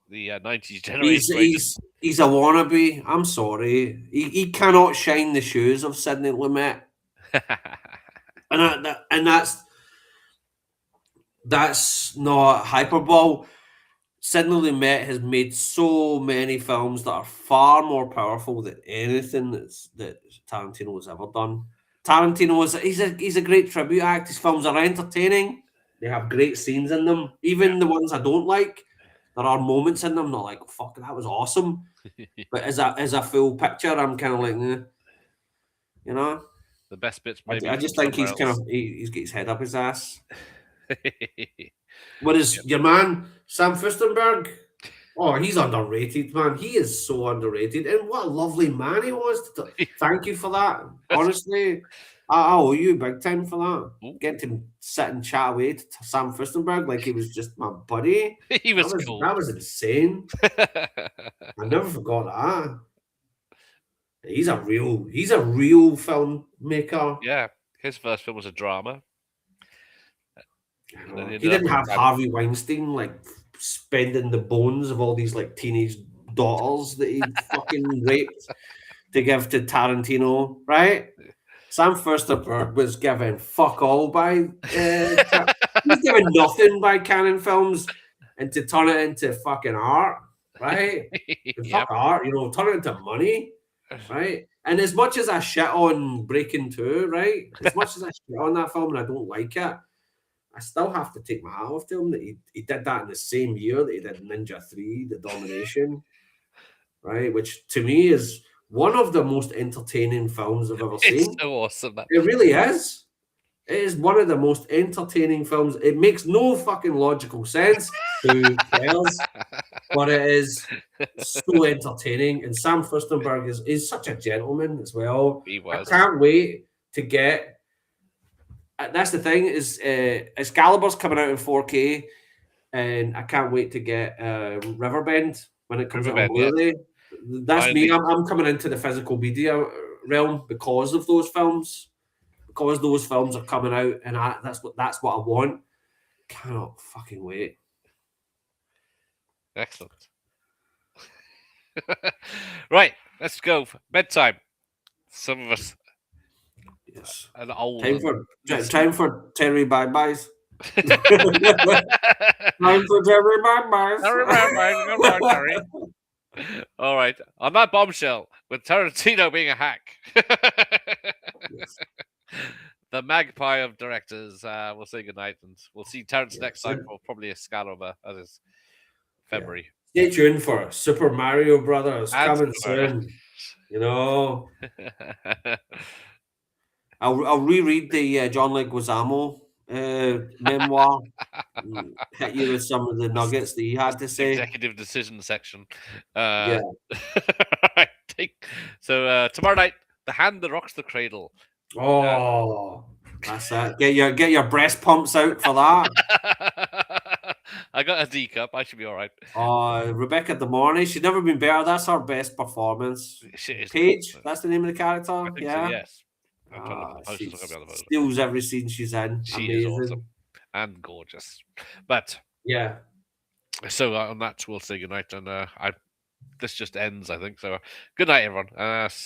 the 90s generation. He's a wannabe. I'm sorry. He cannot shine the shoes of Sidney Lumet. and that's not hyperbole. Sidney Lumet has made so many films that are far more powerful than anything that Tarantino has ever done. Tarantino he's a great tribute act. His films are entertaining. They have great scenes in them. Even the ones I don't like, there are moments in them that like, fuck, that was awesome. But as a full picture, I'm kind of like, you know. The best bits, maybe. I just think he's got his head up his ass. What is your man, Sam Fustenberg? Oh, he's underrated, man. He is so underrated. And what a lovely man he was. Thank you for that. Honestly, I owe you big time for that. Get to sit and chat away to Sam Fustenberg like he was just my buddy. He was cool. That was insane. I never forgot that. He's a real filmmaker. Yeah, his first film was a drama. He didn't have Harvey Weinstein like spending the bones of all these like teenage daughters that he fucking raped to give to Tarantino, right? Sam Fustenberg was given fuck all by he's given nothing by Canon Films, and to turn it into fucking art, right? Fuck art, turn it into money, right? And as much as I shit on Breaking 2, right? As much as I shit on that film and I don't like it, I still have to take my hat off to him that he did that in the same year that he did Ninja 3, The Domination, right? Which to me is one of the most entertaining films I've ever seen. It's so awesome. It really is. It is one of the most entertaining films. It makes no fucking logical sense. Who cares? But it is so entertaining. And Sam Fustenberg is such a gentleman as well. He was. I can't wait to get. That's the thing is Excalibur's coming out in 4K. and I can't wait to get Riverbend when it comes out on Riverbend, yes. Blu-ray. That's me. Finally. I'm coming into the physical media realm because of those films. Because those films are coming out, and that's what I want. Cannot fucking wait. Excellent. Right, let's go. Bedtime. Some of us. Yes. An old. Time for Terry bye-byes. Time for Terry bye-byes. Come on, Terry. All right. On that bombshell, with Tarantino being a hack. Yes. The magpie of directors. We'll say goodnight, and we'll see Terrence next time Yes. for probably a Scalover, as is February. Stay tuned for Super Mario Brothers And coming Super Mario. soon. You know, I'll reread the John Leguizamo memoir. Hit you with some of the nuggets that he had to say. Executive decision section. Yeah. Right, so tomorrow night, The Hand That Rocks the Cradle. Oh, that's it. Get your breast pumps out for that. I got a D cup. I should be all right. Rebecca De Mornay, she's never been better. That's her best performance. She is Paige, that's the name of the character. I think Yeah. so, yes. I'm trying to put She posters up on the photo. steals every scene she's in. She Amazing. is awesome and gorgeous. But yeah. So on that, we'll say goodnight, and this just ends, I think. So good night, everyone.